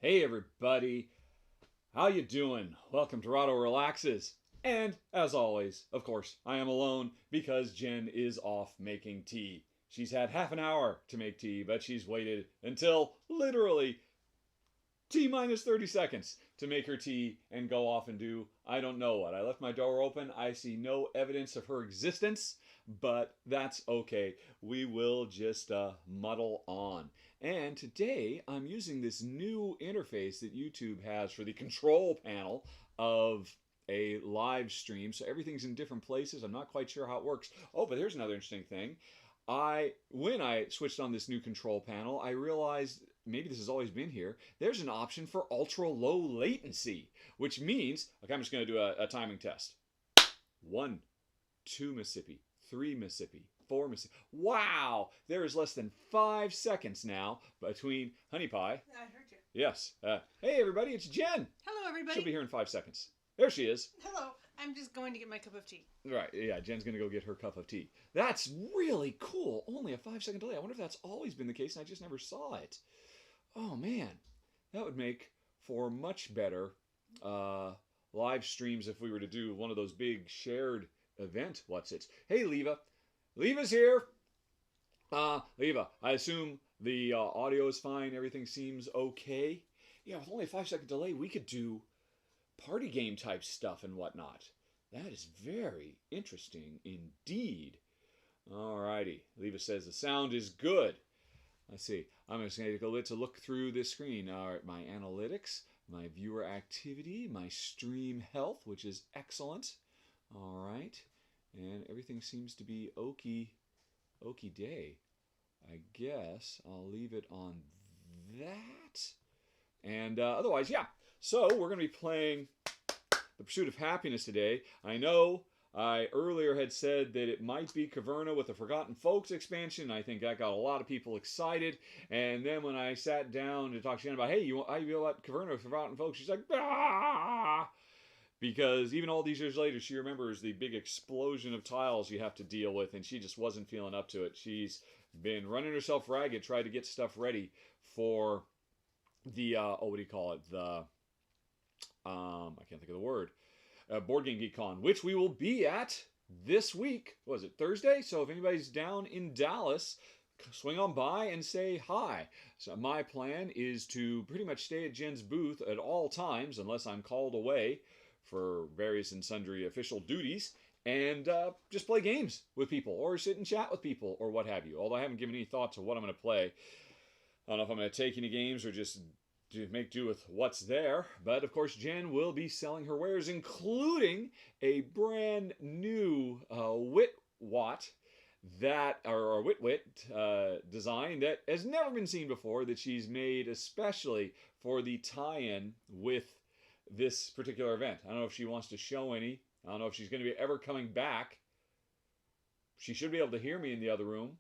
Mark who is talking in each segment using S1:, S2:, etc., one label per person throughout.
S1: Hey everybody, how you doing? Welcome to Rahdo Relaxes. And as always, of course, I am alone because Jen is off making tea. She's had half an hour to make tea, but she's waited until literally T minus 30 seconds to make her tea and go off and do I don't know what. I left my door open. I see no evidence of her existence, but that's okay. We will just muddle on. And today I'm using this new interface that YouTube has for the control panel of a live stream. So everything's in different places. I'm not quite sure how it works. Oh, but here's another interesting thing. When I switched on this new control panel, I realized maybe this has always been here. There's an option for ultra low latency, which means, okay, I'm just going to do a timing test. 1, 2 Mississippi, 3 Mississippi, 4 Mississippi. Wow, there is less than 5 seconds now between Honey Pie.
S2: I heard you.
S1: Yes. Hey everybody, it's Jen.
S2: Hello, everybody.
S1: She'll be here in 5 seconds. There she is.
S2: Hello. I'm just going to get my cup of tea.
S1: Right, yeah, Jen's going to go get her cup of tea. That's really cool. Only a 5-second delay. I wonder if that's always been the case and I just never saw it. Oh, man. That would make for much better live streams if we were to do one of those big shared event what's-its. Hey, Leva. Leva's here. Leva, I assume the audio is fine. Everything seems okay. Yeah, with only a 5-second delay, we could do party game type stuff and whatnot. That is very interesting indeed. Alrighty. Leva says the sound is good. Let's see. I'm just going to take a little to look through this screen. Alright, my analytics, my viewer activity, my stream health, which is excellent. Alright. And everything seems to be okie day. I guess I'll leave it on that. And otherwise, yeah. So we're going to be playing The Pursuit of Happiness today. I know I earlier had said that it might be Caverna with the Forgotten Folks expansion. I think that got a lot of people excited. And then when I sat down to talk to Shannon about, hey, how you feel about Caverna with Forgotten Folks? She's like, ah! Because even all these years later, she remembers the big explosion of tiles you have to deal with, and she just wasn't feeling up to it. She's been running herself ragged, trying to get stuff ready for the, what do you call it? The, I can't think of the word. Board Game Geek Con, which we will be at this week. Was it Thursday? So if anybody's down in Dallas, swing on by and say hi. So my plan is to pretty much stay at Jen's booth at all times, unless I'm called away for various and sundry official duties, and just play games with people, or sit and chat with people, or what have you. Although I haven't given any thought to what I'm going to play. I don't know if I'm going to take any games or just to make do with what's there. But of course, Jen will be selling her wares, including a brand new Wit-Wat or Wit-Wit design that has never been seen before, that she's made especially for the tie-in with this particular event. I don't know if she wants to show any. I don't know if she's going to be ever coming back. She should be able to hear me in the other room.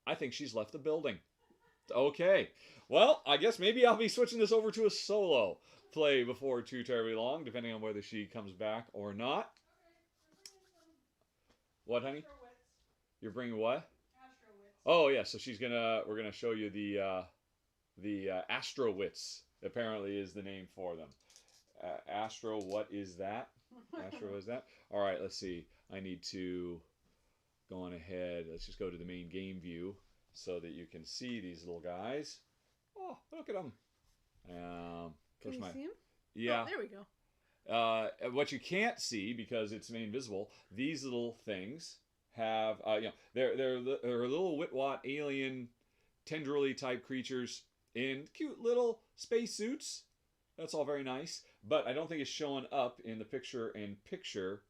S1: I think she's left the building. Okay. Well, I guess maybe I'll be switching this over to a solo play before too terribly long, depending on whether she comes back or not. What, honey? You're bringing what? Oh, yeah. So we're gonna show you the Astrowits. Apparently is the name for them. Astro, what is that? Astro, is that? All right. Let's see. I need to go on ahead. Let's just go to the main game view so that you can see these little guys. Oh, look at them.
S2: Can you see them?
S1: Yeah.
S2: Oh, there we go.
S1: What you can't see, because it's invisible, these little things have, they're little Wit-Wat alien tendrily type creatures in cute little space suits. That's all very nice. But I don't think it's showing up in the picture-in-picture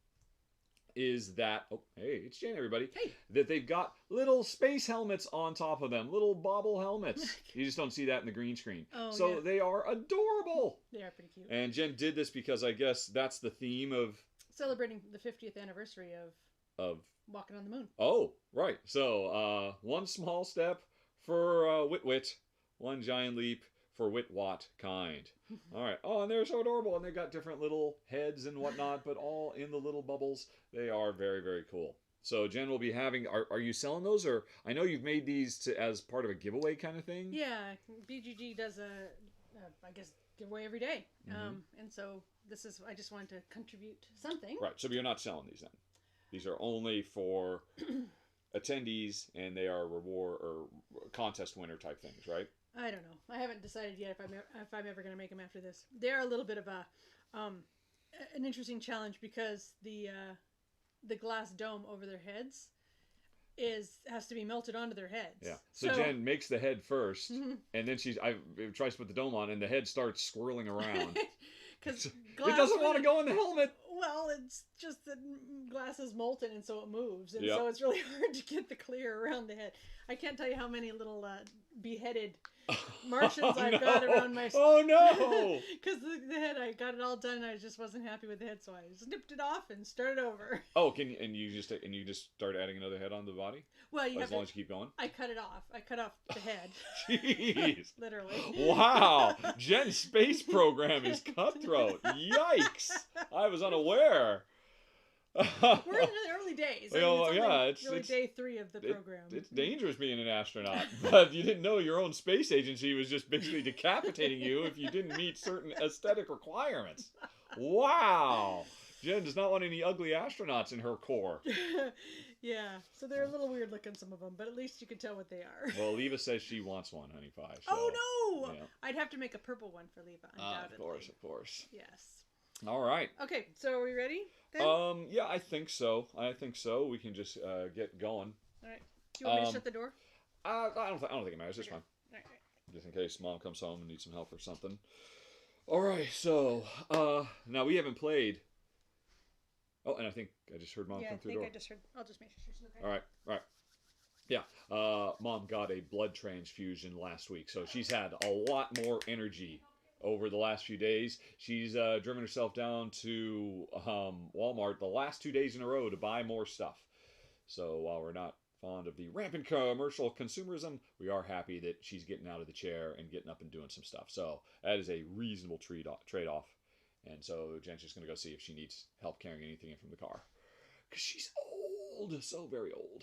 S1: is that, oh, hey, it's Jane, everybody.
S2: Hey.
S1: That they've got little space helmets on top of them, little bobble helmets. You just don't see that in the green screen.
S2: Oh,
S1: so
S2: yeah.
S1: they are adorable.
S2: They are pretty cute.
S1: And Jen did this because I guess that's the theme of
S2: celebrating the 50th anniversary of Walking on the Moon.
S1: Oh, right. So one small step for Wit-Wit, one giant leap for Wit-Wat kind. All right. Oh, and they're so adorable. And they've got different little heads and whatnot, but all in the little bubbles. They are very, very cool. So Jen will be having, are you selling those? Or I know you've made these as part of a giveaway kind of thing.
S2: Yeah. BGG does a I guess, give away every day.
S1: Mm-hmm.
S2: And so I just wanted to contribute something.
S1: Right. So you're not selling these then. These are only for attendees, and they are reward or contest winner type things, right?
S2: I don't know. I haven't decided yet if I'm ever going to make them after this. They're a little bit of an interesting challenge because the glass dome over their heads has to be melted onto their heads.
S1: Yeah. So Jen makes the head first, and then I tries to put the dome on, and the head starts swirling around.
S2: Because
S1: it doesn't want to go in the helmet.
S2: Well, it's just that glass is molten, and so it moves, and
S1: yep.
S2: so it's really hard to get the clear around the head. I can't tell you how many little beheaded Martians I've got around my.
S1: Oh no!
S2: Because the head, I got it all done, and I just wasn't happy with the head, so I snipped it off and started over.
S1: Oh, you just start adding another head on the body?
S2: Well,
S1: as long as you keep going.
S2: I cut it off. I cut off the head.
S1: Jeez.
S2: Literally.
S1: Wow. Jen's space program is cutthroat. Yikes. I was unaware.
S2: We're in the early days. It's really day 3 of the program.
S1: It's dangerous being an astronaut, but you didn't know your own space agency was just basically decapitating you if you didn't meet certain aesthetic requirements. Wow. Jen does not want any ugly astronauts in her core.
S2: Yeah, so they're a little weird looking, some of them, but at least you can tell what they are.
S1: Well, Leva says she wants one, honey pie. So,
S2: oh, no!
S1: Yeah.
S2: I'd have to make a purple one for Leva, undoubtedly.
S1: Of course.
S2: Yes.
S1: All right.
S2: Okay, so are we ready then?
S1: Yeah, I think so. We can just get going.
S2: All right. Do you want me to shut the door?
S1: I don't think it matters. It's
S2: okay.
S1: fine.
S2: All right.
S1: Just in case Mom comes home and needs some help or something. All right, so now we haven't played. Oh, and I think I just heard Mom come through the door.
S2: I just heard. I'll just make sure she's okay.
S1: All right. Yeah, Mom got a blood transfusion last week, so she's had a lot more energy over the last few days. She's driven herself down to Walmart the last 2 days in a row to buy more stuff. So while we're not fond of the rampant commercial consumerism, we are happy that she's getting out of the chair and getting up and doing some stuff. So that is a reasonable trade-off. And so Jen's just going to go see if she needs help carrying anything in from the car. Because she's old, so very old.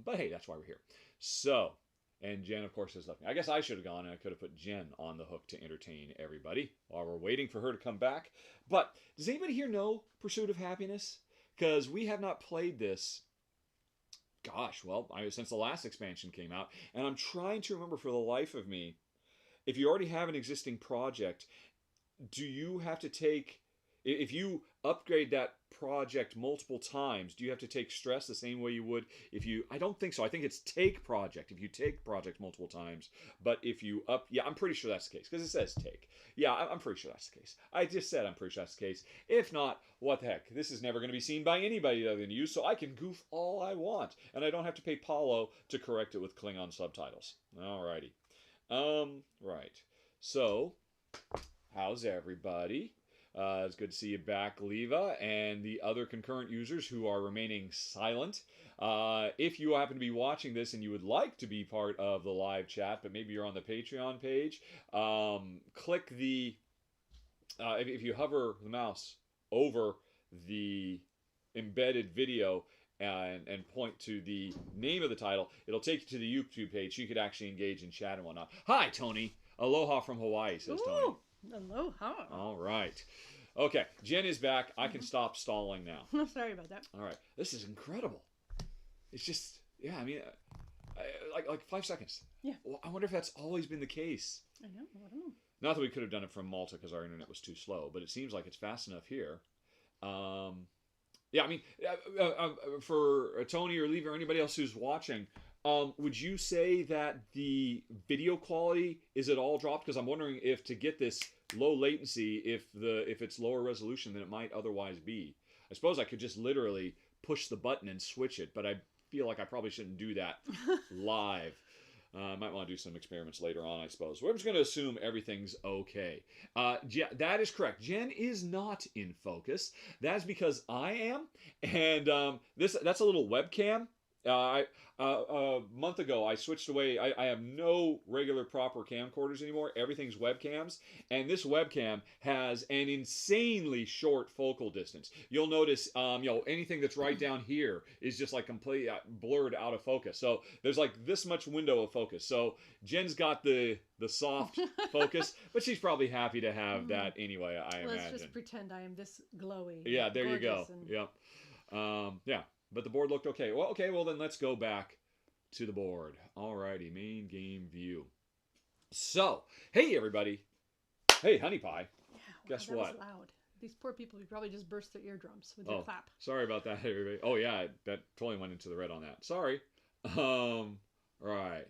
S1: But hey, that's why we're here. So, and Jen, of course, has left me. I guess I should have gone and I could have put Jen on the hook to entertain everybody while we're waiting for her to come back. But does anybody here know Pursuit of Happiness? Because we have not played this, since the last expansion came out. And I'm trying to remember for the life of me, if you already have an existing project, do you have to take, if you upgrade that project multiple times, do you have to take stress the same way you would if you, I don't think so. I think it's take project if you take project multiple times. But if you I'm pretty sure that's the case because it says take. Yeah, I'm pretty sure that's the case. I just said I'm pretty sure that's the case. If not, what the heck? This is never going to be seen by anybody other than you, so I can goof all I want. And I don't have to pay Paulo to correct it with Klingon subtitles. Alrighty. Right. So, how's everybody? It's good to see you back, Leva, and the other concurrent users who are remaining silent. If you happen to be watching this and you would like to be part of the live chat, but maybe you're on the Patreon page, click the, if you hover the mouse over the embedded video and point to the name of the title, it'll take you to the YouTube page so you could actually engage in chat and whatnot. Hi, Tony. Aloha from Hawaii, says Tony.
S2: Aloha.
S1: All right. Okay, Jen is back. I can stop stalling now.
S2: Sorry about that.
S1: All right. This is incredible. It's just, yeah, I mean, like 5 seconds.
S2: Yeah.
S1: Well, I wonder if that's always been the case.
S2: I don't know.
S1: Not that we could have done it from Malta because our internet was too slow, but it seems like it's fast enough here. Yeah, I mean, for Tony or Leva or anybody else who's watching, would you say that the video quality is at all dropped? Because I'm wondering if to get this low latency, if it's lower resolution than it might otherwise be. I suppose I could just literally push the button and switch it, but I feel like I probably shouldn't do that live. I might want to do some experiments later on, I suppose. We're just going to assume everything's okay. Yeah, that is correct. Jen is not in focus. That's because I am. And that's a little webcam A month ago, I switched away. I have no regular proper camcorders anymore. Everything's webcams, and this webcam has an insanely short focal distance. You'll notice, anything that's right down here is just like completely blurred out of focus. So there's like this much window of focus. So Jen's got the soft focus, but she's probably happy to have that anyway. I imagine.
S2: Let's just pretend I am this glowy.
S1: Yeah, there you go.
S2: And...
S1: Yep. Yeah. But the board looked okay. Well, then let's go back to the board. Alrighty, main game view. So, hey everybody. Hey, Honey Pie.
S2: Yeah,
S1: guess
S2: that
S1: what?
S2: Was loud. These poor people would probably just burst their eardrums with their clap.
S1: Sorry about that, everybody. Oh yeah, that totally went into the red on that. Sorry. Right.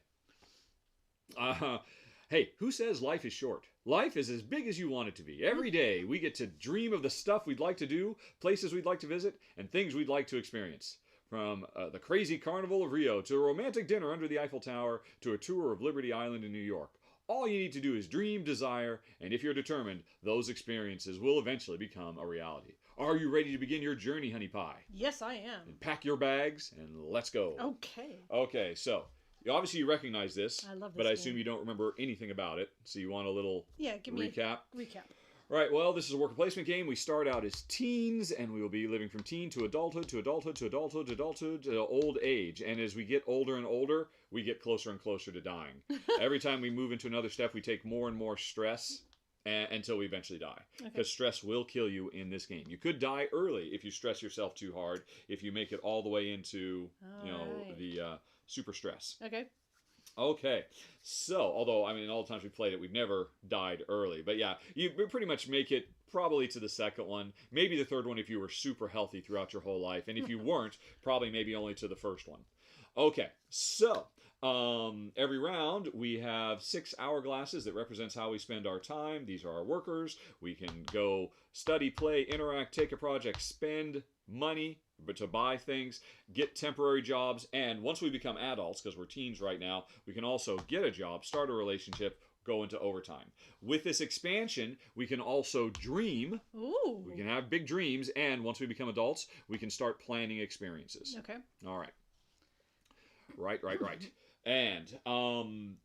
S1: Hey, who says life is short? Life is as big as you want it to be. Every day, we get to dream of the stuff we'd like to do, places we'd like to visit, and things we'd like to experience. From the crazy carnival of Rio to a romantic dinner under the Eiffel Tower to a tour of Liberty Island in New York. All you need to do is dream, desire, and if you're determined, those experiences will eventually become a reality. Are you ready to begin your journey, Honey Pie?
S2: Yes, I am.
S1: And pack your bags and let's go.
S2: Okay.
S1: Okay, so... Obviously, you recognize this,
S2: I love this
S1: but I
S2: game.
S1: assume you don't remember anything about it. So you want a little
S2: give me
S1: recap?
S2: Recap.
S1: Right, well, this is a worker placement game. We start out as teens, and we will be living from teen to adulthood, to adulthood, to adulthood, to adulthood, to old age. And as we get older and older, we get closer and closer to dying. Every time we move into another step, we take more and more stress until we eventually die. Because stress will kill you in this game. You could die early if you stress yourself too hard, if you make it all the way into, the super stress. Okay, so, although, all the times we played it, we've never died early. But yeah, you pretty much make it probably to the second one, maybe the third one if you were super healthy throughout your whole life. And if you weren't, probably maybe only to the first one. Okay, so, every round we have 6 hourglasses that represents how we spend our time. These are our workers. We can go study, play, interact, take a project, spend money, but to buy things, get temporary jobs, and once we become adults, because we're teens right now, we can also get a job, start a relationship, go into overtime. With this expansion, we can also dream.
S2: Ooh.
S1: We can have big dreams, and once we become adults, we can start planning experiences.
S2: Okay.
S1: All right. Right. And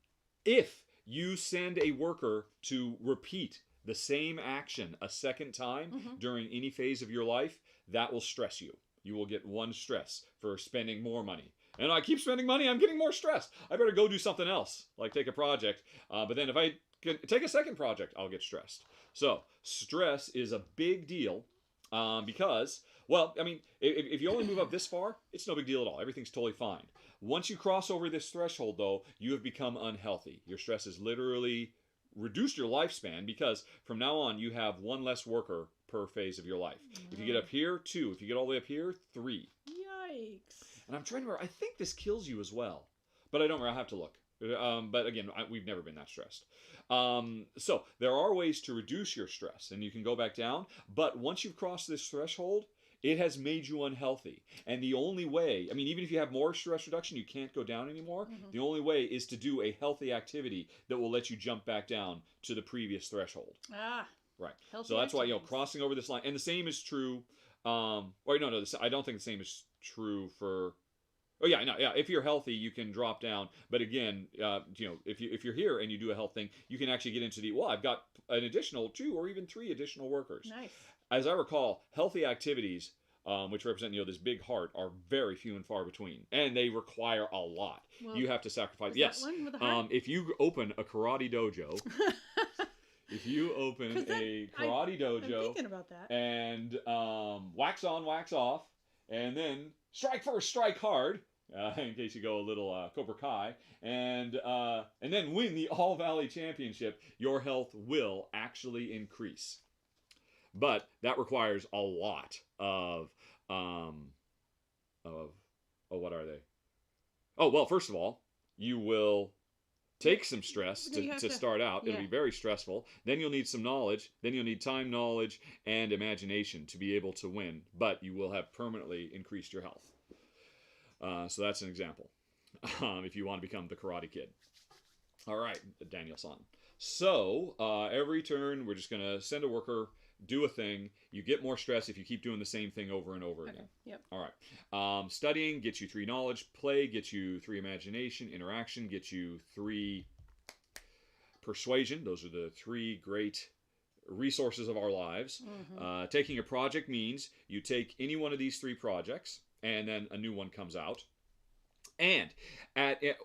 S1: if you send a worker to repeat the same action a second time during any phase of your life, that will stress you. You will get 1 stress for spending more money. And I keep spending money, I'm getting more stressed. I better go do something else, like take a project. But then if I can take a second project, I'll get stressed. So stress is a big deal because, if you only move up this far, it's no big deal at all. Everything's totally fine. Once you cross over this threshold, though, you have become unhealthy. Your stress has literally reduced your lifespan because from now on, you have 1 less worker per phase of your life. If you get up here, 2. If you get all the way up here, 3.
S2: Yikes.
S1: And I'm trying to remember, I think this kills you as well. But I don't remember, I'll have to look. But again, we've never been that stressed. So there are ways to reduce your stress, and you can go back down. But once you've crossed this threshold, it has made you unhealthy. And the only way, even if you have more stress reduction, you can't go down anymore. The only way is to do a healthy activity that will let you jump back down to the previous threshold. Right. So that's why, crossing over this line. And the same is true. I don't think the same is true for... If you're healthy, you can drop down. But again, if you're here and you do a health thing, you can actually get into I've got an additional 2 or even 3 additional workers.
S2: Nice.
S1: As I recall, healthy activities, which represent, this big heart, are very few and far between. And they require a lot. Well, you have to sacrifice. Yes.
S2: That one with the heart?
S1: If you open a karate dojo... If you open a karate dojo...
S2: I'm thinking about that.
S1: And wax on, wax off, and then strike first, strike hard, in case you go a little Cobra Kai, and then win the All Valley Championship, your health will actually increase. But that requires a lot of what are they? Oh, well, first of all, you will take some stress to start out. It'll be very stressful. Then you'll need some knowledge. Then you'll need time, knowledge, and imagination to be able to win. But you will have permanently increased your health. So that's an example. If you want to become the Karate Kid. All right, Daniel-san. So every turn, we're just going to send a worker do a thing. You get more stress if you keep doing the same thing over and over again.
S2: Yep.
S1: All right. Studying gets you 3 knowledge. Play gets you 3 imagination. Interaction gets you 3 persuasion. Those are the 3 great resources of our lives. Taking a project means you take any one of these 3 projects, and then a new one comes out. And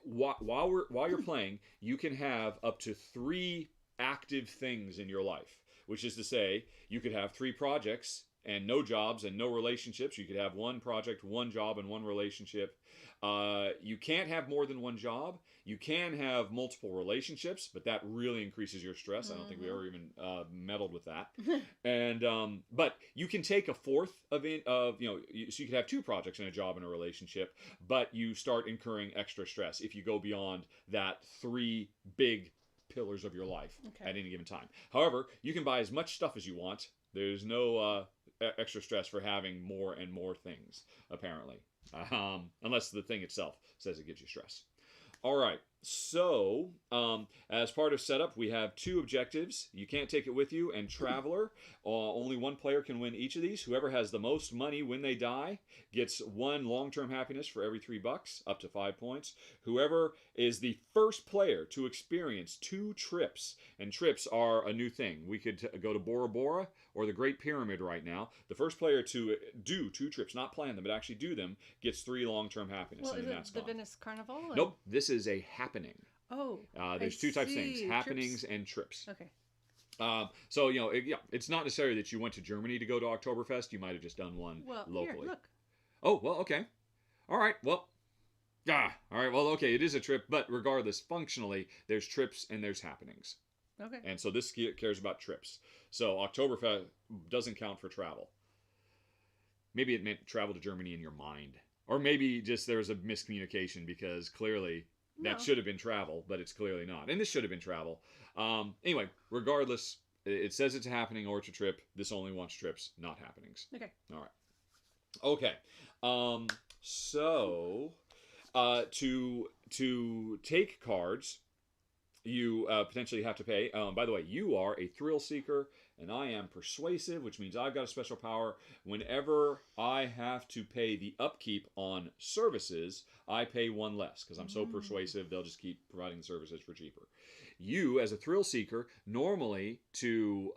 S1: while you're playing, you can have up to 3 active things in your life, which is to say, you could have 3 projects and no jobs and no relationships. You could have 1 project, 1 job, and 1 relationship. You can't have more than 1 job. You can have multiple relationships, but that really increases your stress. I don't think we ever even meddled with that. And but you can take a 4th of so you could have 2 projects and a job and a relationship, but you start incurring extra stress if you go beyond that 3 big pillars of your life at any given time. However, you can buy as much stuff as you want. There's no extra stress for having more and more things, apparently, unless the thing itself says it gives you stress. All right, so as part of setup, we have 2 objectives. You can't take it with you, and Traveler. Only 1 player can win each of these. Whoever has the most money when they die gets 1 long-term happiness for every $3, up to 5 points. Whoever is the first player to experience 2 trips, and trips are a new thing. We could go to Bora Bora or the Great Pyramid right now. The first player to do 2 trips, not plan them, but actually do them, gets 3 long-term happiness.
S2: Well,
S1: and
S2: is
S1: that's
S2: it the
S1: gone.
S2: Venice Carnival? Or?
S1: Nope, this is a happening.
S2: Oh,
S1: there's 2 types of things: happenings and trips.
S2: Okay.
S1: So it's not necessarily that you went to Germany to go to Oktoberfest. You might have just done one locally.
S2: Here, look.
S1: Oh, well, okay. All right. Well, all right. Well, okay. It is a trip, but regardless, functionally, there's trips and there's happenings.
S2: Okay.
S1: And so this cares about trips. So Oktoberfest doesn't count for travel. Maybe it meant travel to Germany in your mind, or maybe just there was a miscommunication because clearly. That should have been travel, but it's clearly not. And this should have been travel. Anyway, regardless, it says it's a happening or it's a trip. This only wants trips, not happenings.
S2: Okay.
S1: All right. Okay. So to take cards, you potentially have to pay. By the way, you are a thrill seeker, and I am persuasive, which means I've got a special power. Whenever I have to pay the upkeep on services, I pay 1 less because I'm so persuasive. They'll just keep providing the services for cheaper. You, as a thrill seeker, normally to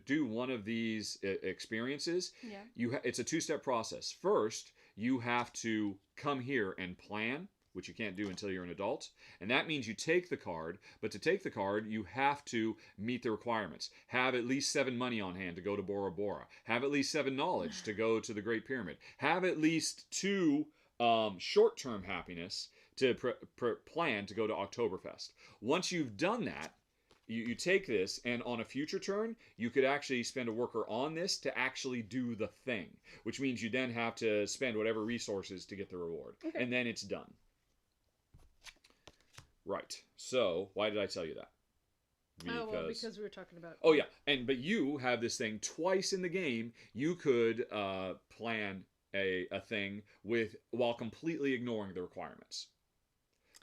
S1: do one of these experiences, it's a 2-step process. First, you have to come here and plan, which you can't do until you're an adult. And that means you take the card, but to take the card, you have to meet the requirements. Have at least 7 money on hand to go to Bora Bora. Have at least 7 knowledge to go to the Great Pyramid. Have at least 2 short-term happiness to plan to go to Oktoberfest. Once you've done that, you take this, and on a future turn, you could actually spend a worker on this to actually do the thing, which means you then have to spend whatever resources to get the reward.
S2: Okay.
S1: And then it's done. Right. So, why did I tell you that?
S2: Because we were talking about...
S1: Oh, yeah. But you have this thing twice in the game. You could plan a thing while completely ignoring the requirements.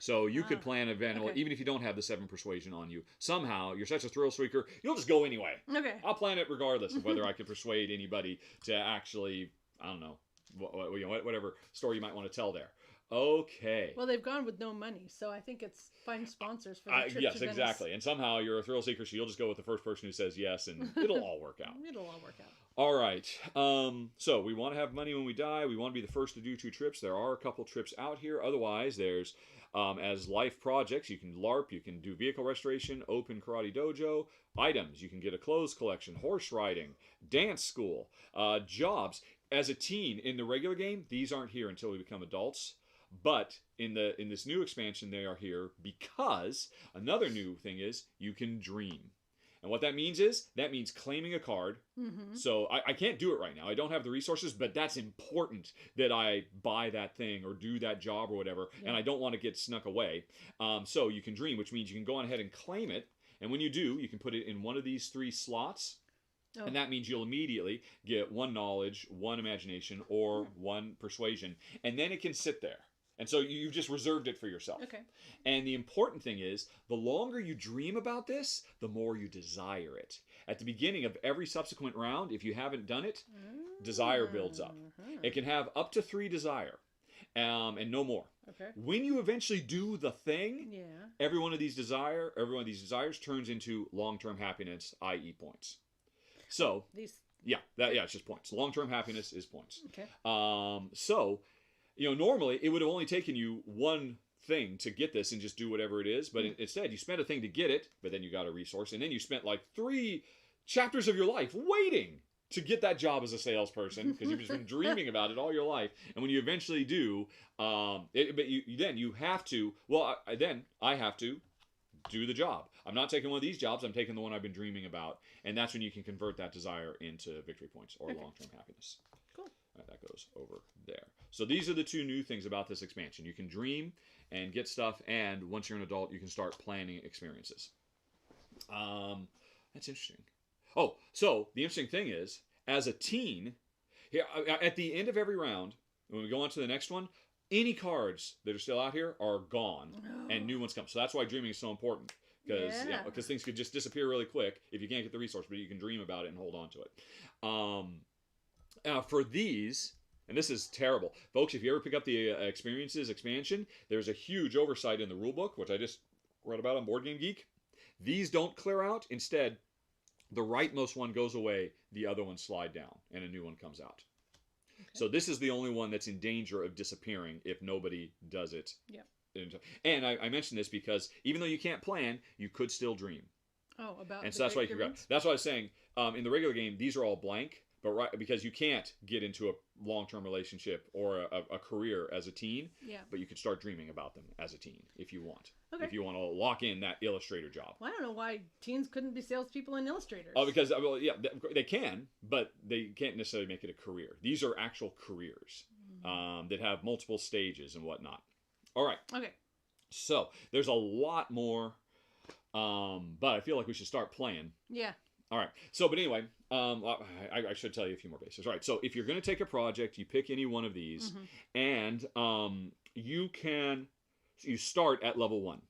S1: So you could plan an event, even if you don't have the 7 persuasion on you. Somehow, you're such a thrill seeker, you'll just go anyway.
S2: Okay.
S1: I'll plan it regardless of whether I can persuade anybody to actually, I don't know, whatever story you might want to tell there. Okay.
S2: Well, they've gone with no money, so I think it's find sponsors for the trip
S1: yes,
S2: to Venice.
S1: exactly. And somehow you're a thrill seeker, so you'll just go with the first person who says yes, and it'll all work out.
S2: It'll all work out.
S1: All right. So we want to have money when we die. We want to be the first to do 2 trips. There are a couple trips out here. Otherwise, there's as life projects, you can LARP, you can do vehicle restoration, open karate dojo, items, you can get a clothes collection, horse riding, dance school, jobs. As a teen in the regular game, these aren't here until we become adults. But in this new expansion, they are here because another new thing is you can dream. And what that means is, that means claiming a card. Mm-hmm. So I can't do it right now. I don't have the resources, but that's important that I buy that thing or do that job or whatever. Yeah. And I don't want to get snuck away. So you can dream, which means you can go on ahead and claim it. And when you do, you can put it in one of these 3 slots. Oh. And that means you'll immediately get 1 knowledge, 1 imagination, or 1 persuasion. And then it can sit there. And so you've just reserved it for yourself.
S2: Okay.
S1: And the important thing is, the longer you dream about this, the more you desire it. at the beginning of every subsequent round, if you haven't done it, desire builds up. It can have up to 3 desire, and no more.
S2: Okay.
S1: When you eventually do the thing,
S2: Yeah.
S1: every one of these desires turns into long-term happiness, i.e. points. So,
S2: These.
S1: it's just points. Long-term happiness is points.
S2: Okay.
S1: So, normally it would have only taken you one thing to get this and just do whatever it is, but instead you spent a thing to get it, but then you got a resource, and then you spent like 3 chapters of your life waiting to get that job as a salesperson because you've just been dreaming about it all your life. And when you eventually do, you have to. Well, I have to do the job. I'm not taking one of these jobs. I'm taking the one I've been dreaming about, and that's when you can convert that desire into victory points or long-term happiness.
S2: Cool.
S1: Right, that goes over there. So these are the 2 new things about this expansion. You can dream and get stuff, and once you're an adult, you can start planning experiences. That's interesting. Oh, so the interesting thing is, as a teen, here at the end of every round, when we go on to the next one, any cards that are still out here are gone, and new ones come. So that's why dreaming is so important, because things could just disappear really quick if you can't get the resource, but you can dream about it and hold on to it. For these, and this is terrible, folks, if you ever pick up the Experiences expansion, there's a huge oversight in the rulebook, which I just read about on Board Game Geek. These don't clear out. Instead, the rightmost one goes away, the other ones slide down, and a new one comes out. Okay. So this is the only one that's in danger of disappearing if nobody does it.
S2: Yep.
S1: And I mention this because even though you can't plan, you could still dream.
S2: Oh, about.
S1: And so that's why you can grab. That's what I was saying. In the regular game, these are all blank, but because you can't get into a long-term relationship or a career as a teen.
S2: Yeah. But
S1: you could start dreaming about them as a teen if you want.
S2: Okay.
S1: If you want to lock in that illustrator job.
S2: Well, I don't know why teens couldn't be salespeople and illustrators.
S1: Oh, because they can, but they can't necessarily make it a career. These are actual careers that have multiple stages and whatnot. All right.
S2: Okay.
S1: So there's a lot more, but I feel like we should start playing.
S2: Yeah.
S1: All right. So, but anyway, I should tell you a few more bases. All right. So if you're going to take a project, you pick any one of these, and you start at level 1.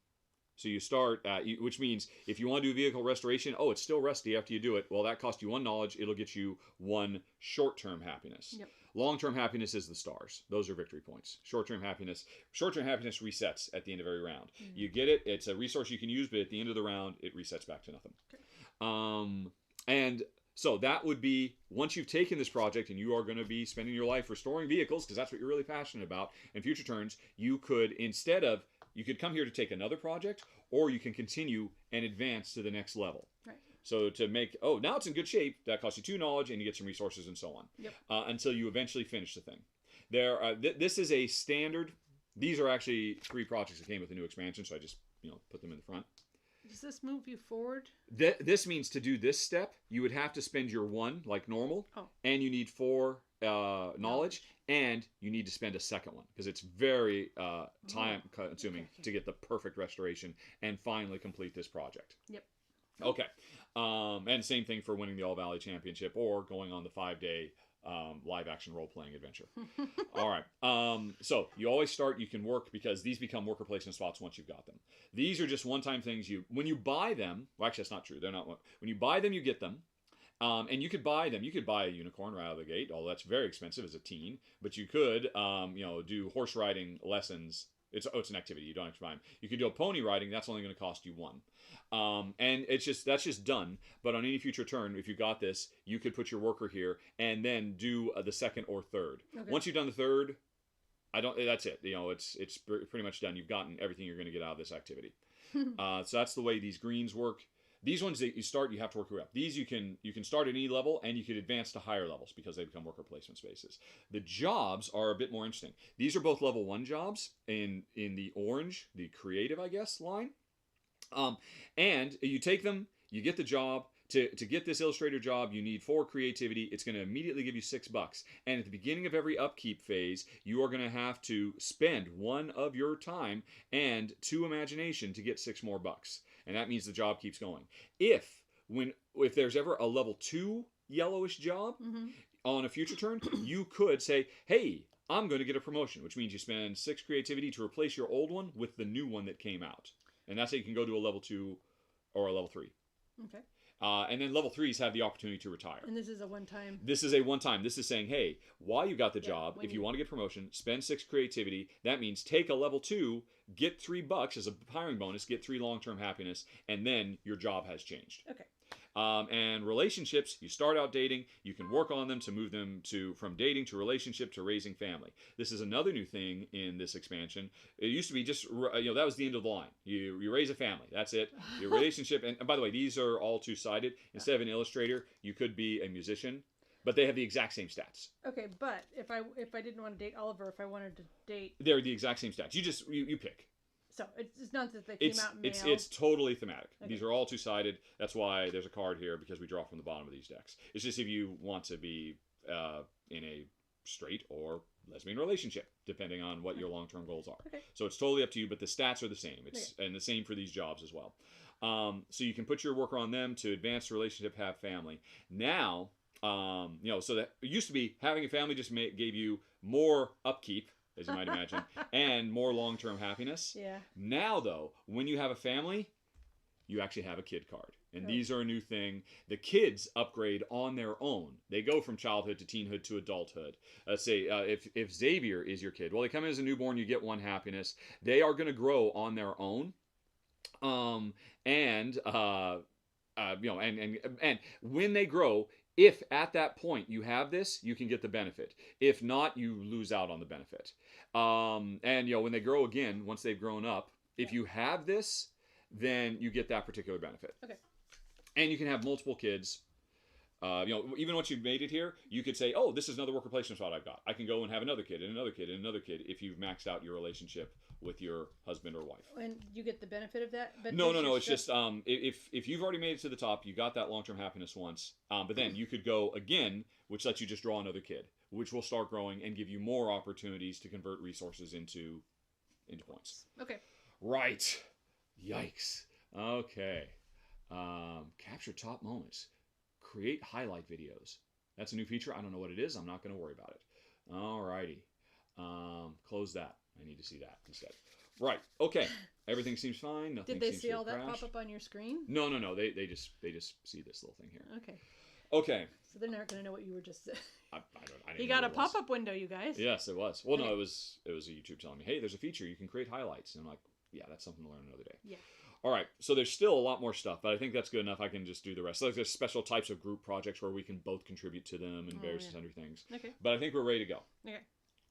S1: So you start at, which means if you want to do vehicle restoration, it's still rusty after you do it. Well, that costs you 1 knowledge. It'll get you 1 short-term happiness.
S2: Yep.
S1: Long-term happiness is the stars. Those are victory points. Short-term happiness resets at the end of every round. You get it. It's a resource you can use, but at the end of the round, it resets back to nothing. Okay. And so that would be, once you've taken this project and you are going to be spending your life restoring vehicles, because that's what you're really passionate about, in future turns, you could come here to take another project, or you can continue and advance to the next level.
S2: Right.
S1: So to make, now it's in good shape, that costs you 2 knowledge, and you get some resources and so on.
S2: Yep.
S1: Until you eventually finish the thing. This is a standard. These are actually 3 projects that came with the new expansion, so I just put them in the front.
S2: Does this move you forward?
S1: This means to do this step, you would have to spend your 1 like normal, and you need 4 knowledge, and you need to spend a second one because it's very time consuming to get the perfect restoration and finally complete this project.
S2: Yep.
S1: Okay. And same thing for winning the All Valley Championship or going on the 5-day live action role playing adventure. All right. So you always start, you can work because these become worker placement spots once you've got them. These are just one-time things when you buy them, well, actually that's not true. They're not, when you buy them, you get them. And you could buy them. You could buy a unicorn right out of the gate, although that's very expensive as a teen. But you could, do horse riding lessons. It's an activity. You don't have to buy them. You could do a pony riding. That's only going to cost you 1. And that's just done. But on any future turn, if you got this, you could put your worker here and then do the second or third. Okay. Once you've done the third, that's it. It's pretty much done. You've gotten everything you're going to get out of this activity. So that's the way these greens work. These ones that you start, you have to work your way up. These you can start at any level, and you can advance to higher levels because they become worker placement spaces. The jobs are a bit more interesting. These are both level 1 jobs in the orange, the creative, I guess, line. And you take them, you get the job. To get this illustrator job, you need 4 creativity. It's going to immediately give you $6. And at the beginning of every upkeep phase, you are going to have to spend 1 of your time and 2 imagination to get 6 more bucks. And that means the job keeps going. If there's ever a level 2 yellowish job on a future turn, you could say, hey, I'm going to get a promotion, which means you spend 6 creativity to replace your old one with the new one that came out. And that's how you can go to a level 2 or a level 3.
S2: Okay.
S1: And then level 3s have the opportunity to retire.
S2: And this is a one-time.
S1: This is a one-time. This is saying, hey, while you got the job, if you want to get promotion, spend 6 creativity. That means take a level 2, get $3 as a hiring bonus, get 3 long-term happiness, and then your job has changed.
S2: Okay.
S1: And relationships, you start out dating, you can work on them to move them from dating to relationship to raising family. This is another new thing in this expansion. It used to be just, that was the end of the line. You raise a family, that's it. Your relationship, and by the way, these are all 2-sided. Instead of an illustrator, you could be a musician, but they have the exact same stats.
S2: Okay, but if I didn't want to date Oliver, if I wanted to date,
S1: they're the exact same stats. You pick.
S2: So it's not that they came out male.
S1: It's totally thematic.
S2: Okay.
S1: These are all 2-sided. That's why there's a card here, because we draw from the bottom of these decks. It's just if you want to be in a straight or lesbian relationship, depending on what your long-term goals are.
S2: Okay.
S1: So it's totally up to you, but the stats are the same. And the same for these jobs as well. So you can put your work on them to advance the relationship, have family. Now, so that it used to be having a family just gave you more upkeep, as you might imagine, and more long-term happiness.
S2: Yeah.
S1: Now, though, when you have a family, you actually have a kid card. And these are a new thing. The kids upgrade on their own. They go from childhood to teenhood to adulthood. Let's say if Xavier is your kid, well, they come in as a newborn, you get 1 happiness. They are going to grow on their own. And when they grow, if at that point you have this, you can get the benefit. If not, you lose out on the benefit. And when they grow again, once they've grown up, if you have this, then you get that particular benefit.
S2: Okay.
S1: And you can have multiple kids. Even once you've made it here, you could say, oh, this is another worker placement spot I've got. I can go and have another kid and another kid and another kid if you've maxed out your relationship with your husband or wife.
S2: And you get the benefit of that? But
S1: No. It's just if you've already made it to the top, you got that long-term happiness once. But then you could go again, which lets you just draw another kid, which will start growing and give you more opportunities to convert resources into points.
S2: Okay.
S1: Right. Yikes. Okay. Capture top moments. Create highlight videos. That's a new feature. I don't know what it is. I'm not going to worry about it. Alrighty. Close that. I need to see that instead. Right. Okay. Everything seems fine. Nothing
S2: Did they
S1: seems
S2: see
S1: to have
S2: all that
S1: crashed.
S2: pop up on your screen?
S1: No. They just see this little thing here.
S2: Okay.
S1: Okay.
S2: So they're not going to know what you were just saying.
S1: I didn't
S2: You
S1: know
S2: got a
S1: what it was.
S2: pop-up window, you guys.
S1: Yes, it was. Well,
S2: Okay.
S1: no, it was a YouTube telling me, hey, there's a feature you can create highlights, and I'm like, yeah, that's something to learn another day.
S2: Yeah.
S1: All right, so there's still a lot more stuff, but I think that's good enough. I can just do the rest. Like there's special types of group projects where we can both contribute to them and various other things.
S2: Okay.
S1: But I think we're ready to go.
S2: Okay.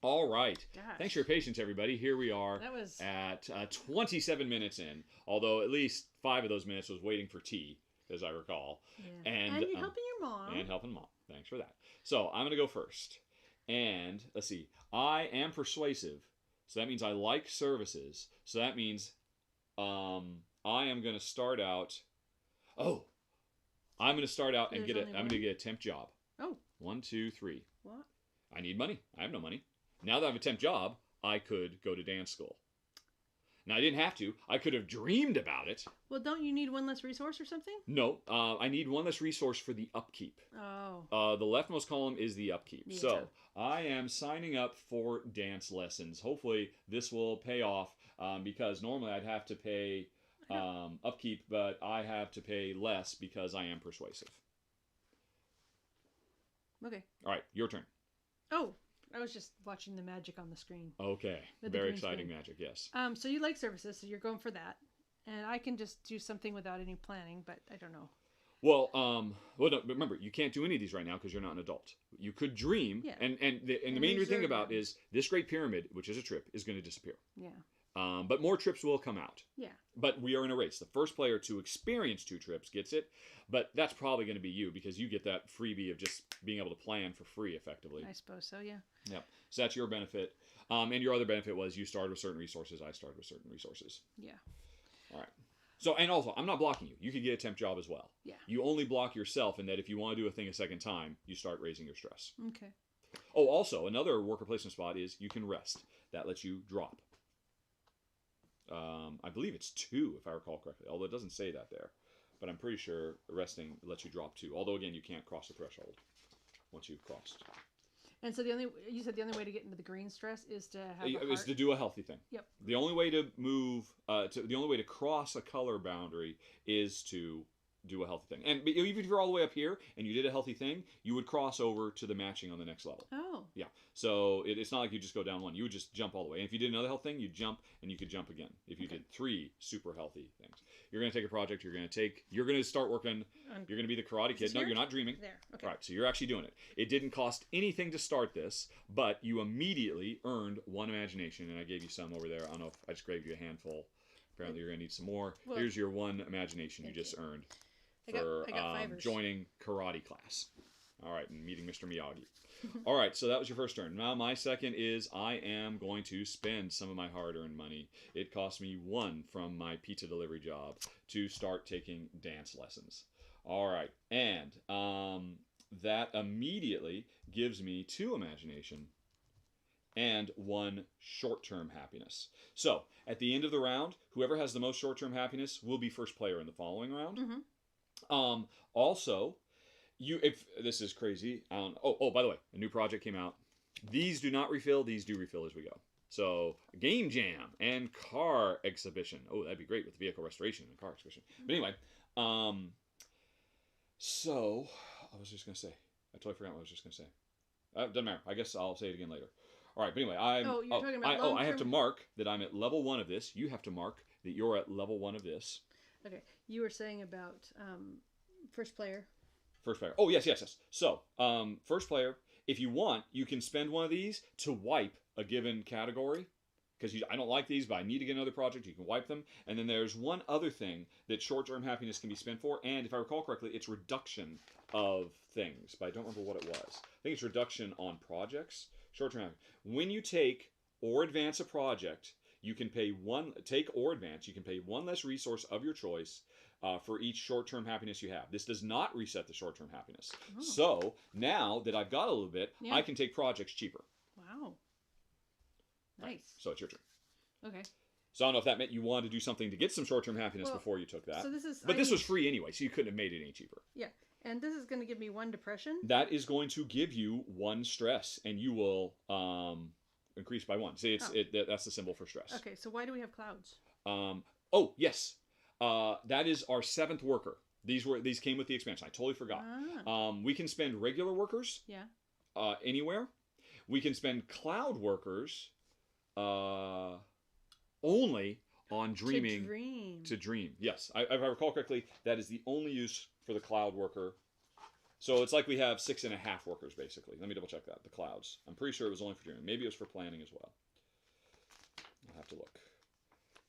S1: All right.
S2: Gosh.
S1: Thanks for your patience, everybody. Here we are
S2: That was...
S1: at 27 minutes in, although at least 5 of those minutes was waiting for tea, as I recall.
S2: Yeah.
S1: And
S2: you're helping your mom.
S1: And helping mom. Thanks for that. So I'm going to go first. And let's see. I am persuasive. So that means I like services. So that means I am going to start out. Oh, I'm going to start out and I'm going to get a temp job.
S2: Oh.
S1: 1, 2, 3.
S2: What?
S1: I need money. I have no money. Now that I have a temp job, I could go to dance school. Now, I didn't have to. I could have dreamed about it.
S2: Well, don't you need one less resource or something?
S1: No, I need one less resource for the upkeep.
S2: Oh.
S1: The leftmost column is the upkeep.
S2: Yeah.
S1: So I am signing up for dance lessons. Hopefully this will pay off because normally I'd have to pay upkeep, but I have to pay less because I am persuasive.
S2: Okay.
S1: All right, your turn.
S2: Oh, I was just watching the magic on the screen.
S1: Okay,
S2: With the
S1: very
S2: green
S1: exciting
S2: screen.
S1: magic, yes.
S2: So you like services, so you're going for that. And I can just do something without any planning, but I don't know.
S1: Well, no, remember, you can't do any of these right now because you're not an adult. You could dream,
S2: Yeah.
S1: and the main thing about is this Great Pyramid, which is a trip, is going to disappear.
S2: Yeah.
S1: But more trips will come out.
S2: Yeah.
S1: But we are in a race. The first player to experience 2 trips gets it, but that's probably going to be you because you get that freebie of just being able to plan for free effectively.
S2: I suppose so, yeah.
S1: Yeah. So that's your benefit. And your other benefit was you started with certain resources, I started with certain resources.
S2: Yeah.
S1: All right. So, and also, I'm not blocking you. You could get a temp job as well.
S2: Yeah.
S1: You only block yourself in that if you want to do a thing a second time, you start raising your stress.
S2: Okay.
S1: Oh, also, another worker placement spot is you can rest. That lets you drop. I believe it's 2, if I recall correctly, although it doesn't say that there. But I'm pretty sure resting lets you drop 2. Although, again, you can't cross the threshold once you've crossed.
S2: And so you said the only way to get into the green stress is to have a
S1: Is
S2: heart.
S1: to do a healthy thing.
S2: Yep.
S1: The only way to move, the only way to cross a color boundary is to do a healthy thing. And even if you're all the way up here and you did a healthy thing, you would cross over to the matching on the next level.
S2: Oh.
S1: Yeah. So it's not like you just go down one. You would just jump all the way. And if you did another health thing, you'd jump and you could jump again. If you did 3 super healthy things, you're going to take a project. You're going to start working. You're going to be the Karate Kid. No, you're not dreaming.
S2: There. Okay.
S1: Right. So you're actually doing it. It didn't cost anything to start this, but you immediately earned 1 imagination, and I gave you some over there. I don't know if I just gave you a handful. Apparently, you're going to need some more. Well, here's your 1 imagination you just earned for
S2: I got
S1: joining karate class. All right, and meeting Mr. Miyagi. All right, so that was your first turn. Now my second is I am going to spend some of my hard-earned money. It cost me 1 from my pizza delivery job to start taking dance lessons. All right, and that immediately gives me 2 imagination and 1 short-term happiness. So at the end of the round, whoever has the most short-term happiness will be first player in the following round. Also, if this is crazy, by the way, a new project came out. These do not refill. These do refill as we go. So game jam and car exhibition. Oh, that'd be great with vehicle restoration and car exhibition. But anyway, so I was just gonna say, I totally forgot what I was just gonna say. Doesn't matter. I guess I'll say it again later. All right, but anyway,
S2: you're talking about
S1: I have to mark that I'm at level 1 of this. You have to mark that you're at level 1 of this.
S2: Okay, you were saying about first player.
S1: First player. Oh, yes. So, first player, if you want, you can spend 1 of these to wipe a given category. Because I don't like these, but I need to get another project. You can wipe them. And then there's one other thing that short-term happiness can be spent for. And if I recall correctly, it's reduction of things. But I don't remember what it was. I think it's reduction on projects. Short-term happiness. When you take or advance a project, you can pay 1... Take or advance. You can pay 1 less resource of your choice for each short-term happiness you have. This does not reset the short-term happiness. Oh. So now that I've got a little bit, I can take projects cheaper.
S2: Wow. Nice.
S1: Right. So it's your turn.
S2: Okay.
S1: So I don't know if that meant you wanted to do something to get some short-term happiness before you took that.
S2: So this is,
S1: but this was free anyway, so you couldn't have made it any cheaper.
S2: Yeah. And this is going to give me 1 depression?
S1: That is going to give you 1 stress, and you will increase by 1. See, that's the symbol for stress.
S2: Okay, so why do we have clouds?
S1: Yes. That is our 7th worker. These came with the expansion. I totally forgot. We can spend regular workers anywhere. We can spend cloud workers only on dreaming. To dream. Yes. If I recall correctly, that is the only use for the cloud worker. So it's like we have 6.5 workers, basically. Let me double check that. The clouds. I'm pretty sure it was only for dreaming. Maybe it was for planning as well. I'll have to look.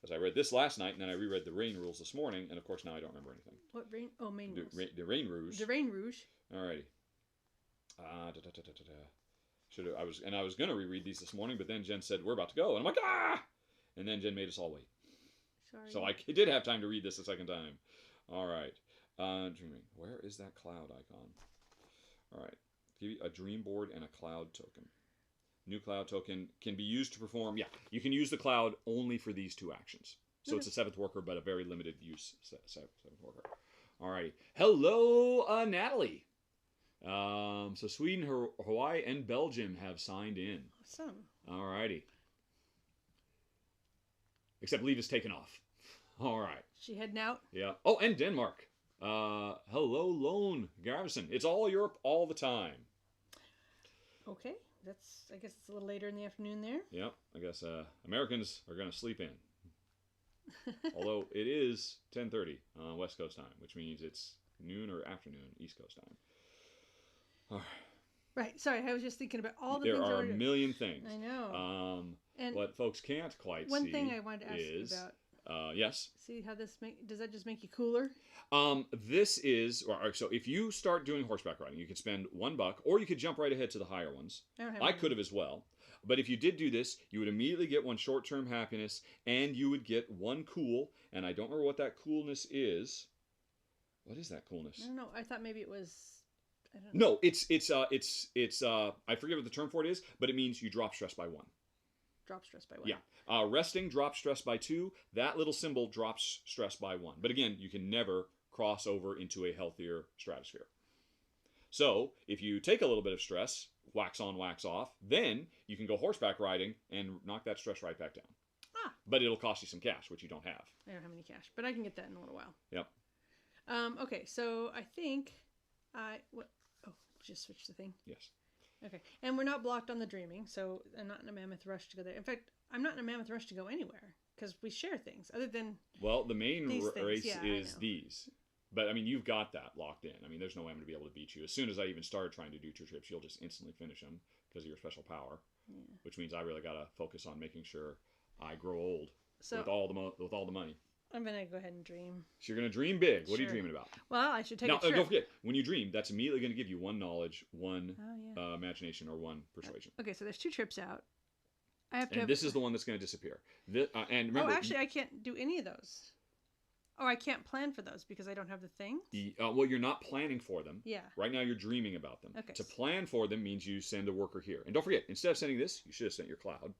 S1: Because I read this last night, and then I reread the rain rules this morning, and of course now I don't remember anything.
S2: What rain? Oh, main rules.
S1: The rain rouge.
S2: The rain rouge.
S1: Alrighty. I was going to reread these this morning, but then Jen said, we're about to go. And I'm like, ah! And then Jen made us all wait.
S2: Sorry.
S1: So I did have time to read this a second time. All right. Dreaming. Where is that cloud icon? All right. Give you a dream board and a cloud token. New cloud token can be used to perform. Yeah, you can use the cloud only for these 2 actions. So it's a 7th worker, but a very limited use 7th worker. All right. Hello, Natalie. So Sweden, Hawaii, and Belgium have signed in.
S2: Awesome.
S1: All righty. Except leave is taken off. All right.
S2: She heading out?
S1: Yeah. Oh, and Denmark. Hello, Lone Garrison. It's all Europe all the time.
S2: Okay. I guess it's a little later in the afternoon there.
S1: Yeah. I guess Americans are going to sleep in. Although it is 10:30 West Coast time, which means it's noon or afternoon East Coast time. All right.
S2: Right. Sorry, I was just thinking about all the
S1: there
S2: things.
S1: There are a million things.
S2: I know.
S1: And what folks can't quite see
S2: one thing I wanted to ask you about.
S1: Yes.
S2: See how does that just make you cooler?
S1: This is so if you start doing horseback riding, you could spend $1, or you could jump right ahead to the higher ones. I could have as well. But if you did do this, you would immediately get 1 short-term happiness, and you would get 1 cool. And I don't remember what that coolness is. What is that coolness?
S2: I don't know. I thought maybe it was. I don't know.
S1: No, it's I forget what the term for it is, but it means you drop stress by 1.
S2: Drop stress by 1.
S1: Yeah. Resting drops stress by 2. That little symbol drops stress by 1. But again, you can never cross over into a healthier stratosphere. So if you take a little bit of stress, wax on, wax off, then you can go horseback riding and knock that stress right back down. But it'll cost you some cash, which you don't have.
S2: I don't have any cash, but I can get that in a little while.
S1: Yep.
S2: Okay, so I think what? Oh, just switch the thing.
S1: Yes.
S2: Okay, and we're not blocked on the dreaming, so I'm not in a mammoth rush to go there. In fact, I'm not in a mammoth rush to go anywhere because we share things other than
S1: Well, the main
S2: these things.
S1: race
S2: Yeah, I
S1: is
S2: know.
S1: these. But, I mean, you've got that locked in. I mean, there's no way I'm going to be able to beat you. As soon as I even started trying to do 2 trips, you'll just instantly finish them because of your special power.
S2: Yeah.
S1: Which means I really got to focus on making sure I grow old
S2: So
S1: with all the money.
S2: I'm gonna go ahead and dream.
S1: So you're going to dream big. What are you
S2: Sure.
S1: dreaming about?
S2: Well, I should take
S1: Now,
S2: a trip.
S1: don't forget, when you dream, that's immediately going to give you 1 knowledge, 1
S2: Oh yeah.
S1: imagination, or 1 persuasion.
S2: Okay, so there's 2 trips out. I have to.
S1: And
S2: have...
S1: this is the one that's going to disappear. And remember,
S2: Oh, actually, I can't do any of those. Oh, I can't plan for those because I don't have the thing.
S1: well, you're not planning for them.
S2: Yeah.
S1: Right now, you're dreaming about them.
S2: Okay.
S1: To plan for them means you send a worker here. And don't forget, instead of sending this, you should have sent your cloud.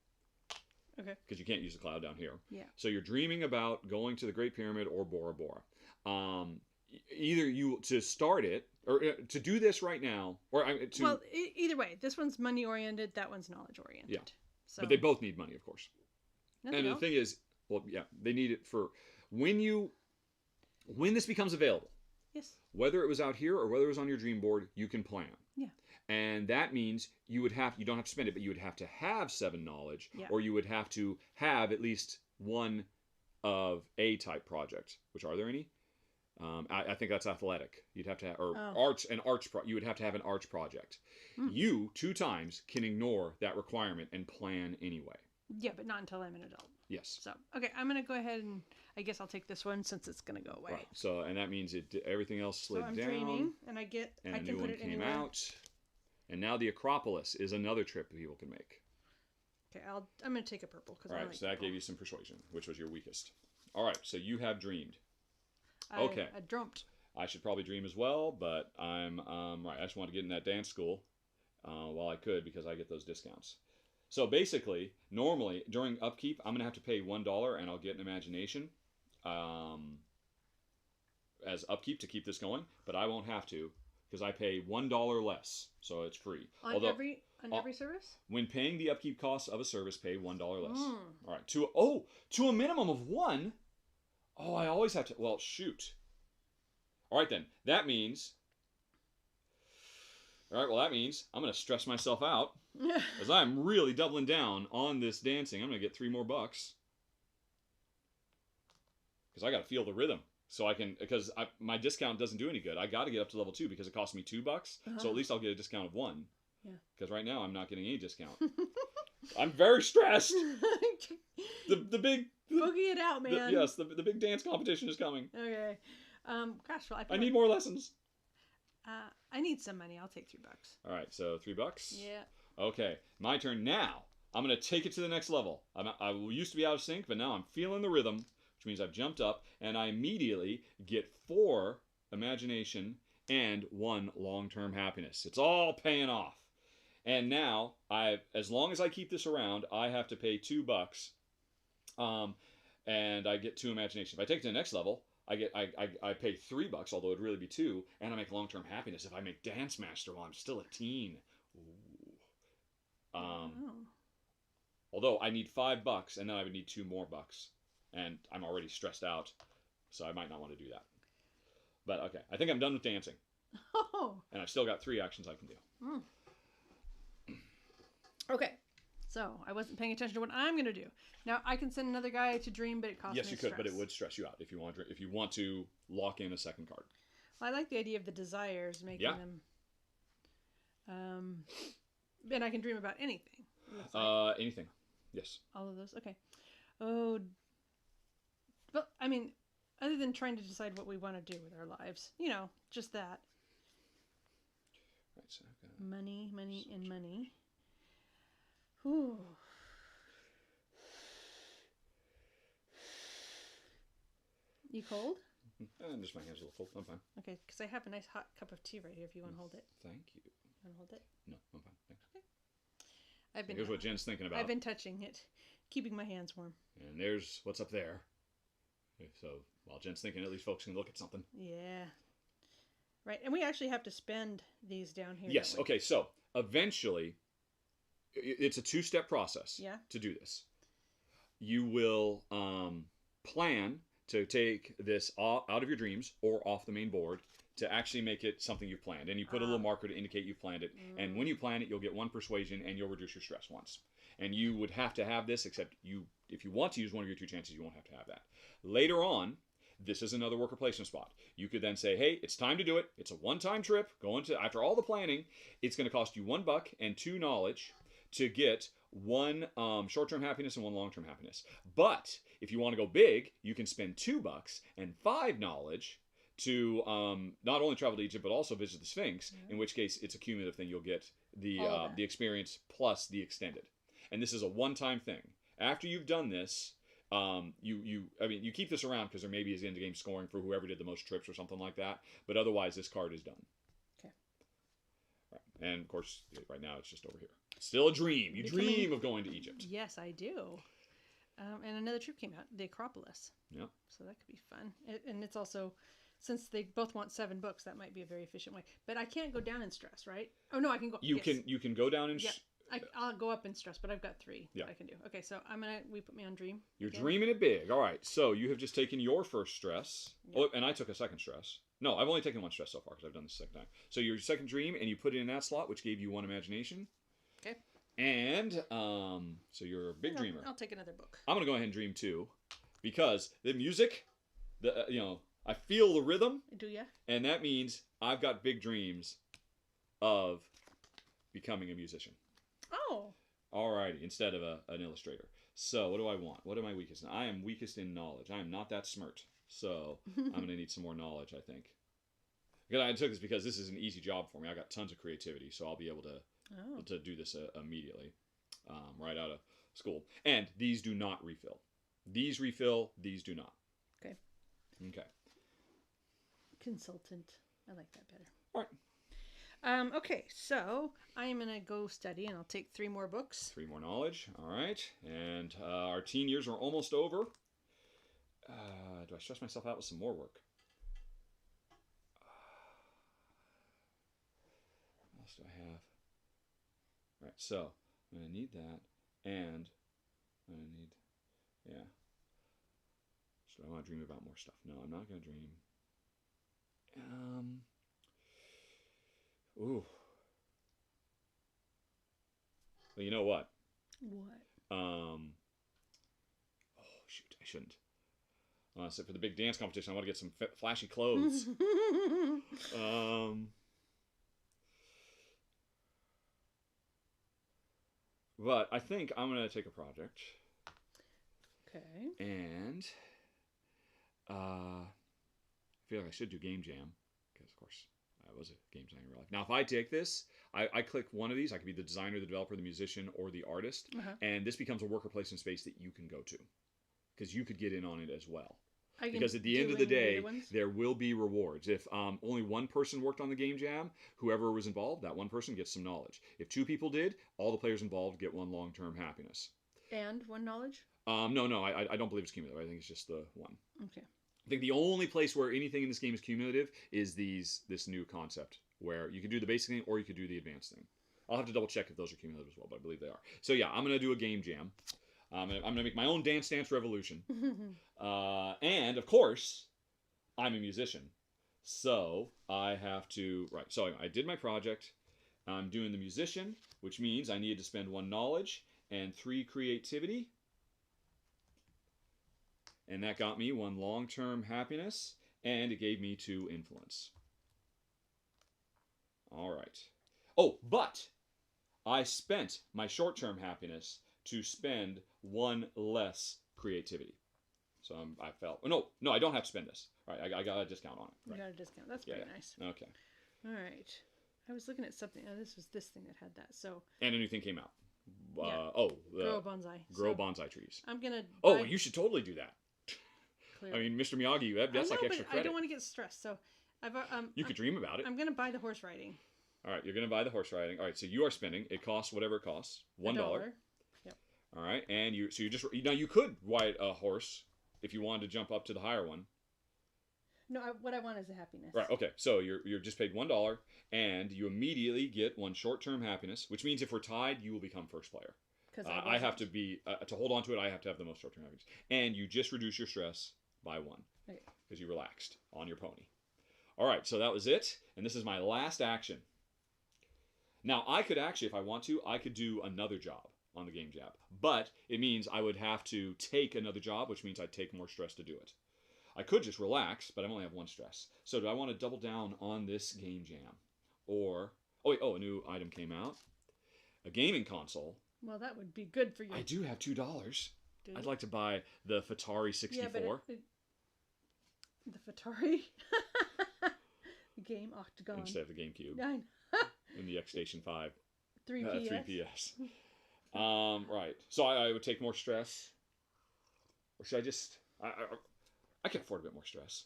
S2: Okay.
S1: Because you can't use the cloud down here.
S2: Yeah.
S1: So you're dreaming about going to the Great Pyramid or Bora Bora. Either you, to start it, or to do this right now, or to...
S2: Well, either way, this one's money oriented, that one's knowledge oriented.
S1: Yeah.
S2: So,
S1: But they both need money, of course.
S2: nothing
S1: And the
S2: else?
S1: thing is, well, yeah, they need it for when this becomes available.
S2: Yes.
S1: Whether it was out here or whether it was on your dream board, you can plan.
S2: Yeah.
S1: And that means you don't have to spend it, but you would have to have 7 knowledge,
S2: Yeah.
S1: or you would have to have at least 1 of a type project. Which, are there any? I think that's athletic. You'd have to have, or arts, you would have to have an arts project. You 2 times can ignore that requirement and plan anyway.
S2: Yeah, but not until I'm an adult.
S1: Yes.
S2: So, okay, I'm going to go ahead and I guess I'll take this one since it's going to go away.
S1: Right. So, and that means everything else
S2: So
S1: slid
S2: I'm
S1: down.
S2: dreaming, and I
S1: And a
S2: can
S1: new
S2: put
S1: one
S2: it
S1: came
S2: anywhere.
S1: out. And now the Acropolis is another trip that people can make.
S2: Okay, I'm going to take a purple because
S1: All
S2: I
S1: right,
S2: like
S1: so that
S2: purple.
S1: gave you some persuasion, which was your weakest. All right, so you have dreamed.
S2: I
S1: Okay.
S2: dreamt.
S1: I should probably dream as well, but I'm right. I just want to get in that dance school while I could because I get those discounts. So basically, normally during upkeep, I'm gonna have to pay $1 and I'll get an imagination as upkeep to keep this going. But I won't have to because I pay $1 less, so it's free.
S2: On
S1: Although
S2: every service?
S1: when paying the upkeep costs of a service, pay $1 less.
S2: Mm.
S1: All right, to a minimum of 1. Oh, I always have to. Well, shoot. All right, then. That means... All right, well, that means I'm going to stress myself out because I'm really doubling down on this dancing. I'm going to get $3 more bucks because I got to feel the rhythm. So I can... Because my discount doesn't do any good. I got to get up to level 2 because it costs me $2. So at least I'll get a discount of 1.
S2: Yeah.
S1: Because right now I'm not getting any discount. I'm very stressed. The big...
S2: Boogie it out, man.
S1: Yes, the big dance competition is coming.
S2: Okay. Gosh, well,
S1: I need more lessons.
S2: I need some money. I'll take $3.
S1: All right, so $3.
S2: Yeah.
S1: Okay, my turn now. I'm gonna take it to the next level. I used to be out of sync, but now I'm feeling the rhythm, which means I've jumped up, and I immediately get 4 imagination and 1 long-term happiness. It's all paying off. And now as long as I keep this around, I have to pay $2. And I get 2 imagination. If I take it to the next level, I pay $3, although it'd really be 2, and I make long-term happiness if I make Dance Master while I'm still a teen. Ooh. Although I need $5, and then I would need 2 more bucks, and I'm already stressed out, so I might not want to do that. But okay, I think I'm done with dancing,
S2: Oh.
S1: and I've still got 3 actions I can do.
S2: Mm. Okay. So I wasn't paying attention to what I'm going to do. Now I can send another guy to dream, but it costs
S1: Yes,
S2: me
S1: you could,
S2: stress.
S1: but it would stress you out if you want to lock in a second card.
S2: Well, I like the idea of the desires, making
S1: Yeah.
S2: them. And I can dream about anything. Looks like.
S1: Anything. Yes.
S2: All of those. Okay. Oh. But I mean, other than trying to decide what we want to do with our lives, just that.
S1: Right. So I've got
S2: Money, and money. Ooh. You cold?
S1: just my hands a little full. I'm fine.
S2: Okay, because I have a nice hot cup of tea right here if you want to hold it.
S1: Thank you.
S2: You want to hold it?
S1: No, I'm fine. Thanks.
S2: Okay.
S1: Here's what Jen's thinking about.
S2: I've been touching it, keeping my hands warm.
S1: And there's what's up there. So while Jen's thinking, at least folks can look at something.
S2: Yeah. Right, and we actually have to spend these down here.
S1: Yes.
S2: don't we?
S1: Okay. So eventually, it's a 2-step process.
S2: Yeah.
S1: To do this, you will plan to take this out of your dreams or off the main board to actually make it something you've planned. And you put a little marker to indicate you've planned it. And when you plan it, you'll get 1 persuasion and you'll reduce your stress once. And you would have to have this, except if you want to use one of your 2 chances, you won't have to have that. Later on, this is another worker placement spot. You could then say, hey, it's time to do it. It's a one-time trip. After all the planning, it's going to cost you $1 and 2 knowledge to get 1 short-term happiness and 1 long-term happiness. But if you want to go big, you can spend $2 and 5 knowledge to not only travel to Egypt but also visit the Sphinx. In which case, it's a cumulative thing. You'll get the experience plus the extended. And this is a one-time thing. After you've done this, you keep this around because there maybe is end-game scoring for whoever did the most trips or something like that. But otherwise, this card is done.
S2: Okay.
S1: Right. And of course, right now it's just over here. Still a dream. You dream of going to Egypt.
S2: Yes, I do. And another trip came out, the Acropolis.
S1: Yeah.
S2: So that could be fun. And it's also, since they both want 7 books, that might be a very efficient way. But I can't go down in stress, right? Oh no, I can go.
S1: You can go down in.
S2: Yeah. I'll go up in stress, but I've got 3 that I can do. Okay, so we put me on dream.
S1: You're dreaming it big. All right. So you have just taken your first stress. Yep. Oh, and I took a second stress. No, I've only taken 1 stress so far because I've done this second time. So your second dream, and you put it in that slot, which gave you 1 imagination.
S2: Okay.
S1: And so you're a big dreamer.
S2: I'll take another book.
S1: I'm gonna go ahead and dream 2, because the music, I feel the rhythm.
S2: Do ya?
S1: And that means I've got big dreams of becoming a musician.
S2: Oh.
S1: Alrighty, instead of an illustrator. So what do I want? What am I weakest in? I am weakest in knowledge. I am not that smart. So I'm going to need some more knowledge, I think. I took this because this is an easy job for me. I got tons of creativity, so I'll be able to do this immediately, right out of school. And these do not refill. These refill, these do not.
S2: Okay.
S1: Okay.
S2: Consultant. I like that better.
S1: All right.
S2: Okay, so I am going to go study, and I'll take 3 more books.
S1: 3 more knowledge. All right. And our teen years are almost over. Do I stress myself out with some more work? What else do I have? All right, so I'm going to need that, and I'm going to need, yeah. So I want to dream about more stuff. No, I'm not going to dream. Ooh. Well, you know what?
S2: What?
S1: Oh, shoot. I shouldn't. So for the big dance competition, I want to get some flashy clothes. But I think I'm going to take a project.
S2: Okay.
S1: And I feel like I should do Game Jam. Because, of course, I was a game designer in real life. Now, if I take this, I click one of these. I could be the designer, the developer, the musician, or the artist. And this becomes a worker placement space that you can go to. Because you could get in on it as well. Because at the end of the day, there will be rewards. If only 1 person worked on the Game Jam, whoever was involved, that 1 person gets some knowledge. If 2 people did, all the players involved get 1 long-term happiness.
S2: And 1 knowledge?
S1: No, I don't believe it's cumulative. I think it's just the 1.
S2: Okay.
S1: I think the only place where anything in this game is cumulative is this new concept, where you could do the basic thing or you could do the advanced thing. I'll have to double check if those are cumulative as well, but I believe they are. So yeah, I'm going to do a Game Jam. I'm going to make my own Dance Dance Revolution. And, of course, I'm a musician. So I have to... Right, so I did my project. I'm doing the musician, which means I needed to spend 1 knowledge and 3 creativity. And that got me 1 long-term happiness, and it gave me 2 influence. All right. Oh, but I spent my short-term happiness to spend 1 less creativity. So I felt... Oh, no, I don't have to spend this. All right, I got a discount on it. Right.
S2: You got a discount. That's pretty nice.
S1: Okay.
S2: All right. I was looking at something. Oh, this was this thing that had that. So.
S1: And a new thing came out.
S2: Grow bonsai.
S1: Grow bonsai trees.
S2: I'm going to...
S1: Oh, you should totally do that.
S2: Clearly.
S1: I mean, Mr. Miyagi, that's like extra credit.
S2: I don't want to get stressed, so...
S1: You could dream about it.
S2: I'm going to buy the horse riding.
S1: All right, you're going to buy the horse riding. All right, so you are spending. It costs whatever it costs. $1.
S2: Yep.
S1: All right, and you now you could ride a horse if you wanted to jump up to the higher one.
S2: No, what I want is a happiness.
S1: Right. Okay. So you're just paid $1, and you immediately get 1 short-term happiness, which means if we're tied, you will become first player. Because I have to be to hold on to it. I have to have the most short-term happiness, and you just reduce your stress by 1.
S2: Okay.
S1: Because you relaxed on your pony. All right, so that was it. And this is my last action. Now, I could actually, if I want to, I could do another job on the game jam. But it means I would have to take another job, which means I'd take more stress to do it. I could just relax, but I only have 1 stress. So do I want to double down on this game jam? Or, a new item came out. A gaming console.
S2: Well, that would be good for you.
S1: I do have $2. I'd like to buy the Fatari 64.
S2: Yeah, but the Fatari? The game Octagon.
S1: Instead of the GameCube.
S2: I know.
S1: In the X-Station 5.
S2: 3PS.
S1: 3PS. Right. So I would take more stress. Or should I just... I can afford a bit more stress.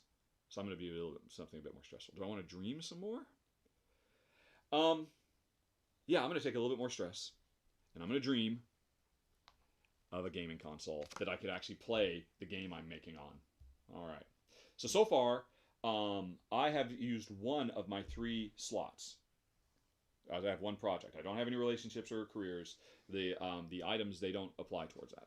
S1: So I'm going to be something a bit more stressful. Do I want to dream some more? Yeah, I'm going to take a little bit more stress. And I'm going to dream of a gaming console that I could actually play the game I'm making on. All right. So far, I have used 1 of my 3 slots. I have 1 project. I don't have any relationships or careers. The items, they don't apply towards that.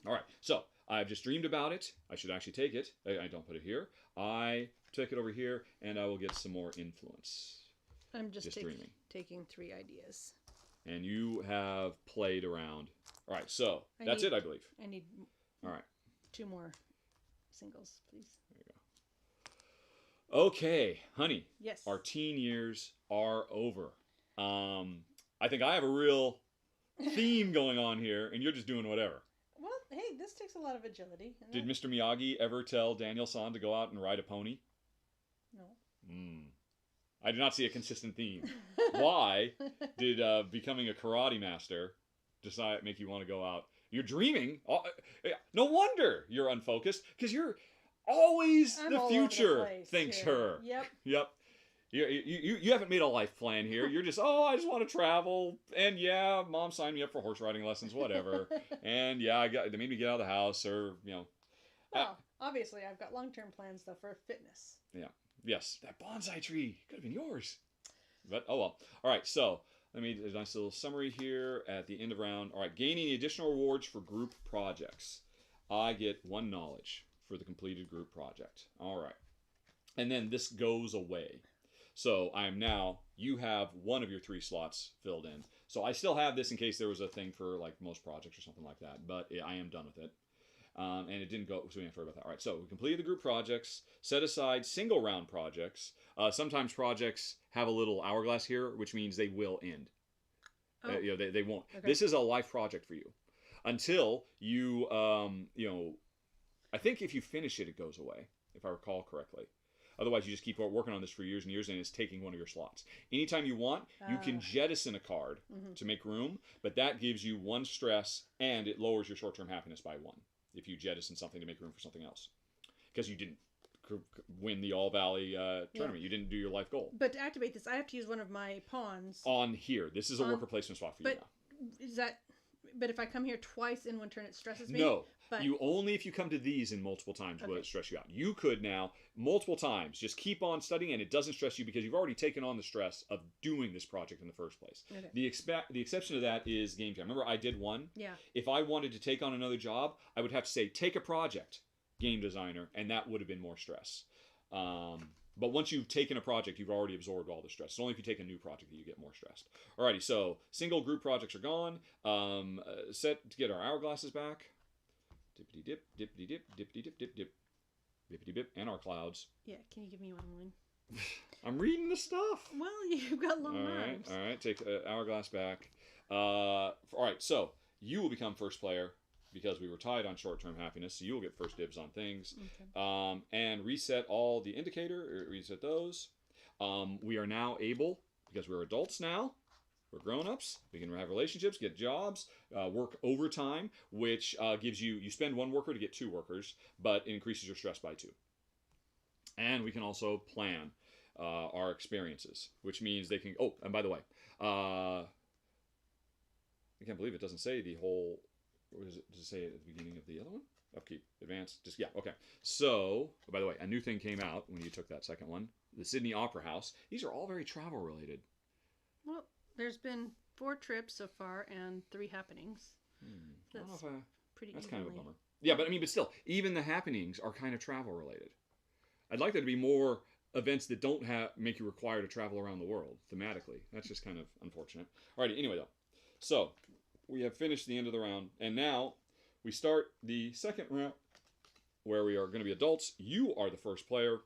S1: All right. So I've just dreamed about it. I should actually take it. I don't put it here. I take it over here, and I will get some more influence.
S2: I'm just
S1: dreaming.
S2: Taking 3 ideas.
S1: And you have played around. All right, so that's it, I believe.
S2: I need
S1: all right.
S2: 2 more singles, please.
S1: There you go. Okay, honey.
S2: Yes.
S1: Our teen years are over. I think I have a real theme going on here, and you're just doing whatever.
S2: Well, hey, this takes a lot of agility.
S1: Did Mr. Miyagi ever tell Daniel-san to go out and ride a pony?
S2: No.
S1: I do not see a consistent theme. Why did becoming a karate master make you want to go out? You're dreaming. No wonder you're unfocused, because you're always the future, thinks her.
S2: Yep.
S1: You haven't made a life plan here. You're just, I just want to travel. And yeah, Mom signed me up for horse riding lessons, whatever. And yeah, they made me get out of the house, or,
S2: Well, obviously, I've got long-term plans, though, for fitness.
S1: Yeah. Yes, that bonsai tree could have been yours. But, oh well. All right, so let me do a nice little summary here at the end of round. All right, gaining additional rewards for group projects. I get 1 knowledge for the completed group project. All right. And then this goes away. So you have 1 of your 3 slots filled in. So I still have this in case there was a thing for like most projects or something like that. But I am done with it. And it didn't go, so we didn't worry about that. All right, so we completed the group projects, set aside single round projects. Sometimes projects have a little hourglass here, which means they will end.
S2: Oh.
S1: They won't.
S2: Okay.
S1: This is a life project for you. Until you, I think if you finish it, it goes away, if I recall correctly. Otherwise, you just keep working on this for years and years, and it's taking 1 of your slots. Anytime you want, you can jettison a card to make room, but that gives you 1 stress, and it lowers your short-term happiness by 1. If you jettison something to make room for something else. Because you didn't win the All Valley tournament. You didn't do your life goal.
S2: But to activate this, I have to use one of my pawns.
S1: On here. This is a worker placement spot for you now.
S2: But if I come here twice in 1 turn, it stresses me?
S1: No.
S2: But
S1: you only if you come to these in multiple times will it stress you out. You could now, multiple times, just keep on studying, and it doesn't stress you because you've already taken on the stress of doing this project in the first place.
S2: Okay.
S1: The exception to that is game jam. Remember, I did 1?
S2: Yeah.
S1: If I wanted to take on another job, I would have to say, take a project, game designer, and that would have been more stress. But once you've taken a project, you've already absorbed all the stress. It's only if you take a new project that you get more stressed. Alrighty, so single group projects are gone. Set to get our hourglasses back. Dippity dip, dippity dip, dippity dip, dip dip. Bippity bip, and our clouds.
S2: Yeah, can you give me 1 line?
S1: I'm reading the stuff.
S2: Well, you've got long arms.
S1: All right, take hourglass back. All right, so you will become first player because we were tied on short-term happiness, so you'll get first dibs on things. Okay. And reset all the indicator, reset those. We are now able, because we're adults now, we're grown-ups, we can have relationships, get jobs, work overtime, which gives you spend 1 worker to get 2 workers, but it increases your stress by 2. And we can also plan our experiences, which means they can, and by the way, I can't believe it doesn't say the whole, what does it say at the beginning of the other one? Upkeep, advance, okay. So, by the way, a new thing came out when you took that second one, the Sydney Opera House. These are all very travel related.
S2: Well, there's been 4 trips so far and 3 happenings.
S1: That's kind of a bummer. Yeah, but I mean, but still, even the happenings are kind of travel related. I'd like there to be more events that don't make you require to travel around the world thematically. That's just kind of unfortunate. Alrighty, anyway though. So, we have finished the end of the round, and now we start the second round where we are going to be adults. You are the first player,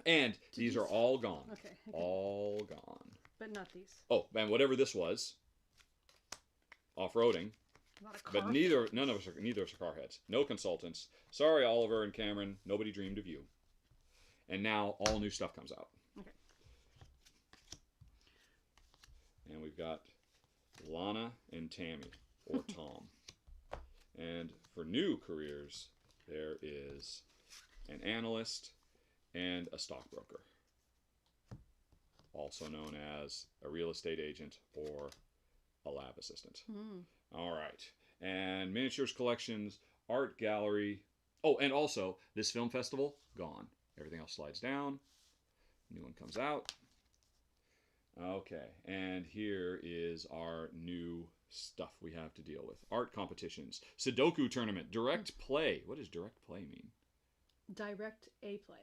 S1: and these are all gone.
S2: Okay.
S1: All gone.
S2: But not these.
S1: Oh, and whatever this was, off-roading.
S2: Not a car.
S1: But neither of us are car heads. No consultants. Sorry, Oliver and Cameron. Nobody dreamed of you. And now all new stuff comes out.
S2: Okay.
S1: And we've got Lana and Tammy, or Tom. And for new careers, there is an analyst and a stockbroker, also known as a real estate agent or a lab assistant. All right. And miniatures collections, art gallery. Oh, and also this film festival, gone. Everything else slides down. New one comes out. Okay. And here is our new stuff we have to deal with. Art competitions, Sudoku tournament, direct play. What does direct play mean?
S2: Direct a play.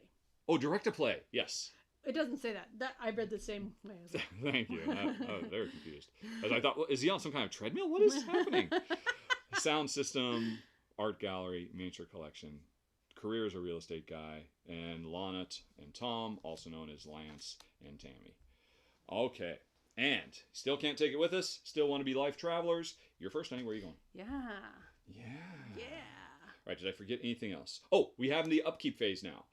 S1: Oh, direct to play. Yes.
S2: It doesn't say that. I read the same way as that.
S1: Thank you. I was very confused. As I thought, well, is he on some kind of treadmill? What is happening? Sound system, art gallery, miniature collection, career as a real estate guy, and Lana and Tom, also known as Lance and Tammy. Okay. And still can't take it with us. Still want to be life travelers. You're first, honey. Where are you going?
S2: Yeah.
S1: Yeah.
S2: Yeah.
S1: All right. Did I forget anything else? Oh, we have the upkeep phase now.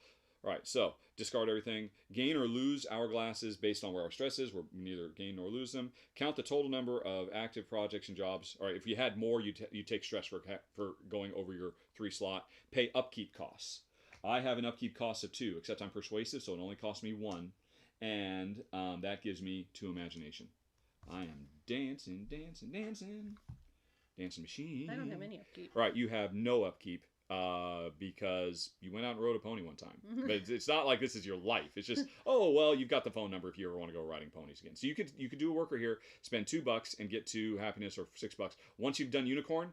S1: All right, so discard everything. Gain or lose hourglasses based on where our stress is. We're neither gain nor lose them. Count the total number of active projects and jobs. All right, if you had more, you take stress for going over your 3 slot. Pay upkeep costs. I have an upkeep cost of 2, except I'm persuasive, so it only costs me 1. And that gives me 2 imagination. I am dancing, dancing, dancing. Dancing machine.
S2: I don't have any upkeep.
S1: All right, you have no upkeep. Because you went out and rode a pony one time. But it's not like this is your life. It's just, oh, well, you've got the phone number if you ever want to go riding ponies again. So you could do a worker here, spend $2 and get to happiness, or $6. Once you've done unicorn,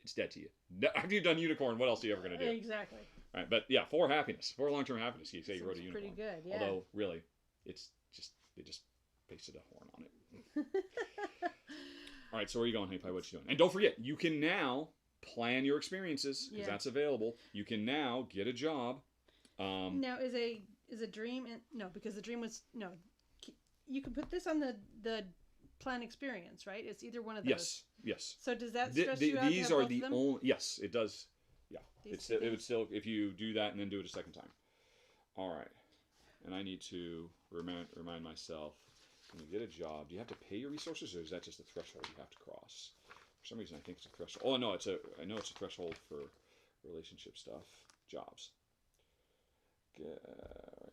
S1: it's dead to you. After you've done unicorn, what else are you ever going to do?
S2: Exactly.
S1: All right, but yeah, 4 happiness, 4 long-term happiness. You say you rode a unicorn.
S2: Pretty good, yeah.
S1: Although, really, it's just, they just pasted a horn on it. All right, so where are you going, Hey Pie? What you doing? And don't forget, you can now plan your experiences, because that's available. You can now get a job.
S2: Now is a dream no, because the dream was no. You can put this on the plan experience, right? It's either one of those.
S1: Yes.
S2: So does that stress you out?
S1: These are the only. Yes, it does. Yeah, it would still, if you do that and then do it a second time. All right, and I need to remind myself. When you get a job, do you have to pay your resources, or is that just a threshold you have to cross? For some reason, I think it's a threshold. Oh no, I know it's a threshold for relationship stuff. Jobs.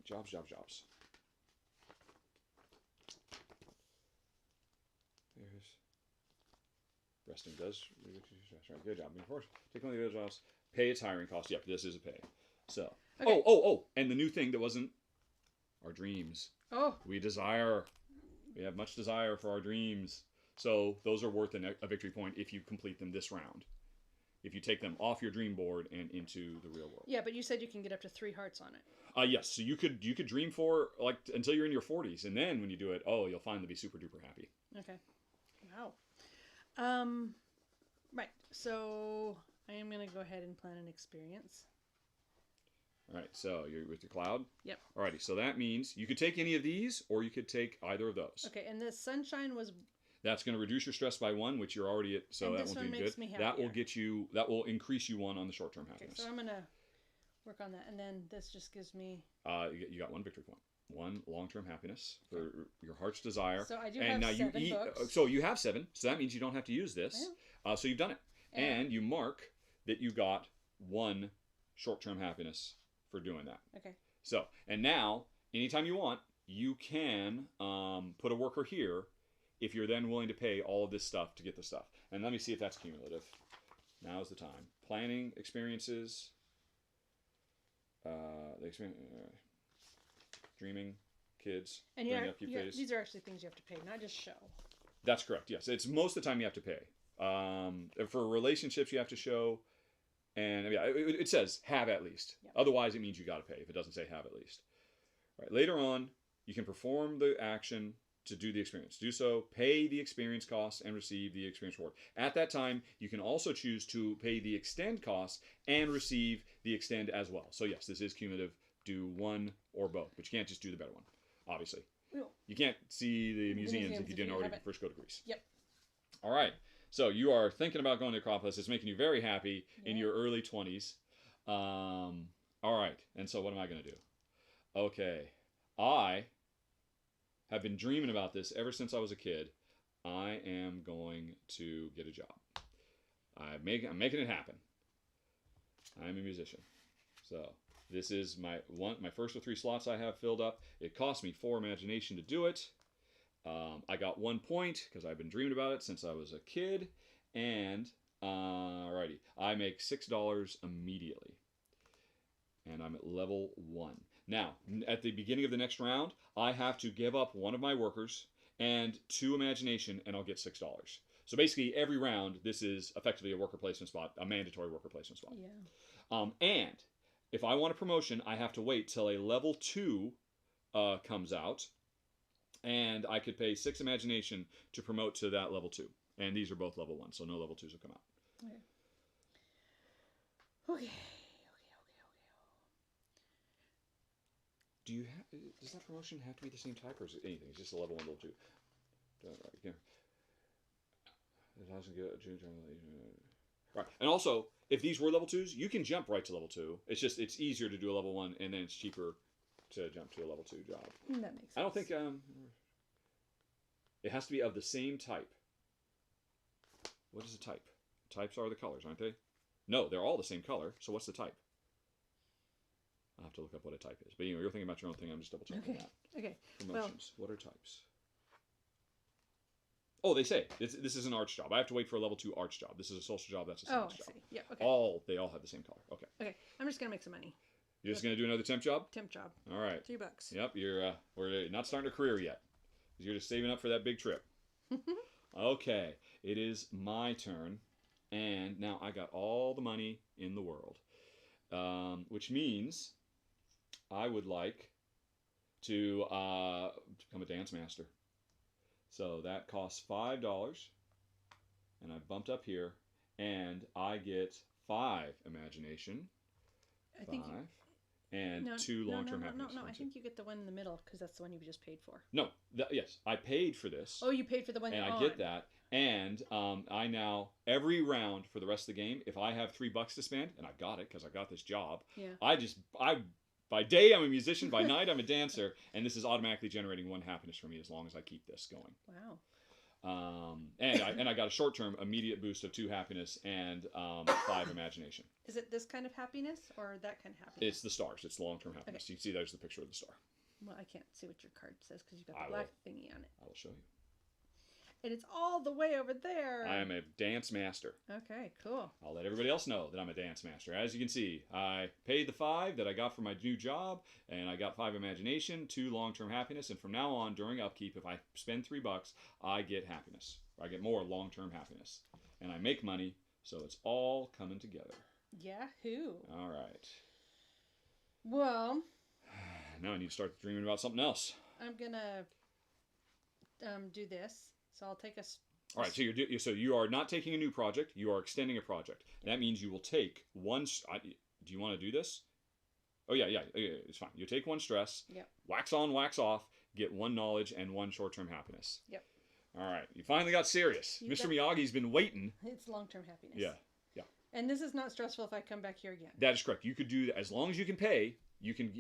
S1: Jobs. There's resting does. Good job. Of course, take one of the other jobs. Pay its hiring cost. Yep, this is a pay. So. Okay. Oh, and the new thing that wasn't our dreams.
S2: Oh.
S1: We have much desire for our dreams. So those are worth a victory point if you complete them this round. If you take them off your dream board and into the real world.
S2: Yeah, but you said you can get up to 3 hearts on it.
S1: Yes. So you could dream for like until you're in your 40s, and then when you do it, you'll finally be super duper happy.
S2: Okay. Wow. Right. So I am gonna go ahead and plan an experience.
S1: All right. So you're with your cloud.
S2: Yep.
S1: Alrighty. So that means you could take any of these, or you could take either of those.
S2: Okay. And the sunshine was.
S1: That's going to reduce your stress by 1, which you're already at, so that won't be good. That will increase you 1 on the short-term happiness.
S2: Okay, so I'm going to work on that, and then this just gives me...
S1: You got 1 victory point. 1 long-term happiness for your heart's desire.
S2: So I do have 7 books.
S1: So you have 7, so that means you don't have to use this. Yeah. So you've done it. And you mark that you got 1 short-term happiness for doing that.
S2: Okay.
S1: So, and now, anytime you want, you can put a worker here if you're then willing to pay all of this stuff to get the stuff. And let me see if that's cumulative. Now's the time. Planning, experiences, dreaming, kids,
S2: and these are actually things you have to pay, not just show.
S1: That's correct, yes. It's most of the time you have to pay. For relationships, you have to show. And yeah, it says have at least.
S2: Yep.
S1: Otherwise, it means you got to pay if it doesn't say have at least. Right. Later on, you can perform the action to do the experience. Do so, pay the experience costs, and receive the experience reward. At that time, you can also choose to pay the extend costs and receive the extend as well. So yes, this is cumulative. Do one or both, but you can't just do the better one, obviously.
S2: No.
S1: You can't see the museums if you didn't already first go to Greece.
S2: Yep.
S1: All right. So you are thinking about going to Acropolis. It's making you very happy in your early 20s. All right. And so what am I going to do? Okay. I have been dreaming about this ever since I was a kid. I am going to get a job. I'm making it happen. I'm a musician. So this is my first of 3 slots I have filled up. It cost me 4 imagination to do it. I got 1 point because I've been dreaming about it since I was a kid. And alrighty, I make $6 immediately. And I'm at level 1. Now, at the beginning of the next round, I have to give up 1 of my workers and 2 imagination, and I'll get $6. So basically, every round, this is effectively a worker placement spot, a mandatory worker placement spot.
S2: Yeah.
S1: And if I want a promotion, I have to wait till a level 2 comes out, and I could pay 6 imagination to promote to that level 2. And these are both level 1, so no level 2s will come out.
S2: Okay.
S1: Does that promotion have to be the same type, or is it anything? It's just a level 1, level 2. Right. And also, if these were level 2s, you can jump right to level 2. It's easier to do a level 1, and then it's cheaper to jump to a level 2 job.
S2: That makes sense.
S1: I don't think it has to be of the same type. What is a type? Types are the colors, aren't they? No, they're all the same color. So what's the type? I'll have to look up what a type is. But anyway, you're thinking about your own thing. I'm just double checking that.
S2: Okay.
S1: Promotions. What are types? Oh, they say this is an arts job. I have to wait for a level 2 arts job. This is a social job. That's a science job.
S2: I see. Yeah. Okay.
S1: They all have the same color. Okay.
S2: Okay. I'm just gonna make some money.
S1: You're just gonna do another temp job?
S2: Temp job.
S1: All right.
S2: $3.
S1: Yep. We're not starting a career yet. You're just saving up for that big trip. Okay. It is my turn, and now I got all the money in the world, which means I would like to become a dance master. So that costs $5, and I bumped up here, and I get 5 imagination,
S2: I think
S1: 5, and 2 long-term happiness.
S2: No, I think you get the one in the middle because that's the one you just paid for.
S1: No, yes, I paid for this.
S2: Oh, you paid for the one.
S1: And I get that, and I now every round for the rest of the game, if I have $3 to spend, and I got it because I got this job.
S2: Yeah.
S1: By day, I'm a musician. By night, I'm a dancer. And this is automatically generating 1 happiness for me as long as I keep this going.
S2: Wow.
S1: And I got a short-term immediate boost of 2 happiness and 5 imagination.
S2: Is it this kind of happiness or that kind of happiness?
S1: It's the stars. It's the long-term happiness.
S2: Okay.
S1: You can see there's the picture of the star.
S2: Well, I can't see what your card says because you've got the black thingy on it.
S1: I will show you.
S2: And it's all the way over there.
S1: I am a dance master.
S2: Okay, cool.
S1: I'll let everybody else know that I'm a dance master. As you can see, I paid the 5 that I got for my new job, and I got 5 imagination, 2 long-term happiness, and from now on, during upkeep, if I spend $3, I get happiness. I get more long-term happiness. And I make money, so it's all coming together.
S2: Yahoo!
S1: All right.
S2: Well...
S1: Now I need to start dreaming about something else.
S2: I'm gonna do this. So I'll take us.
S1: All right. So you are not taking a new project. You are extending a project. That means you will take one. Do you want to do this? Oh yeah. It's fine. You take 1 stress.
S2: Yep.
S1: Wax on, wax off. Get 1 knowledge and 1 short-term happiness.
S2: Yep.
S1: All right. You finally got serious. Mr. Miyagi's been waiting.
S2: It's long-term happiness.
S1: Yeah.
S2: And this is not stressful if I come back here again.
S1: That is correct. You could do that as long as you can pay. You could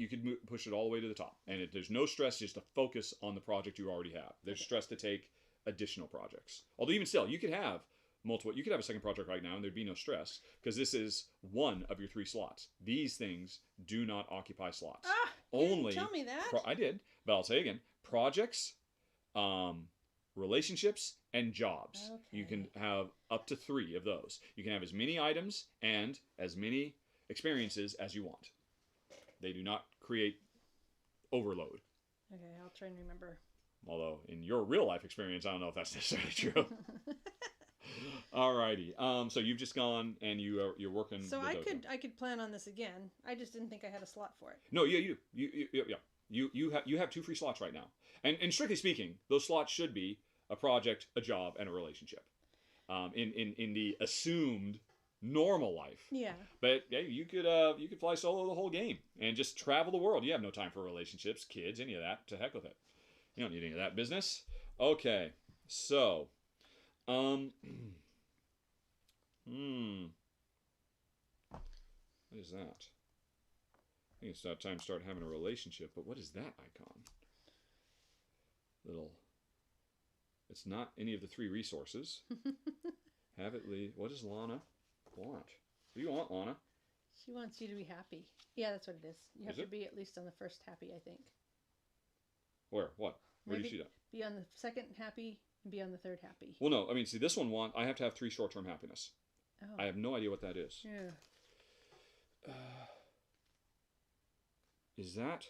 S1: push it all the way to the top, and there's no stress just to focus on the project you already have. There's stress to take additional projects. Although even still, you could have multiple. You could have a second project right now, and there'd be no stress because this is 1 of your 3 slots. These things do not occupy slots.
S2: You didn't tell me that.
S1: I did, but I'll say again: projects, relationships, and jobs. Okay. You can have up to 3 of those. You can have as many items and as many experiences as you want. They do not create overload.
S2: Okay, I'll try and remember.
S1: Although, in your real life experience, I don't know if that's necessarily true. Alrighty. So you've just gone and you're working.
S2: So
S1: the dojo.
S2: I could plan on this again. I just didn't think I had a slot for it.
S1: No, yeah, you do. Yeah. You have 2 free slots right now, and strictly speaking, those slots should be a project, a job, and a relationship. In the assumed normal life.
S2: Yeah.
S1: But yeah, you could fly solo the whole game and just travel the world. You have no time for relationships, kids, any of that. To heck with it. You don't need any of that business. Okay, so, what is that? I think it's not time to start having a relationship. But what is that icon? It's not any of the 3 resources. Have it leave. What does Lana want? What do you want, Lana?
S2: She wants you to be happy. Yeah, that's what it is. You have
S1: Is
S2: to be at least on the first happy, I think.
S1: Where? What? Where
S2: Maybe
S1: do you see that?
S2: Be on the second happy and be on the third happy.
S1: Well, no. I mean, see, this one I have to have 3 short-term happiness.
S2: Oh.
S1: I have no idea what that is.
S2: Yeah.
S1: Is that?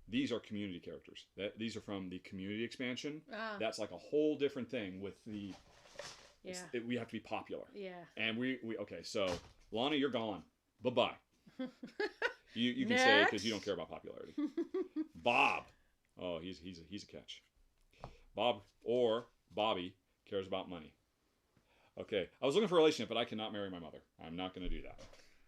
S1: These are community characters. These are from the community expansion.
S2: Ah.
S1: That's like a whole different thing with the.
S2: Yeah.
S1: We have to be popular.
S2: Yeah.
S1: And we okay. So Lana, you're gone. Bye bye. You can say because you don't care about popularity. Bob. Oh, he's a catch. Bob or Bobby cares about money. Okay, I was looking for a relationship, but I cannot marry my mother. I'm not going to do that.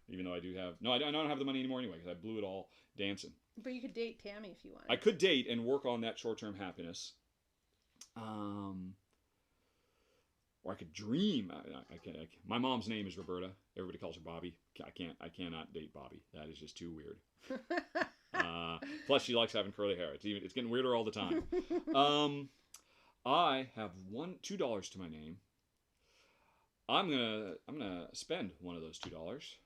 S1: Even though I do have I don't have the money anymore anyway because I blew it all dancing.
S2: But you could date Tammy if you wanted.
S1: I could date and work on that short-term happiness. Or I could dream. I can't. My mom's name is Roberta. Everybody calls her Bobby. I cannot date Bobby. That is just too weird. Plus, she likes having curly hair. It's getting weirder all the time. I have $2 to my name. I'm gonna spend one of those $2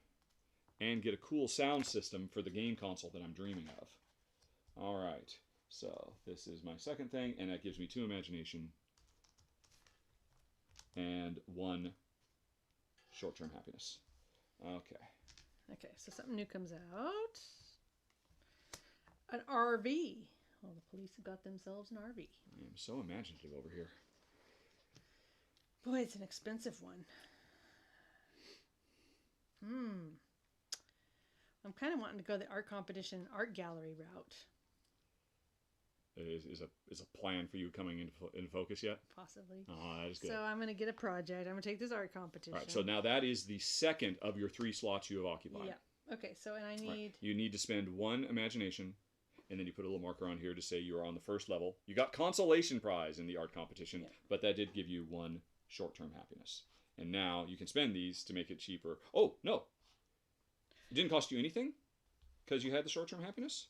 S1: and get a cool sound system for the game console that I'm dreaming of. All right. So this is my second thing, and that gives me 2 imagination and 1 short-term happiness. Okay.
S2: Okay, so something new comes out. An RV. Well, the police have got themselves an RV.
S1: I am so imaginative over here.
S2: Boy, it's an expensive one. I'm kind of wanting to go the art competition, art gallery route.
S1: Is a plan for you coming into focus yet?
S2: Possibly.
S1: Oh, that is good.
S2: So I'm going to get a project. I'm going to take this art competition.
S1: All right, so now that is the second of your 3 slots you have occupied.
S2: Yeah. Okay, so and I need...
S1: Right. You need to spend 1 imagination, and then you put a little marker on here to say you are on the first level. You got consolation prize in the art competition, but that did give you 1 short-term happiness. And now you can spend these to make it cheaper. Oh, no. It didn't cost you anything because you had the short-term happiness?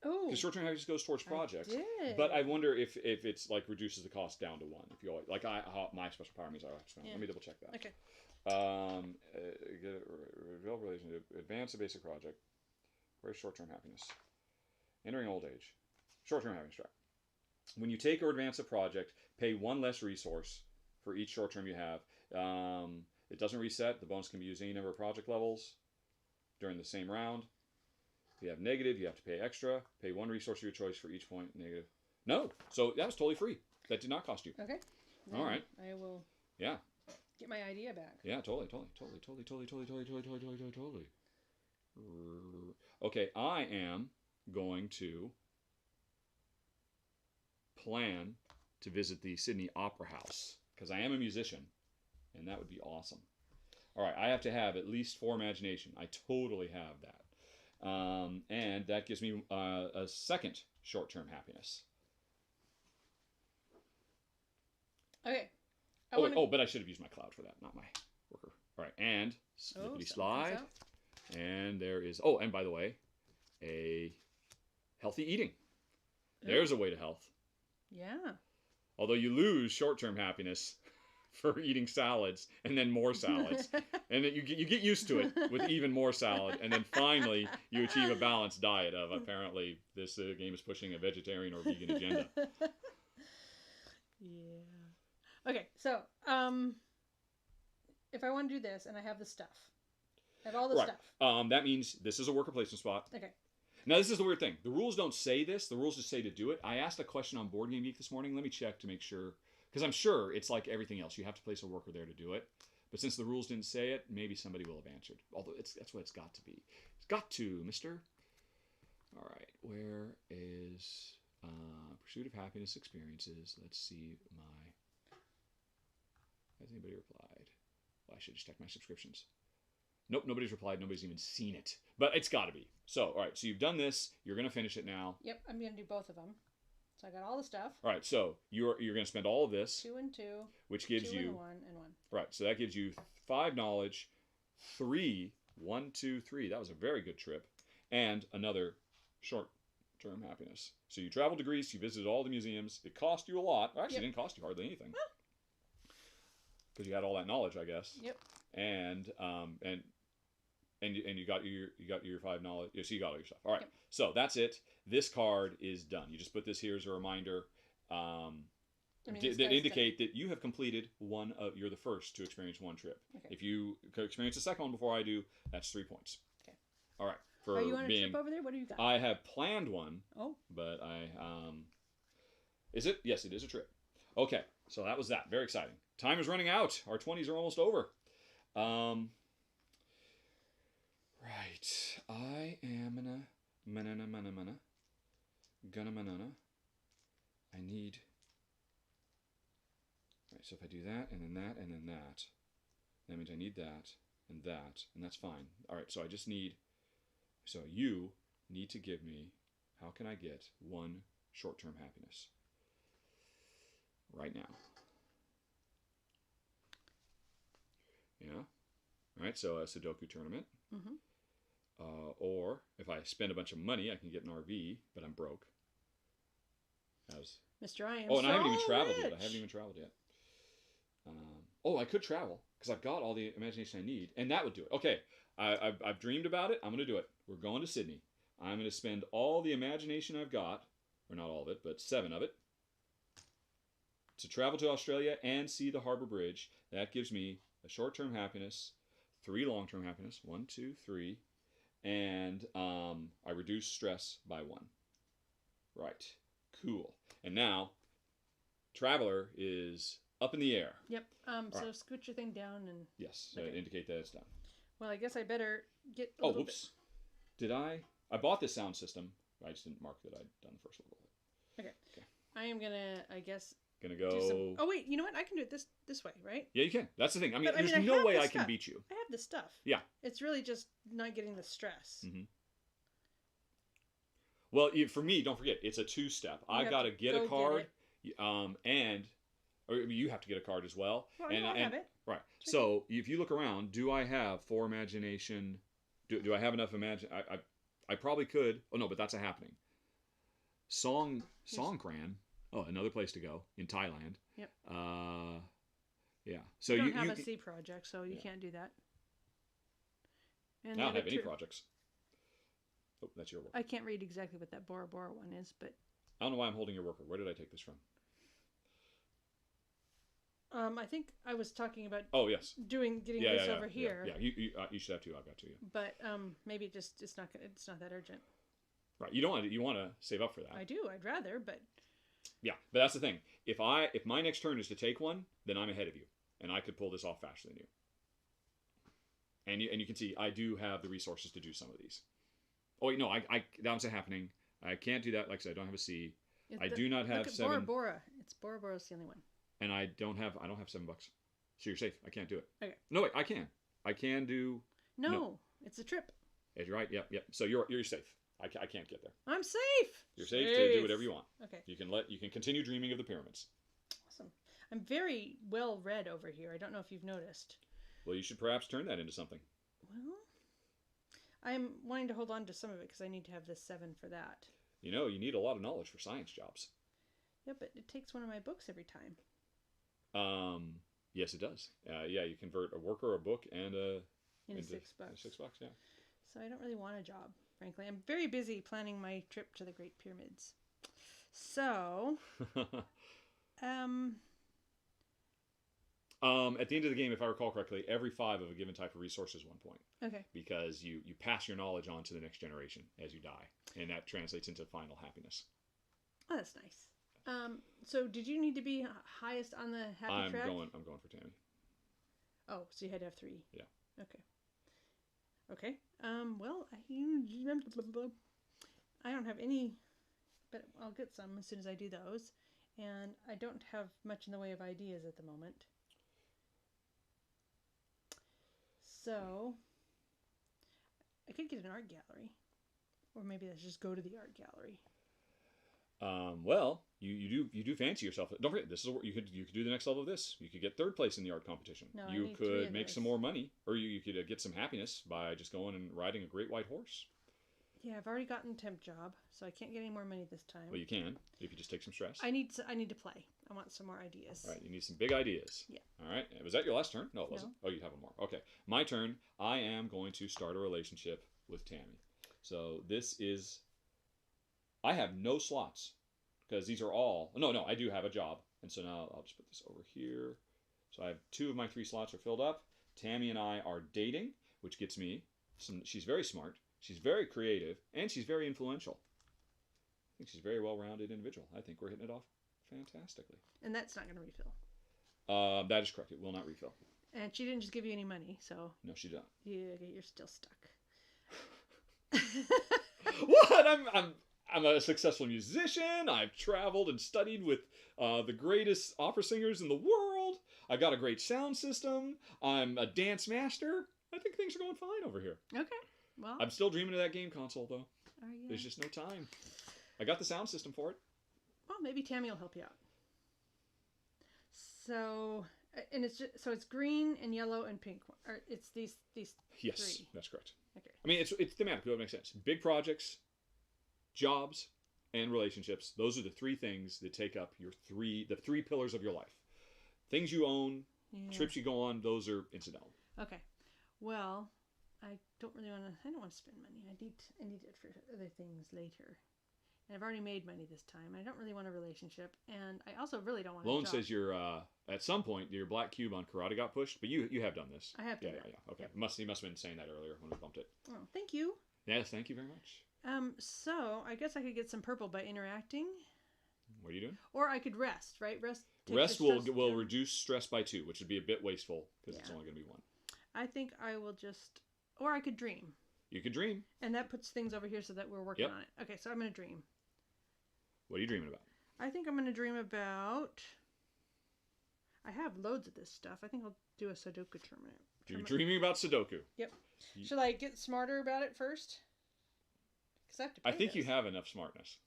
S2: Oh.
S1: Because short-term happiness goes towards projects.
S2: I did.
S1: But I wonder if it's like reduces the cost down to 1. If you like my special power means I have to spend. Let me double check that.
S2: Okay.
S1: Develop relationship, advance a basic project. Where's short-term happiness? Entering old age. Short-term happiness track. When you take or advance a project, pay 1 less resource for each short-term you have. It doesn't reset. The bonus can be used any number of project levels during the same round. If you have negative, you have to pay extra. Pay 1 resource of your choice for each point negative. No, so that was totally free. That did not cost you.
S2: Okay.
S1: All right.
S2: I will.
S1: Yeah.
S2: Get my idea back.
S1: Yeah, totally. Okay, I am going to plan to visit the Sydney Opera House because I am a musician, and that would be awesome. All right, I have to have at least 4 imagination. I totally have that. And that gives me a second short-term happiness.
S2: Okay.
S1: But I should have used my cloud for that, not my worker. All right, and slippity slide. And there is, and by the way, a healthy eating. There's a way to health.
S2: Yeah.
S1: Although you lose short-term happiness for eating salads and then more salads. And then you get used to it with even more salad. And then finally, you achieve a balanced diet of, apparently, this game is pushing a vegetarian or vegan agenda.
S2: Yeah. Okay, so, if I want to do this and I have the stuff, I have all the stuff.
S1: That means this is a worker placement spot.
S2: Okay.
S1: Now, this is the weird thing. The rules don't say this. The rules just say to do it. I asked a question on Board Game Geek this morning. Let me check to make sure, Because I'm sure it's like everything else. You have to place a worker there to do it. But since the rules didn't say it, maybe somebody will have answered. Although that's what it's got to be. It's got to, mister. All right. Where is pursuit of happiness experiences? Let's see my... Has anybody replied? Well, I should just check my subscriptions. Nope, nobody's replied. Nobody's even seen it. But it's got to be. So, all right. So you've done this. You're going to finish it now.
S2: Yep, I'm going to do both of them. So I got all the stuff.
S1: All right. So you're going to spend all of this.
S2: 2 and 2.
S1: Which gives
S2: 2
S1: you...
S2: and 1 and 1.
S1: Right. So that gives you 5 knowledge, 3, 1, 2, 3. That was a very good trip. And another short-term happiness. So you traveled to Greece. You visited all the museums. It cost you a lot. Well, actually, it didn't cost you hardly anything. Because you had all that knowledge, I guess.
S2: Yep.
S1: And you got your 5 knowledge. So you got all your stuff. All right. Yep. So that's it. This card is done. You just put this here as a reminder that indicate that you have completed one of. You're the first to experience one trip. Okay. If you experience the second one before I do, that's 3 points. Okay. All right.
S2: Are you on a trip over there? What do you got?
S1: I have planned one.
S2: Oh.
S1: But is it? Yes, it is a trip. Okay. So that was that. Very exciting. Time is running out. Our 20s are almost over. Right. I am I need. Right. So if I do that and then that and then that means I need that, and that's fine. All right. So I just need. So you need to give me. How can I get 1 short-term happiness? Right now. Yeah. All right. So a Sudoku tournament.
S2: Mm-hmm.
S1: Or if I spend a bunch of money, I can get an RV, but I'm broke.
S2: Mr. I am.
S1: Oh, and I haven't even traveled yet. I could travel because I've got all the imagination I need, and that would do it. Okay. I've dreamed about it. I'm going to do it. We're going to Sydney. I'm going to spend all the imagination I've got, or not all of it, but 7 of it, to travel to Australia and see the Harbour Bridge. That gives me a short-term happiness, 3 long-term happiness, 1, 2, 3, and I reduce stress by 1. Right. Cool. And now, Traveler is up in the air.
S2: Yep. So scoot your thing down and...
S1: Yes. Okay. Indicate that it's done.
S2: Well, I guess I better get a little
S1: whoops. Did I bought this sound system. I just didn't mark that I'd done the first level of it.
S2: Okay. I am going to, I guess...
S1: Gonna go...
S2: Oh, wait. You know what? I can do it this way, right?
S1: Yeah, you can. That's the thing. I mean, there's no way I can beat you.
S2: I have the stuff.
S1: Yeah.
S2: It's really just not getting the stress.
S1: Mm-hmm. Well, for me, don't forget, it's a 2-step. I got to get a card, or you have to get a card as well.
S2: Well, I have it.
S1: Right. So if you look around, do I have 4 imagination? Do I have enough I probably could. Oh no, but that's a happening. Songkran. Oh, another place to go in Thailand.
S2: Yep.
S1: Yeah. So
S2: you don't have a C project, so you can't do that. And
S1: I don't have any projects. Oh, that's your work.
S2: I can't read exactly what that Bora Bora one is, but...
S1: I don't know why I'm holding your worker. Where did I take this from?
S2: I think I was talking about...
S1: Oh, yes.
S2: Getting this over here.
S1: Yeah. You should have 2. I've got 2. Yeah.
S2: But maybe it's not that urgent.
S1: Right. You want to save up for that.
S2: I do. I'd rather, but...
S1: Yeah, but that's the thing. If my next turn is to take one, then I'm ahead of you, and I could pull this off faster than you. And you can see I do have the resources to do some of these. Oh wait, no, that was happening. I can't do that. Like I said, I don't have a C. I do not have 7.
S2: Bora Bora. It's Bora Bora's the only one.
S1: And I don't have $7. So you're safe. I can't do it.
S2: Okay.
S1: No wait, I can. I can do.
S2: No. It's a trip.
S1: Yeah, you're right. Yep. So you're safe. I can't get there.
S2: I'm safe.
S1: You're safe to do whatever you want.
S2: Okay.
S1: You can continue dreaming of the pyramids.
S2: Awesome. I'm very well read over here. I don't know if you've noticed.
S1: Well, you should perhaps turn that into something.
S2: Well, I'm wanting to hold on to some of it because I need to have this 7 for that.
S1: You need a lot of knowledge for science jobs.
S2: Yeah, but it takes one of my books every time.
S1: Yes, it does. Yeah, you convert a worker, a book, and
S2: into $6.
S1: $6, yeah.
S2: So I don't really want a job, frankly. I'm very busy planning my trip to the Great Pyramids. So,
S1: at the end of the game, if I recall correctly, every 5 of a given type of resource is 1 point.
S2: Okay.
S1: Because you pass your knowledge on to the next generation as you die, and that translates into final happiness.
S2: Oh, that's nice. So did you need to be highest on the happy track?
S1: I'm going for Tammy.
S2: Oh, so you had to have 3.
S1: Yeah.
S2: Okay. Okay. Well, I don't have any, but I'll get some as soon as I do those. And I don't have much in the way of ideas at the moment. So I could get an art gallery. Or maybe let's just go to the art gallery.
S1: Well, you do fancy yourself. Don't forget, this is what you could do the next level of this. You could get 3rd place in the art competition.
S2: No, I
S1: you
S2: need 3
S1: could
S2: of
S1: make
S2: those.
S1: some more money, or you could get some happiness by just going and riding a great white horse.
S2: Yeah, I've already gotten a temp job, so I can't get any more money this time.
S1: Well, you can if you just take some stress.
S2: I need to play. I want some more ideas.
S1: All right, you need some big ideas.
S2: Yeah.
S1: All right. Was that your last turn? No, it wasn't.
S2: No.
S1: Oh, you have one more. Okay. My turn. I am going to start a relationship with Tammy. So this is. I have no slots because these are all. No, I do have a job, and so now I'll just put this over here. So I have 2 of my 3 slots are filled up. Tammy and I are dating, which gets me some. She's very smart. She's very creative, and she's very influential. I think she's a very well-rounded individual. I think we're hitting it off fantastically.
S2: And that's not going to refill.
S1: That is correct. It will not refill.
S2: And she didn't just give you any money, so
S1: No, she don't.
S2: you're still stuck.
S1: What? I'm a successful musician. I've traveled and studied with the greatest opera singers in the world. I've got a great sound system. I'm a dance master. I think things are going fine over here.
S2: Okay. Well,
S1: I'm still dreaming of that game console, though.
S2: are you?
S1: There's just no time. I got the sound system for it.
S2: Well, maybe Tammy will help you out. So, and it's green and yellow and pink. Or it's these
S1: Yes,
S2: 3.
S1: that's correct.
S2: Okay.
S1: I mean, it's thematic. It makes sense. Big projects, jobs, and relationships. Those are the 3 things that take up the 3 pillars of your life. Things you own,
S2: Yeah.
S1: trips you go on, those are incidental.
S2: Okay. Well, I don't want to spend money. I need it for other things later. And I've already made money this time. I don't really want a relationship, and I also really don't want a
S1: Lone
S2: job.
S1: says you're at some point your black cube on karate got pushed, but you have done this.
S2: I have done
S1: Yeah.
S2: that.
S1: Okay.
S2: Yep.
S1: He must have been saying that earlier when we bumped it.
S2: Oh, thank you.
S1: Yes, thank you very much.
S2: So I guess I could get some purple by interacting,
S1: What are you doing?
S2: or I could rest. Right, rest. takes
S1: Rest
S2: the
S1: will
S2: stress
S1: will
S2: down.
S1: reduce stress by 2, which would be a bit wasteful because it's
S2: Yeah.
S1: only going to be 1.
S2: I think I will just, or I could dream,
S1: You could dream.
S2: and that puts things over here so that we're working
S1: Yep.
S2: on it. Okay, so I'm gonna dream.
S1: What are you dreaming about?
S2: I think I'm gonna dream about. I have loads of this stuff. I think I'll do a Sudoku tournament.
S1: You're dreaming about Sudoku.
S2: Yep. Should I get smarter about it first? Because I have to.
S1: I
S2: pay
S1: think you
S2: this.
S1: have enough smartness.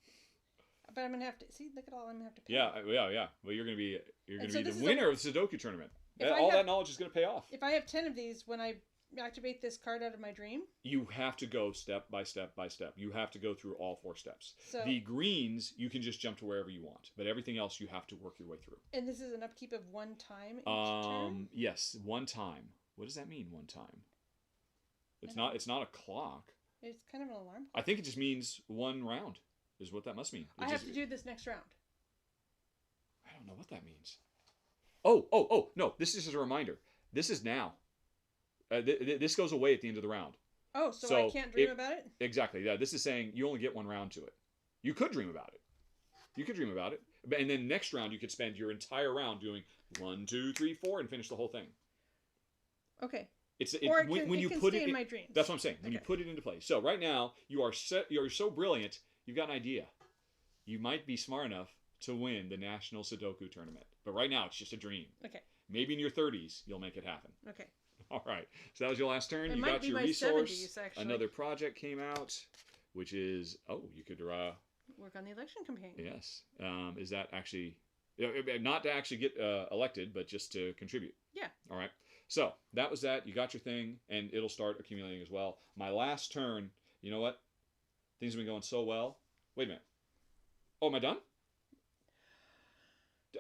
S2: But I'm gonna have to see. Look at all I'm gonna have to pay.
S1: Yeah. Well, you're going to be
S2: so
S1: the
S2: this is
S1: winner of the Sudoku tournament.
S2: If I
S1: All
S2: have-
S1: that knowledge is going to pay off.
S2: If I have 10 of these, when I activate this card out of my dream,
S1: You have to go step by step by step. You have to go through all 4 steps.
S2: so
S1: The greens, you can just jump to wherever you want, but everything else you have to work your way through.
S2: and this is an upkeep of 1 time each turn.
S1: Yes, 1 time. What does that mean, 1 time? It's
S2: I don't
S1: not a clock.
S2: It's kind of an alarm.
S1: I think it just means 1 round is what that must mean.
S2: I have to do this next round.
S1: I don't know what that means. Oh, no, this is just a reminder. This is now. This goes away at the end of the round.
S2: Oh, so
S1: So
S2: I can't dream about it?
S1: Exactly. Yeah, this is saying you only get 1 round to it. You could dream about it. And then next round you could spend your entire round doing 1, 2, 3, 4 and finish the whole thing.
S2: Okay.
S1: When you put
S2: stay
S1: it
S2: in my dreams.
S1: That's what I'm saying. When you
S2: Okay.
S1: put it into place. So right now you're so brilliant. You've got an idea. You might be smart enough to win the National Sudoku Tournament. But right now it's just a dream.
S2: Okay.
S1: Maybe in your 30s you'll make it happen.
S2: Okay.
S1: All right. So that was your last turn.
S2: It
S1: You
S2: might
S1: got
S2: be
S1: your
S2: my
S1: resource.
S2: 70s, actually.
S1: Another project came out, which is you could
S2: Work on the election campaign.
S1: yes. Is that actually not to actually get elected, but just to contribute?
S2: Yeah.
S1: All right. So that was that. You got your thing, and it'll start accumulating as well. My last turn. You know what? Things have been going so well. Wait a minute. Oh, am I done?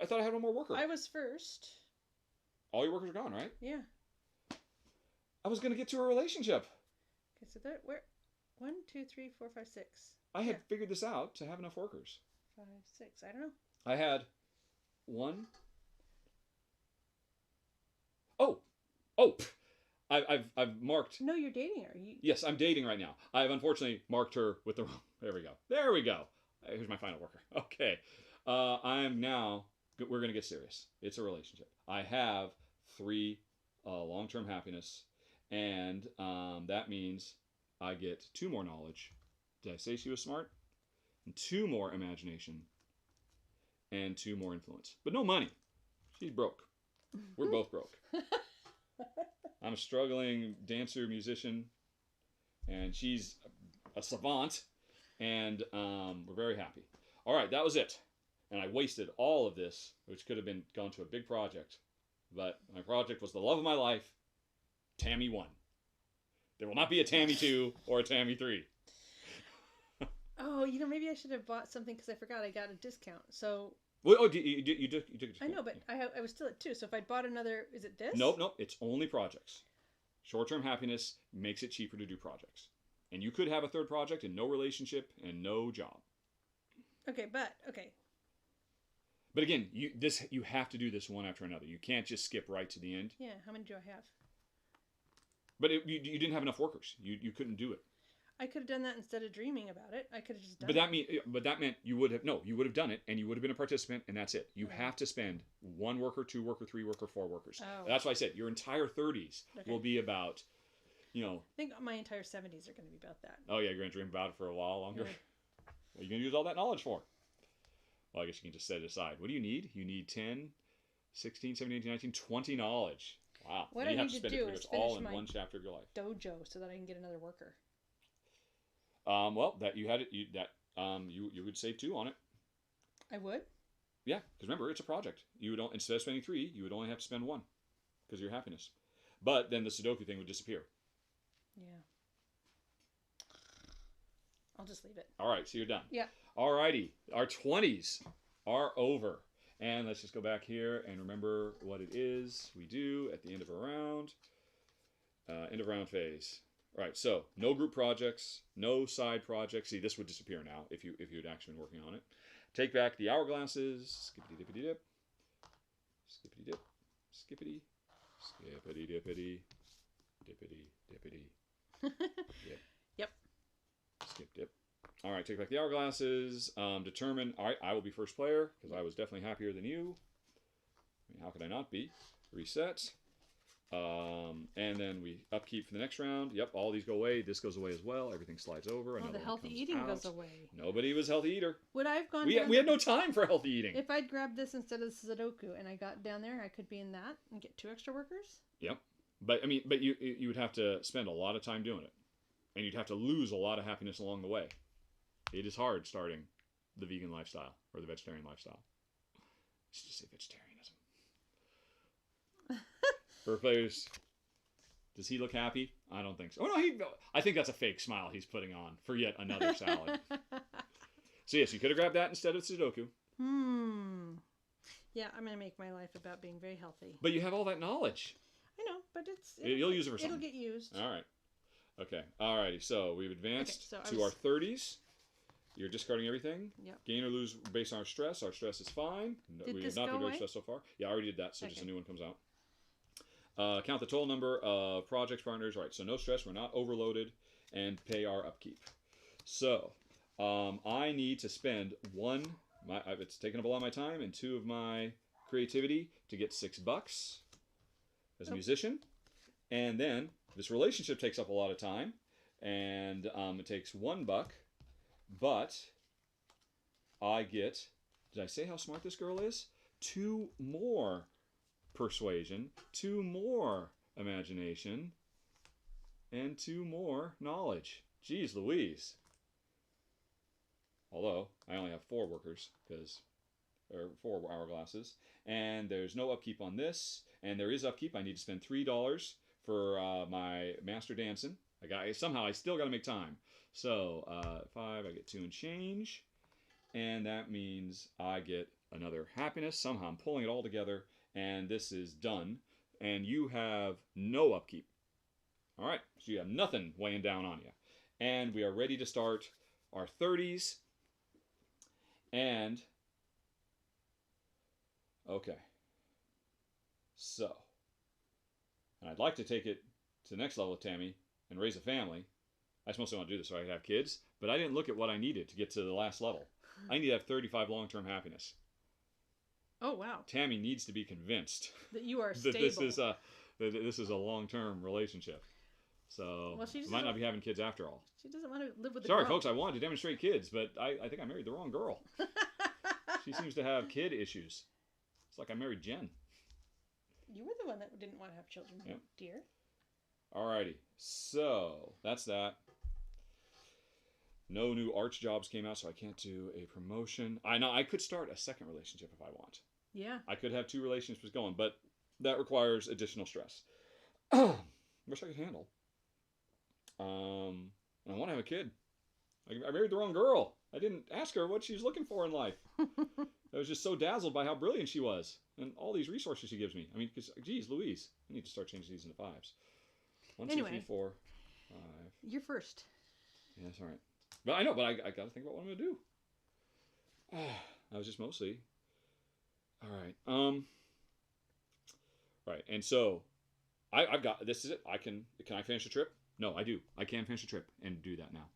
S1: I thought I had one more worker.
S2: I was first.
S1: All your workers are gone, right?
S2: Yeah.
S1: I was going to get to a relationship.
S2: Okay, so there, where? 1, 2, 3, 4, 5, 6.
S1: I had figured this out to have enough workers.
S2: 5, 6. I don't know.
S1: I had 1. Oh, I've marked.
S2: No, you're dating her.
S1: Yes, I'm dating right now. I've unfortunately marked her with the wrong. There we go. Here's my final worker. Okay. I'm now. We're gonna get serious. It's a relationship. I have 3 long-term happiness, and that means I get 2 more knowledge. Did I say she was smart? And 2 more imagination, and 2 more influence. But no money. She's broke. We're both broke. I'm a struggling dancer, musician, and she's a savant, and we're very happy. All right, that was it. And I wasted all of this, which could have been gone to a big project. But my project was the love of my life, Tammy 1. There will not be a Tammy 2 or a Tammy 3.
S2: Oh, maybe I should have bought something because I forgot I got a discount. So.
S1: Well, oh, you took a discount.
S2: I know, but I was still at 2. So if I bought another, is it this?
S1: Nope. It's only projects. Short-term happiness makes it cheaper to do projects. And you could have a 3rd project and no relationship and no job.
S2: Okay.
S1: But again, you have to do this one after another. You can't just skip right to the end.
S2: Yeah, how many do I have?
S1: But you didn't have enough workers. You couldn't do it.
S2: I could have done that instead of dreaming about it. I could have just done
S1: it. But that meant you would have done it, and you would have been a participant, and that's it. You have to spend 1 worker, 2 worker, 3 worker, 4 workers.
S2: Oh.
S1: That's why I said your entire 30s will be about,
S2: I think my entire 70s are going to be about that.
S1: Oh yeah, you're going to dream about it for a while longer.
S2: Yeah.
S1: What are you going to use all that knowledge for? Well, I guess you can just set it aside. What do you need? You need 10, 16, 17, 18, 19, 20 knowledge. Wow.
S2: What
S1: and
S2: I
S1: you
S2: need to do is
S1: all in
S2: finish
S1: one chapter of your life.
S2: dojo so that I can get another worker.
S1: Well, that you had it. You would save 2 on it.
S2: I would.
S1: Yeah, because remember, it's a project. You would instead of spending 3, you would only have to spend 1 because of your happiness. But then the Sudoku thing would disappear.
S2: Yeah. I'll just leave it.
S1: All right, so you're done.
S2: Yeah.
S1: All righty, our 20s are over, and let's just go back here and remember what it is we do at the end of a round. End of round phase. All right, so no group projects, no side projects. See, this would disappear now if you had actually been working on it. Take back the hourglasses. Skippity dippity dip. Skippity dip. Skippity. Skippity dippity. Dippity dippity. Dip.
S2: Yep.
S1: Skip dip. All right, take back the hourglasses. Determine. All right, I will be first player because I was definitely happier than you. I mean, how could I not be? Reset. And then we upkeep for the next round. Yep, all these go away. This goes away as well. Everything slides over.
S2: Oh, the healthy eating goes away.
S1: Nobody was healthy eater.
S2: Would I have gone?
S1: We had no time for healthy eating.
S2: If I'd grabbed this instead of the Sudoku and I got down there, I could be in that and get 2 extra workers.
S1: Yep, but you would have to spend a lot of time doing it, and you'd have to lose a lot of happiness along the way. It is hard starting the vegan lifestyle or the vegetarian lifestyle. Let's just say vegetarianism. For players, does he look happy? I don't think so. Oh no, I think that's a fake smile he's putting on for yet another salad. So yes, you could have grabbed that instead of Sudoku.
S2: Yeah, I'm gonna make my life about being very healthy.
S1: But you have all that knowledge.
S2: I know, but
S1: you'll use it for something.
S2: It'll get used.
S1: All right. Okay. All righty. So we've advanced to our 30s. You're discarding everything.
S2: Yep.
S1: Gain or lose based on our stress. Our stress is fine. We have not been very stressed so far. Yeah, I already did that. So just a new one comes out. Count the total number of projects, partners. All right, so no stress. We're not overloaded, and pay our upkeep. So I need to spend 1. It's taken up a lot of my time and 2 of my creativity to get $6 as a musician, and then this relationship takes up a lot of time, and it takes $1, but I get. Did I say how smart this girl is? 2 more. Persuasion, 2 more imagination, and 2 more knowledge. Jeez Louise. Although, I only have 4 workers, or 4 hourglasses, and there's no upkeep on this, and there is upkeep. I need to spend $3 for my master dancing. Somehow I still got to make time. So, 5, I get 2 and change, and that means I get another happiness. Somehow I'm pulling it all together. And this is done, and you have no upkeep. All right, so you have nothing weighing down on you. And we are ready to start our 30s. And, okay. So, and I'd like to take it to the next level with Tammy and raise a family. I just mostly want to do this so I could have kids, but I didn't look at what I needed to get to the last level. I need to have 35 long-term happiness.
S2: Oh, wow.
S1: Tammy needs to be convinced
S2: That you are
S1: that
S2: stable.
S1: this is a long-term relationship. So
S2: Well, she
S1: I
S2: just
S1: might not
S2: doesn't-
S1: be having kids after all.
S2: She doesn't want to live with the
S1: Sorry,
S2: grump.
S1: folks, I wanted to demonstrate kids, but I think I married the wrong girl. She seems to have kid issues. It's like I married Jen.
S2: You were the one that didn't want to have children,
S1: Yep.
S2: dear.
S1: Alrighty, so that's that. No new arch jobs came out, so I can't do a promotion. I know I could start a second relationship if I want.
S2: Yeah.
S1: I could have 2 relationships going, but that requires additional stress, which I could handle. And I want to have a kid. I married the wrong girl. I didn't ask her what she was looking for in life. I was just so dazzled by how brilliant she was and all these resources she gives me. I mean, because, geez, Louise, I need to start changing these into 5s. 1, 2, 3,
S2: Anyway.
S1: 4, 5.
S2: You're first.
S1: Yeah, that's all right. But I know, but I got to think about what I'm going to do. I was just mostly... All right. Right, and so I've got... This is it. Can I finish the trip? No, I do. I can finish the trip and do that now.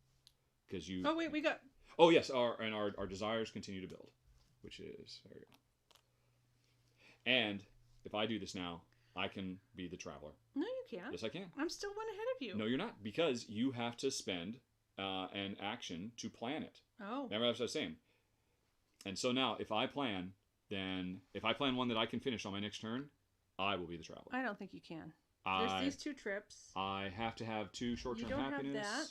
S1: Because you...
S2: Oh, wait, we got...
S1: Oh, yes, our desires continue to build, which is... There you go. And if I do this now, I can be the traveler.
S2: No, you can't.
S1: Yes, I can.
S2: I'm still one ahead of you.
S1: No, you're not, because you have to spend an action to plan it.
S2: Oh.
S1: Remember what I was saying? And so now, if I plan, then if I plan one that I can finish on my next turn, I will be the traveler.
S2: I don't think you can. There's these 2 trips.
S1: I have to have 2 short-term
S2: You don't
S1: happiness.
S2: have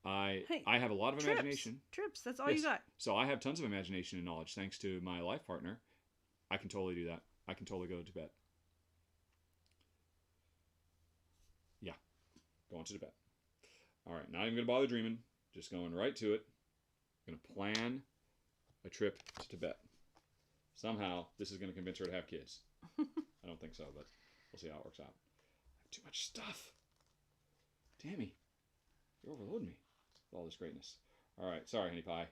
S2: that.
S1: I have a lot of imagination.
S2: Trips. That's all
S1: Yes.
S2: you got.
S1: So I have tons of imagination and knowledge thanks to my life partner. I can totally do that. I can totally go to Tibet. Yeah, going to Tibet. All right, not even going to bother dreaming. Just going right to it. I'm going to plan a trip to Tibet. Somehow, this is going to convince her to have kids. I don't think so, but we'll see how it works out. I have too much stuff. Tammy, you're overloading me with all this greatness. All right, sorry, honey pie.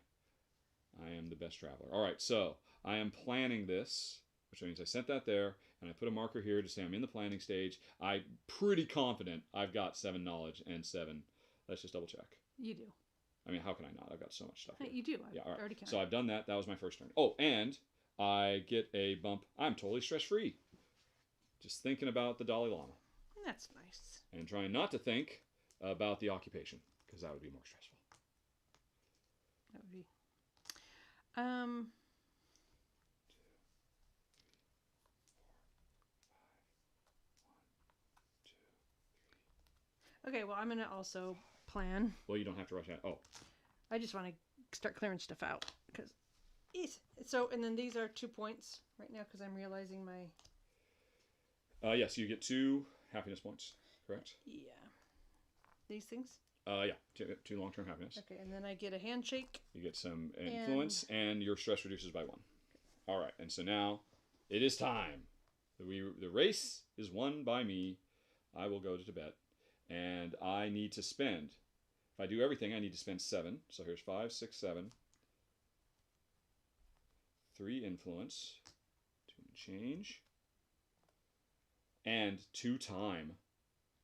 S1: I am the best traveler. All right, so I am planning this, which means I sent that there, and I put a marker here to say I'm in the planning stage. I'm pretty confident I've got 7 knowledge and 7. Let's just double check.
S2: You do.
S1: I mean, how can I not? I've got so much stuff here.
S2: You do.
S1: Yeah, all right.
S2: Already counted.
S1: So I've done that. That was my first turn. Oh, and I get a bump. I'm totally stress-free. Just thinking about the Dalai Lama.
S2: That's nice.
S1: And trying not to think about the occupation, because that would be more stressful.
S2: That would be... Okay, well, I'm going to also plan.
S1: Well, you don't have to rush out. Oh.
S2: I just want to start clearing stuff out. Because so, and then these are 2 points right now because I'm realizing my...
S1: Yes, you get 2 happiness points, correct?
S2: Yeah. These things?
S1: Yeah, 2 long-term happiness.
S2: Okay, and then I get a handshake.
S1: You get some influence, and your stress reduces by 1. All right, and so now it is time. The race is won by me. I will go to Tibet, and I need to spend. If I do everything, I need to spend 7. So here's 5, 6, 7. 3 influence, 2 change, and 2 time,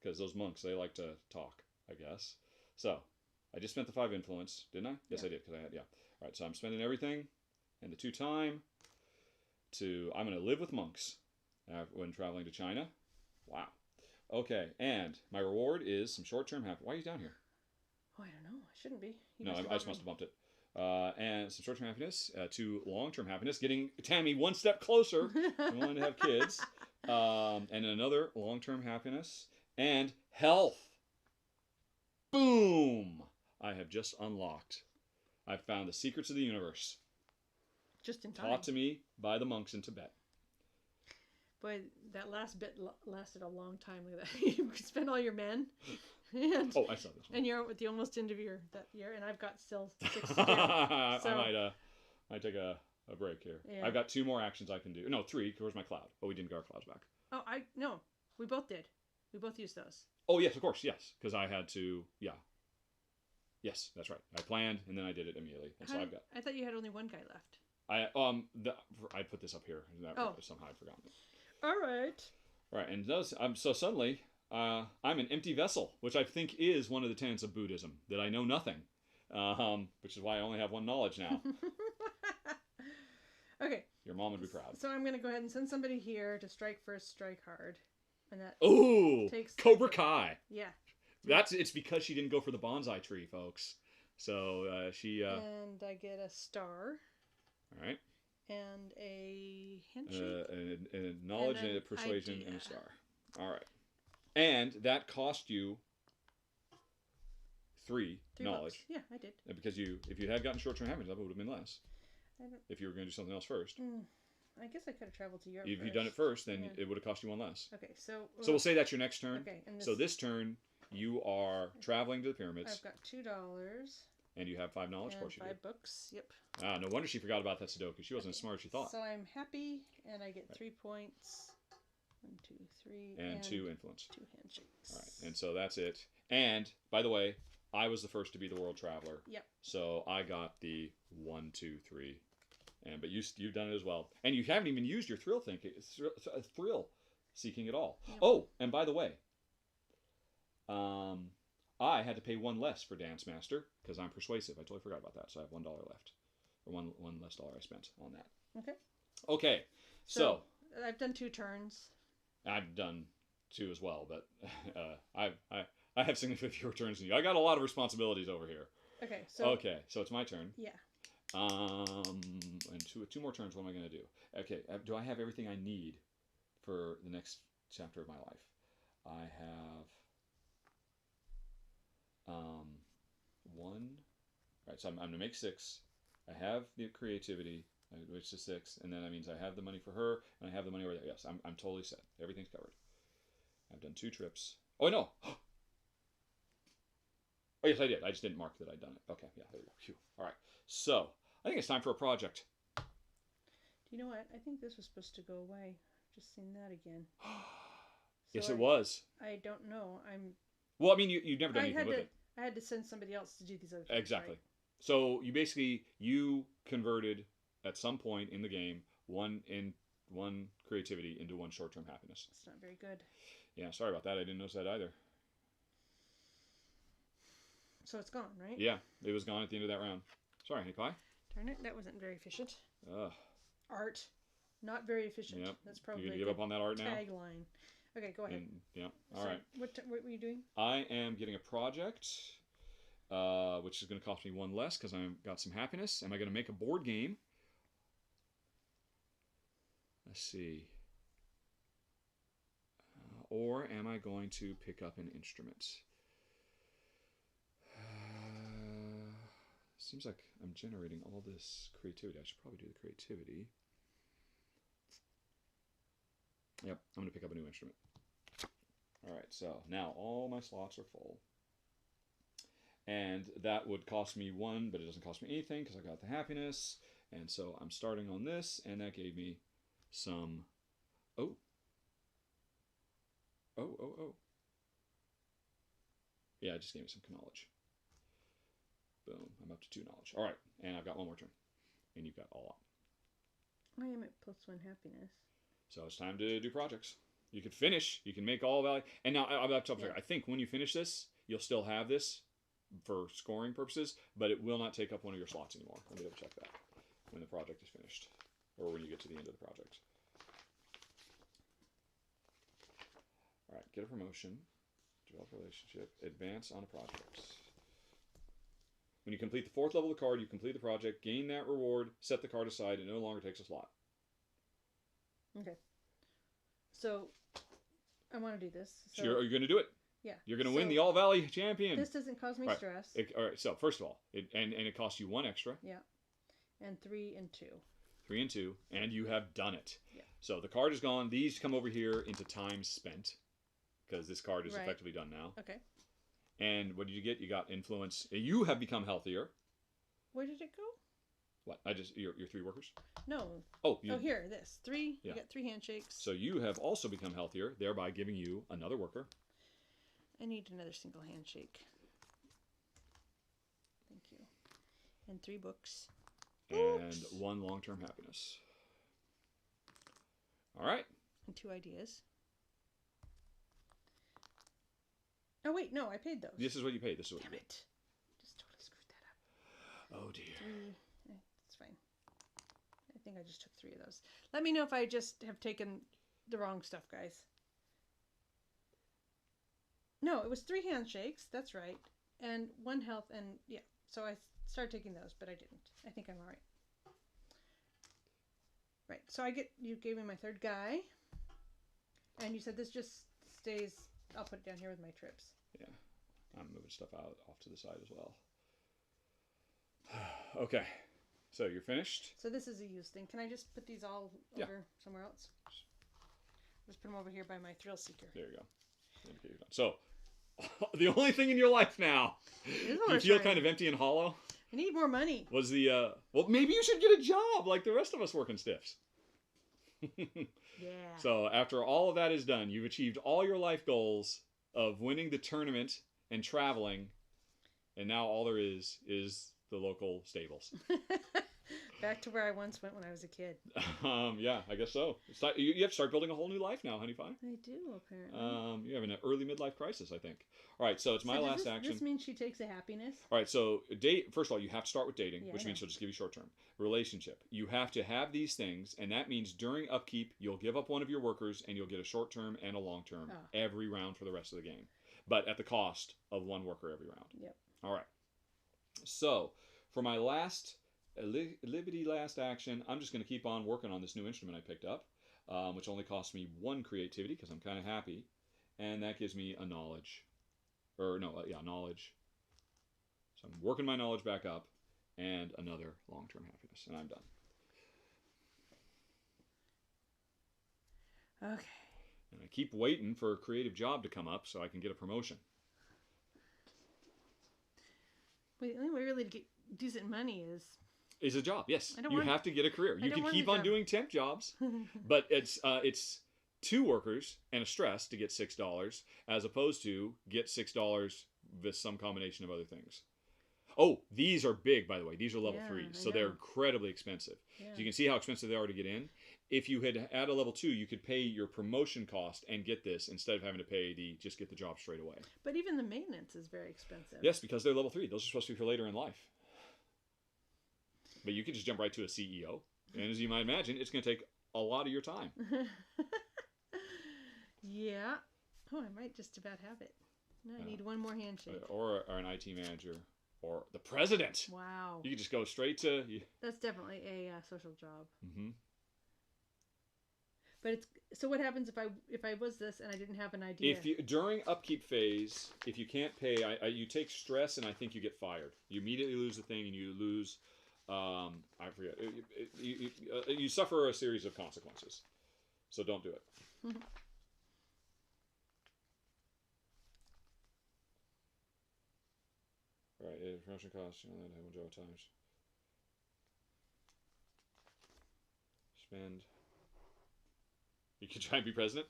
S1: because those monks, they like to talk, I guess. So I just spent the 5 influence, didn't I? Yes,
S2: Yeah.
S1: I did, because I had, yeah. All right, so I'm spending everything, and the 2 time I'm going to live with monks when traveling to China. Wow. Okay, and my reward is some short-term happiness. Why are you down here?
S2: Oh, I don't know. I shouldn't be.
S1: No, I just must have bumped it. And some short-term happiness, 2 long-term happiness, getting Tammy 1 step closer to wanting to have kids, and another long-term happiness, and health. Boom! I have just unlocked. I've found the secrets of the universe,
S2: Just in time.
S1: taught to me by the monks in Tibet.
S2: Boy, that last bit lasted a long time. Look at that. You could spend all your men. And,
S1: Oh, I saw this one.
S2: and you're at the almost end of that year, and I've got still 6 to do.
S1: I might take a break here.
S2: Yeah.
S1: I've got 2 more actions I can do. No, 3. Where's my cloud? Oh, we didn't get our clouds back.
S2: Oh, no. We both did. We both used those.
S1: Oh, yes, of course, yes. Because I had to, yeah. Yes, that's right. I planned, and then I did it immediately. And so I've got...
S2: I thought you had only 1 guy left.
S1: I put this up here. Somehow I'd forgotten it.
S2: All right.
S1: Right, and so suddenly, I'm an empty vessel, which I think is one of the tenets of Buddhism, that I know nothing. Which is why I only have one knowledge now.
S2: Okay.
S1: Your mom would be proud.
S2: So I'm going to go ahead and send somebody here to strike first, strike hard. And that
S1: Ooh,
S2: takes
S1: Cobra Kai.
S2: Yeah.
S1: It's because she didn't go for the bonsai tree, folks. So she.
S2: And I get a star.
S1: All right.
S2: And a handshake.
S1: And knowledge and a persuasion
S2: idea.
S1: and a star. All right. And that cost you three knowledge.
S2: Bucks. Yeah, I did.
S1: Because if you had gotten short-term happiness, that would have been less. If you were going to do something else first.
S2: I guess I could have traveled to Europe.
S1: If you'd done it first, then it would have cost you one less.
S2: Okay, so
S1: we'll say that's your next turn.
S2: Okay, and
S1: so this turn you are traveling to the pyramids.
S2: I've got $2.
S1: And you have 5 knowledge. Of
S2: and
S1: course you
S2: 5
S1: do.
S2: books. Yep.
S1: Ah, no wonder she forgot about that Sudoku. She wasn't as smart as she thought.
S2: So I'm happy, and I get 3 points. 1, 2, 3,
S1: and 2 influence.
S2: 2 handshakes.
S1: All right, and so that's it. And by the way, I was the first to be the world traveler.
S2: Yep.
S1: So I got the 1, 2, 3, but you've done it as well, and you haven't even used your thrill seeking at all. Yep. Oh, and by the way, I had to pay 1 less for Dance Master because I'm persuasive. I totally forgot about that, so I have $1 left, or one less dollar I spent on that.
S2: Okay.
S1: Okay. So
S2: I've done 2 turns.
S1: I've done 2 as well, but I have significantly fewer turns than you. I got a lot of responsibilities over here.
S2: Okay. So
S1: it's my turn.
S2: Yeah.
S1: And 2 more turns. What am I going to do? Okay. Do I have everything I need for the next chapter of my life? I have 1. Right. So I'm going to make 6. I have the creativity, which is 6, and then that means I have the money for her, and I have the money over there. Yes, I'm totally set. Everything's covered. I've done 2 trips. Oh no. Oh yes, I did. I just didn't mark that I'd done it. Okay. Yeah. There we go. Phew. All right. So I think it's time for a project.
S2: Do you know what? I think this was supposed to go away. Just seen that again.
S1: Yes, it was.
S2: I don't know.
S1: Well, I mean, you've never done anything with it.
S2: I had to send somebody else to do these other things.
S1: Exactly.
S2: Right?
S1: So you converted at some point in the game one creativity into 1 short-term happiness.
S2: It's not very good.
S1: Yeah, sorry about that. I didn't notice that either.
S2: So it's gone, right?
S1: Yeah, it was gone at the end of that round. Sorry, Honey Pie.
S2: Darn it, that wasn't very efficient.
S1: Ugh.
S2: Art, not very efficient.
S1: Yep.
S2: That's probably
S1: you gonna give up on that art now?
S2: Tagline. Okay, go ahead.
S1: Yeah. All right.
S2: What were you doing?
S1: I am getting a project, which is going to cost me 1 less because I've got some happiness. Am I going to make a board game? Let's see. Or am I going to pick up an instrument? Seems like I'm generating all this creativity. I should probably do the creativity. Yep, I'm going to pick up a new instrument. All right, so now all my slots are full. And that would cost me 1, but it doesn't cost me anything because I got the happiness. And so I'm starting on this, and that gave me some... Oh. Yeah, it just gave me some knowledge. Boom, I'm up to 2 knowledge. All right, and I've got 1 more turn. And you've got all up.
S2: I am at +1 happiness.
S1: So it's time to do projects. You could finish. You can make all value. And now, I think when you finish this, you'll still have this for scoring purposes, but it will not take up one of your slots anymore. Let me double check that when the project is finished, or when you get to the end of the project. All right, get a promotion, develop a relationship, advance on a project. When you complete the 4th level of the card, you complete the project, gain that reward, set the card aside, it no longer takes a slot.
S2: Okay. So, I want to do this.
S1: So are you going to do it?
S2: Yeah.
S1: You're going to win the All Valley Champion.
S2: This doesn't cause me stress.
S1: All right. So first of all, it costs you 1 extra.
S2: Yeah. And 3 and 2.
S1: 3 and 2, and you have done it.
S2: Yeah.
S1: So the card is gone. These come over here into time spent, because this card is effectively done now.
S2: Okay.
S1: And what did you get? You got influence. You have become healthier.
S2: Where did it go?
S1: What? Your 3 workers?
S2: No.
S1: Oh,
S2: here, this. 3.
S1: Yeah.
S2: You got 3 handshakes.
S1: So you have also become healthier, thereby giving you another worker.
S2: I need another single handshake. Thank you. And 3 books.
S1: And 1 long-term happiness. All right.
S2: And 2 ideas. Oh, wait, no, I paid those.
S1: This is what you paid. This is what
S2: Damn
S1: you did.
S2: it. Just totally screwed that up.
S1: Oh dear.
S2: 3. It's fine. I think I just took 3 of those. Let me know if I just have taken the wrong stuff, guys. No, it was 3 handshakes. That's right. And 1 health, and yeah. So I started taking those, but I didn't. I think I'm all right. Right. So you gave me my 3rd guy. And you said this just stays, I'll put it down here with my trips.
S1: Yeah. I'm moving stuff out off to the side as well. Okay. So you're finished?
S2: So this is a used thing. Can I just put these all over somewhere else? Just put them over here by my thrill seeker.
S1: There you go. So, the only thing in your life now, you feel kind of empty and hollow?
S2: I need more money.
S1: Was the, well, maybe you should get a job like the rest of us working stiffs.
S2: Yeah.
S1: So after all of that is done, you've achieved all your life goals of winning the tournament and traveling, and now all there is the local stables.
S2: Back to where I once went when I was a kid.
S1: Yeah, I guess so. You have to start building a whole new life now, honey pie.
S2: I do, apparently.
S1: You're having an early midlife crisis, I think. All right, so it's my last action.
S2: This means she takes a happiness?
S1: All right, so first of all, you have to start with dating,
S2: Yeah,
S1: which means she'll just give you short term. Relationship. You have to have these things, and that means during upkeep, you'll give up one of your workers, and you'll get a short term and a long term every round for the rest of the game. But at the cost of 1 worker every round.
S2: Yep.
S1: All right. So, for my last action, I'm just going to keep on working on this new instrument I picked up, which only cost me 1 creativity because I'm kind of happy, and that gives me a knowledge, knowledge. So I'm working my knowledge back up, and another long-term happiness, and I'm done.
S2: Okay.
S1: And I keep waiting for a creative job to come up so I can get a promotion.
S2: Wait, the only way really to get decent money
S1: is a job. Yes, you have to get a career. You can keep on doing temp jobs, but it's 2 workers and a stress to get $6, as opposed to get $6 with some combination of other things. Oh, these are big, by the way. These are level 3s, so they're incredibly expensive.
S2: Yeah.
S1: So you can see how expensive they are to get in. If you had a level 2, you could pay your promotion cost and get this instead of having to pay just get the job straight away.
S2: But even the maintenance is very expensive.
S1: Yes, because they're level 3. Those are supposed to be for later in life. But you could just jump right to a CEO. And as you might imagine, it's going to take a lot of your time.
S2: Yeah. Oh, I might just about have it. No, I need 1 more handshake.
S1: Or an IT manager. Or the president.
S2: Wow.
S1: You could just go straight to...
S2: That's definitely a social job.
S1: Mm-hmm.
S2: But so what happens if I was this and I didn't have an idea?
S1: During upkeep phase, if you can't pay, you take stress and I think you get fired. You immediately lose the thing and you lose... I forget. You suffer a series of consequences. So don't do it. Right, promotion costs, you only have 1 job at times. Spend. You could try and be president?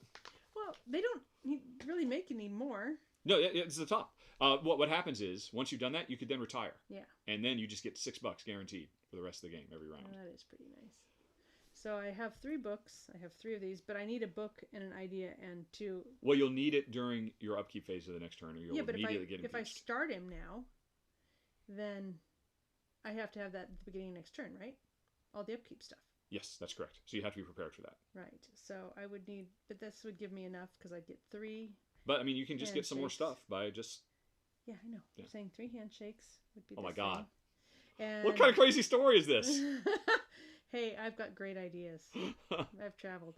S2: Well, they don't really make any more.
S1: No, it's the top. What happens is, once you've done that, you could then retire.
S2: Yeah.
S1: And then you just get $6 guaranteed for the rest of the game, every round.
S2: That is pretty nice. So I have 3 books. I have 3 of these, but I need a book and an idea and 2.
S1: Well, you'll need it during your upkeep phase of the next turn, or you'll immediately get impeached.
S2: If I start him now, then I have to have that at the beginning of next turn, right? All the upkeep stuff.
S1: Yes, that's correct. So you have to be prepared for that.
S2: Right. So I would need, but this would give me enough because I'd get 3.
S1: But I mean, you can just get some more stuff by just.
S2: Yeah, I know. Yeah. I'm saying 3 handshakes would be.
S1: Oh my God!
S2: And...
S1: What kind of crazy story is this?
S2: Hey, I've got great ideas. I've traveled.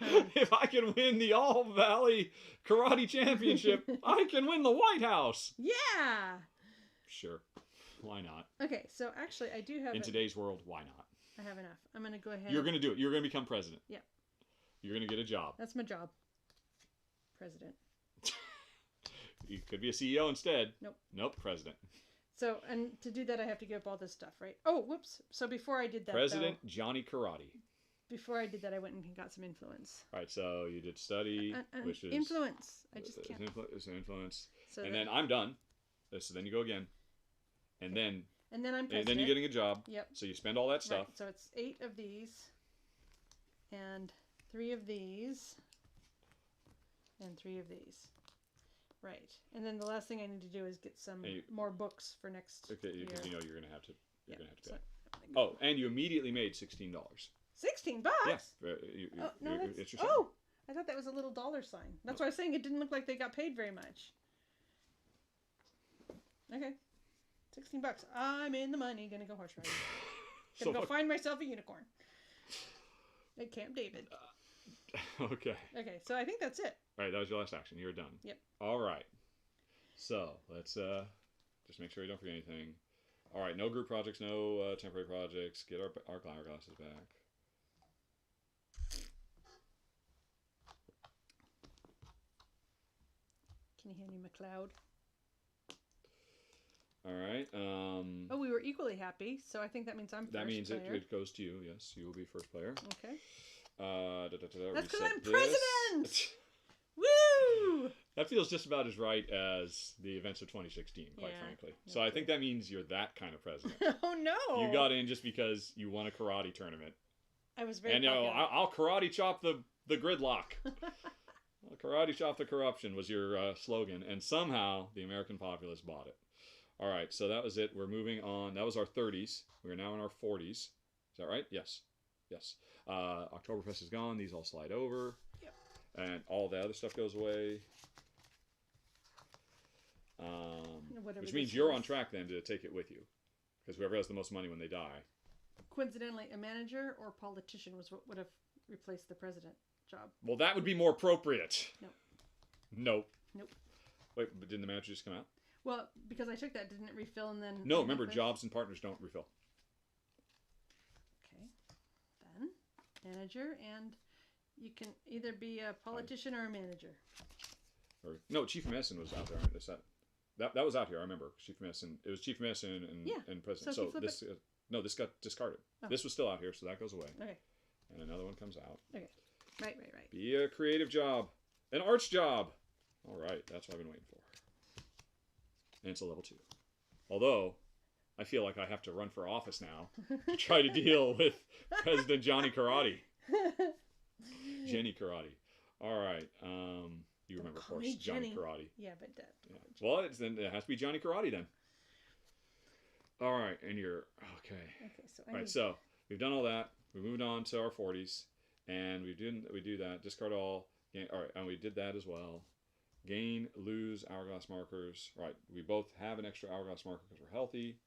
S1: If I can win the All Valley Karate Championship, I can win the White House.
S2: Yeah.
S1: Sure. Why not?
S2: Okay, so actually, I do have.
S1: In today's world, why not?
S2: I have enough. I'm going to go ahead.
S1: You're going to do it. You're going to become president.
S2: Yep.
S1: You're going to get a job.
S2: That's my job. President.
S1: You could be a CEO instead.
S2: Nope.
S1: President.
S2: So, and to do that, I have to give up all this stuff, right? Oh, whoops. So before I did that,
S1: President Johnny Karate.
S2: Before I did that, I went and got some influence.
S1: All right, so you did study, which is...
S2: Influence. I just can't.
S1: It's influence.
S2: So
S1: and then I'm done. So then you go again. And then...
S2: And then I'm president.
S1: And then you're getting a job.
S2: Yep.
S1: So you spend all that stuff.
S2: Right. So it's 8 of these. And 3 of these. And 3 of these. Right. And then the last thing I need to do is get some more books for next
S1: Okay,
S2: year.
S1: because you know you're gonna have to. You're gonna have to pay.
S2: So,
S1: Oh, and you immediately made $16.
S2: $16.
S1: Yeah.
S2: Oh, no, that's,
S1: it's your
S2: oh, I thought that was a little dollar sign. That's why I was saying it didn't look like they got paid very much. Okay. $16. I'm in the money. Gonna go horse riding. Gonna go find myself a unicorn. At Camp David.
S1: Okay.
S2: Okay, so I think that's it.
S1: All right, that was your last action. You're done.
S2: Yep.
S1: All right. So let's just make sure you don't forget anything. All right, no group projects, no temporary projects. Get our glasses back.
S2: Can you hand me McLeod?
S1: All right.
S2: Oh, we were equally happy, so I think that means I'm first.
S1: That means
S2: player.
S1: it goes to you. Yes, you will be first player.
S2: Okay.
S1: That's
S2: because I'm president. Woo!
S1: That feels just about as right as the events of 2016, quite frankly. So I think that means you're that kind of president.
S2: Oh no!
S1: You got in just because you won a karate tournament.
S2: I was very.
S1: And I'll karate chop the gridlock. I'll karate chop the corruption was your slogan, and somehow the American populace bought it. All right, so that was it. We're moving on. That was our 30s. We are now in our 40s. Is that right? Yes. Yes. Oktoberfest is gone. These all slide over.
S2: Yep.
S1: And all the other stuff goes away. Which means you're on track then to take it with you. Because whoever has the most money when they die.
S2: Coincidentally, a manager or politician was what would have replaced the president job.
S1: Well, that would be more appropriate.
S2: Nope.
S1: Nope.
S2: Nope.
S1: Wait, but didn't the manager just come out?
S2: Well, because I took that, didn't it refill and then...
S1: No, remember, jobs and partners don't refill.
S2: Okay. Then, manager, and you can either be a politician or a manager.
S1: Or no, Chief of Medicine was out there. That was out here, I remember. Chief of Medicine. It was Chief of Medicine and President.
S2: So
S1: this... no, this got discarded. Oh. This was still out here, so that goes away.
S2: Okay.
S1: And another one comes out.
S2: Okay. Right.
S1: Be a creative job. An arts job. All right, that's what I've been waiting for. And it's a level 2. Although, I feel like I have to run for office now to try to deal with President Johnny Karate. Jenny Karate. All right. You remember, of course, Johnny Karate.
S2: Yeah, but...
S1: Yeah. Well, then it has to be Johnny Karate then. All right, and you're... Okay.
S2: So
S1: all right, so we've done all that. We moved on to our 40s, and we do that. Discard all. All right, and we did that as well. Gain, lose hourglass markers. Right, we both have an extra hourglass marker because we're healthy,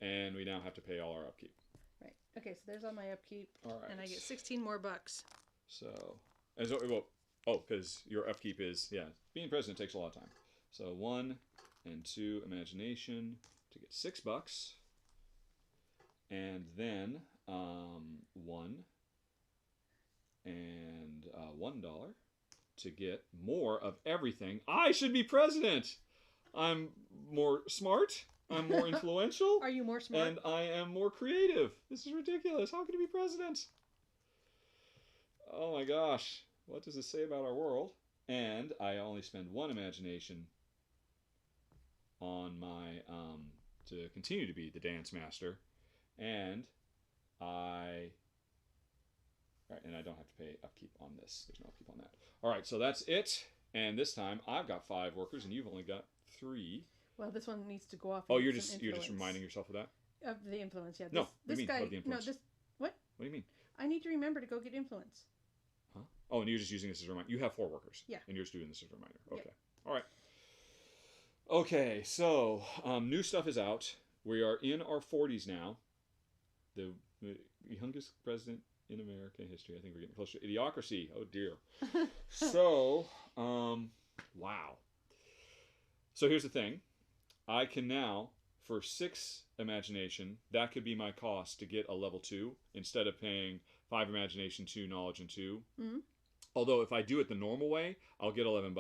S1: and we now have to pay all our upkeep.
S2: Right. Okay, so there's all my upkeep,
S1: all right.
S2: And I get 16 more bucks.
S1: So, because your upkeep is being president takes a lot of time. So 1 and 2 imagination to get $6, and then 1 and $1. To get more of everything. I should be president. I'm more smart. I'm more influential.
S2: Are you more smart?
S1: And I am more creative. This is ridiculous. How can you be president? Oh my gosh. What does this say about our world? And I only spend 1 imagination on my to continue to be the dance master. And I don't have to pay upkeep on this. There's no upkeep on that. All right, so that's it. And this time I've got 5 workers, and you've only got 3.
S2: Well, this one needs to go off.
S1: Oh, you're just reminding yourself of that?
S2: Of the influence, yeah.
S1: This guy. Of the influence?
S2: No, what?
S1: What do you mean?
S2: I need to remember to go get influence.
S1: Huh? Oh, and you're just using this as a reminder. You have 4 workers.
S2: Yeah.
S1: And you're just doing this as a reminder. Okay.
S2: Yeah.
S1: All right. Okay, so new stuff is out. We are in our 40s now. The youngest president in American history. I think we're getting close to idiocracy. Oh dear. So, wow. So here's the thing. I can now, for 6 imagination, that could be my cost to get a level 2 instead of paying 5 imagination, 2 knowledge, and 2.
S2: Mm-hmm.
S1: Although if I do it the normal way, I'll get $11.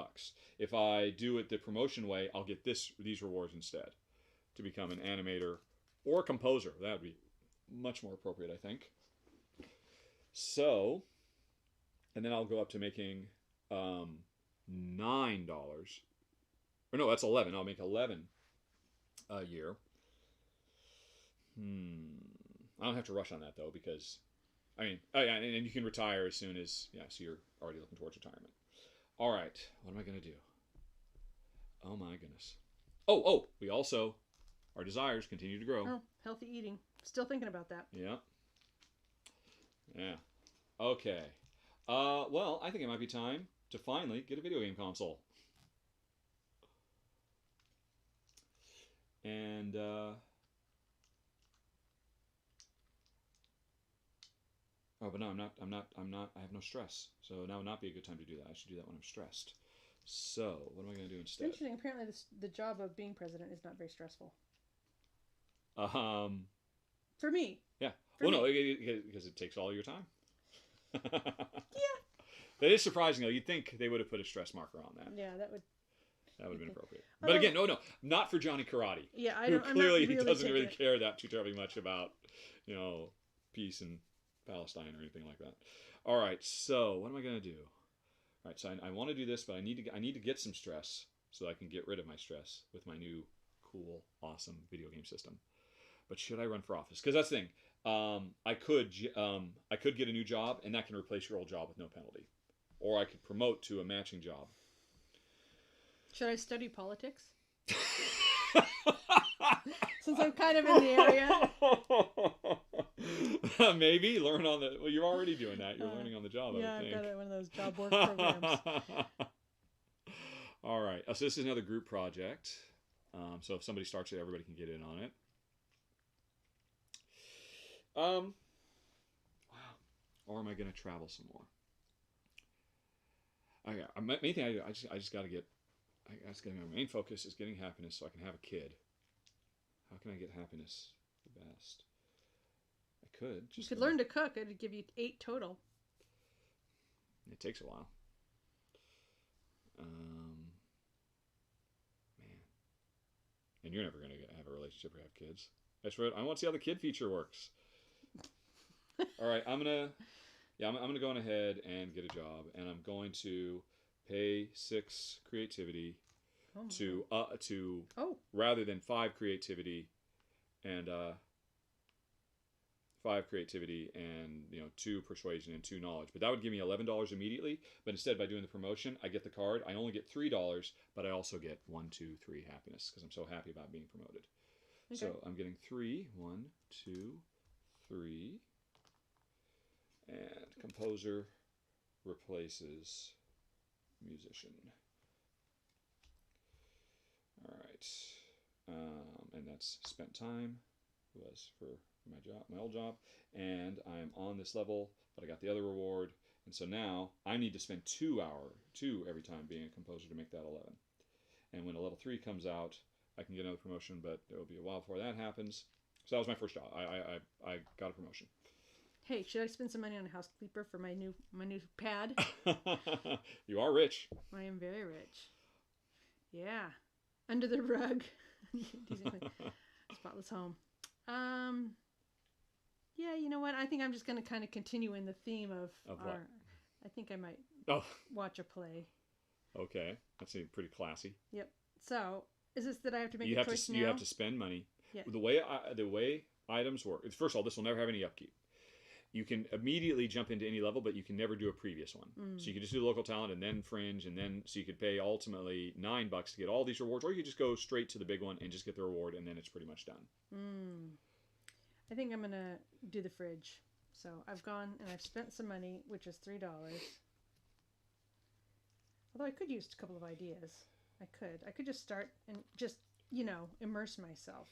S1: If I do it the promotion way, I'll get these rewards instead to become an animator or a composer. That would be much more appropriate, I think. So, and then I'll go up to making $9. Or no, that's 11. I'll make 11 a year. I don't have to rush on that though, because and you can retire as soon as so you're already looking towards retirement. All right, what am I gonna do? Oh my goodness. Oh, we also, our desires continue to grow.
S2: Oh, healthy eating. Still thinking about that.
S1: Yeah. Yeah. Okay. Well, I think it might be time to finally get a video game console. And, oh, but no, I'm not, I have no stress. So now would not be a good time to do that. I should do that when I'm stressed. So, what am I going to do
S2: It's
S1: instead?
S2: interesting. Apparently, the job of being president is not very stressful.
S1: Um,
S2: For me.
S1: yeah.
S2: For
S1: Well,
S2: me.
S1: no, because it takes all your time.
S2: Yeah.
S1: That is surprising, though. You'd think they would have put a stress marker on that.
S2: Yeah, that would.
S1: That would have been appropriate.
S2: Although,
S1: But again, no, not for Johnny Karate.
S2: Yeah, I
S1: Who
S2: don't. I'm not
S1: clearly
S2: really
S1: doesn't really
S2: taking it.
S1: care that too terribly much about, peace in Palestine or anything like that. All right, so what am I going to do? All right, so I want to do this, but I need to get some stress so that I can get rid of my stress with my new cool, awesome video game system. But should I run for office? Because that's the thing. I could get a new job, and that can replace your old job with no penalty, or I could promote to a matching job.
S2: Should I study politics? Since I'm kind of in the area.
S1: Maybe learn on the. Well, you're already doing that. You're learning on the job.
S2: Yeah,
S1: I would
S2: I've
S1: think.
S2: got one of those job work programs.
S1: All right. So this is another group project. So if somebody starts it, everybody can get in on it. Wow. Or am I going to travel some more? Okay. Main thing I just got to get. My main focus is getting happiness so I can have a kid. How can I get happiness the best? I could
S2: You
S1: just
S2: could learn to cook. It'd give you 8 total.
S1: It takes a while. Man, and you're never gonna have a relationship or have kids. That's right. I want to see how the kid feature works. All right, I'm gonna go on ahead and get a job, and I'm going to pay 6 creativity to rather than 5 creativity and 5 creativity and 2 persuasion and 2 knowledge. But that would give me $11 immediately. But instead, by doing the promotion, I get the card. I only get $3, but I also get 1, 2, 3 happiness because I'm so happy about being promoted. Okay. So I'm getting 3, 1, 2, 3, and composer replaces musician. All right, and that's spent time was for my old job, and I'm on this level, but I got the other reward, and so now I need to spend 2 every time being a composer to make that 11. And when a level 3 comes out, I can get another promotion, but it will be a while before that happens. So that was my first job. I got a promotion.
S2: Hey, should I spend some money on a housekeeper for my new pad?
S1: You are rich.
S2: I am very rich. Yeah, under the rug. Spotless home. Yeah, you know what? I think I'm just going to kind of continue in the theme of
S1: what?
S2: I think I might watch a play.
S1: Okay, that seems pretty classy.
S2: Yep. So, is this that I have to make a choice now?
S1: You have to spend money.
S2: Yeah.
S1: The way items work. First of all, this will never have any upkeep. You can immediately jump into any level, but you can never do a previous one. So you can just do local talent and then fringe, and then so you could pay ultimately $9 to get all these rewards, or you could just go straight to the big one and just get the reward, and then it's pretty much done.
S2: I think I'm gonna do the fridge. So I've gone and I've spent some money, which is $3. Although I could use a couple of ideas. I could just start and just immerse myself.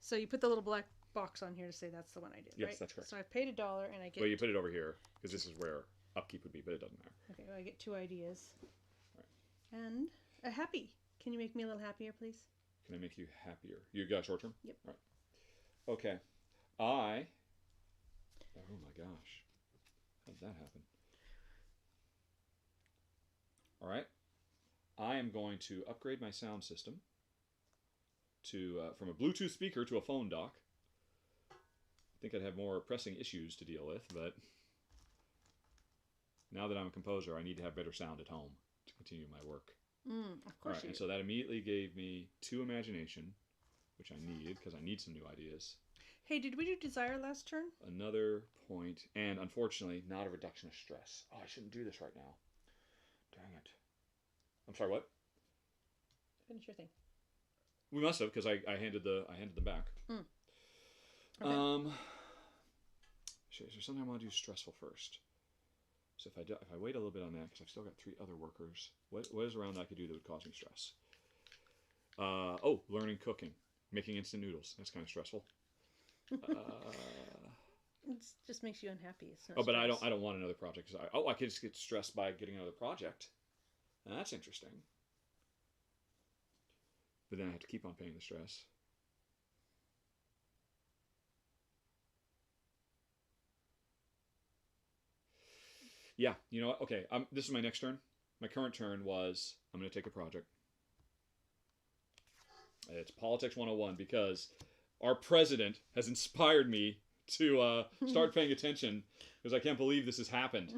S2: So you put the little black box on here to say that's the one I did,
S1: yes,
S2: right?
S1: That's correct.
S2: So I paid $1 and I get...
S1: Well, you put it over here because this is where upkeep would be, but it doesn't matter.
S2: Okay, well, I get 2 ideas.
S1: Right.
S2: And a happy. Can you make me a little happier, please?
S1: Can I make you happier? You got short term?
S2: Yep.
S1: All right. Okay. Oh my gosh. How did that happen? All right. I am going to upgrade my sound system to from a Bluetooth speaker to a phone dock. I think I'd have more pressing issues to deal with, but now that I'm a composer, I need to have better sound at home to continue my work.
S2: Of course.
S1: And so that immediately gave me 2 imagination, which I needed because I need some new ideas.
S2: Hey, did we do desire last turn?
S1: Another point, and unfortunately, not a reduction of stress. Oh, I shouldn't do this right now. Dang it. I'm sorry, what?
S2: Finish your thing.
S1: We must have, because I handed them back.
S2: Mm. Okay.
S1: Is there something I want to do stressful first? So if I wait a little bit on that, because I've still got 3 other workers, what is around that I could do that would cause me stress? Learning cooking, making instant noodles. That's kind of stressful.
S2: It just makes you unhappy. It's not
S1: but
S2: stress.
S1: I don't want another project, because I could just get stressed by getting another project. And that's interesting. But then I have to keep on paying the stress. Yeah, you know what? Okay, this is my next turn. My current turn was I'm going to take a project. It's Politics 101, because our president has inspired me to start paying attention, because I can't believe this has happened.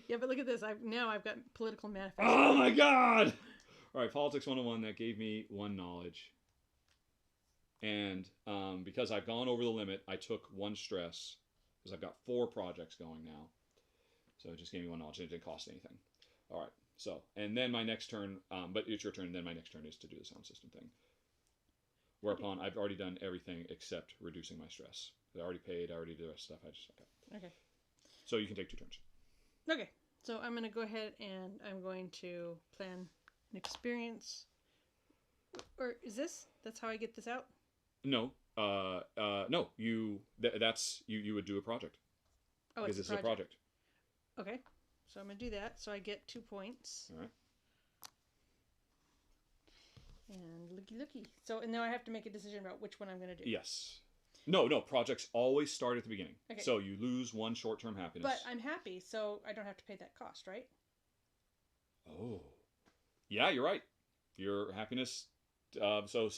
S2: Yeah, but look at this. I've got political manifesto.
S1: Oh my God! All right, Politics 101, that gave me 1 knowledge. And because I've gone over the limit, I took 1 stress, because I've got 4 projects going now. So it just gave me 1 knowledge. It didn't cost anything. All right. So, and then my next turn, but it's your turn, and then my next turn is to do the sound system thing. Whereupon I've already done everything except reducing my stress. I already paid. I already did the rest of stuff.
S2: Okay.
S1: So you can take 2 turns.
S2: Okay. So I'm going to go ahead and I'm going to plan an experience. Or is this? That's how I get this out?
S1: No. No. You would do a project.
S2: Oh,
S1: because
S2: it's
S1: this is a project.
S2: Okay. So I'm going to do that. So I get 2 points.
S1: All right.
S2: And looky. So, and now I have to make a decision about which one I'm going to do.
S1: Yes. No. Projects always start at the beginning.
S2: Okay.
S1: So you lose 1 short-term happiness.
S2: But I'm happy, so I don't have to pay that cost, right?
S1: Oh. Yeah, you're right. Your happiness. So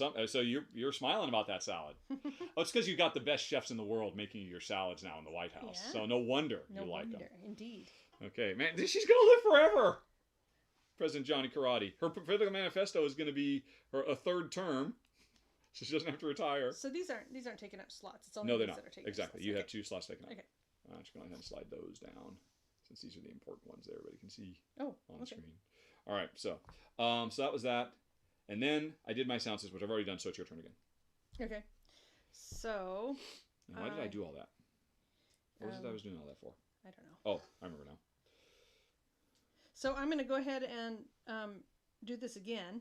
S1: you're smiling about that salad. Oh, it's because you got the best chefs in the world making you your salads now in the White House. Yeah. So no wonder you like them.
S2: Indeed.
S1: Okay, man, she's gonna live forever. President Johnny Karate. Her political manifesto is going to be a 3rd term, so she doesn't have to retire.
S2: So these aren't taking up slots. It's only
S1: they're
S2: these
S1: not.
S2: that are taking
S1: Exactly.
S2: slots.
S1: You have 2 slots taken up.
S2: Okay.
S1: I'm just going to go ahead and slide those down, since these are the important ones that everybody can see on the screen. All right. So that was that, and then I did my sound system, which I've already done. So it's your turn again.
S2: Okay. So.
S1: Now, why did I do all that? What was it I was doing all that for?
S2: I don't know.
S1: Oh, I remember now.
S2: So I'm going to go ahead and do this again.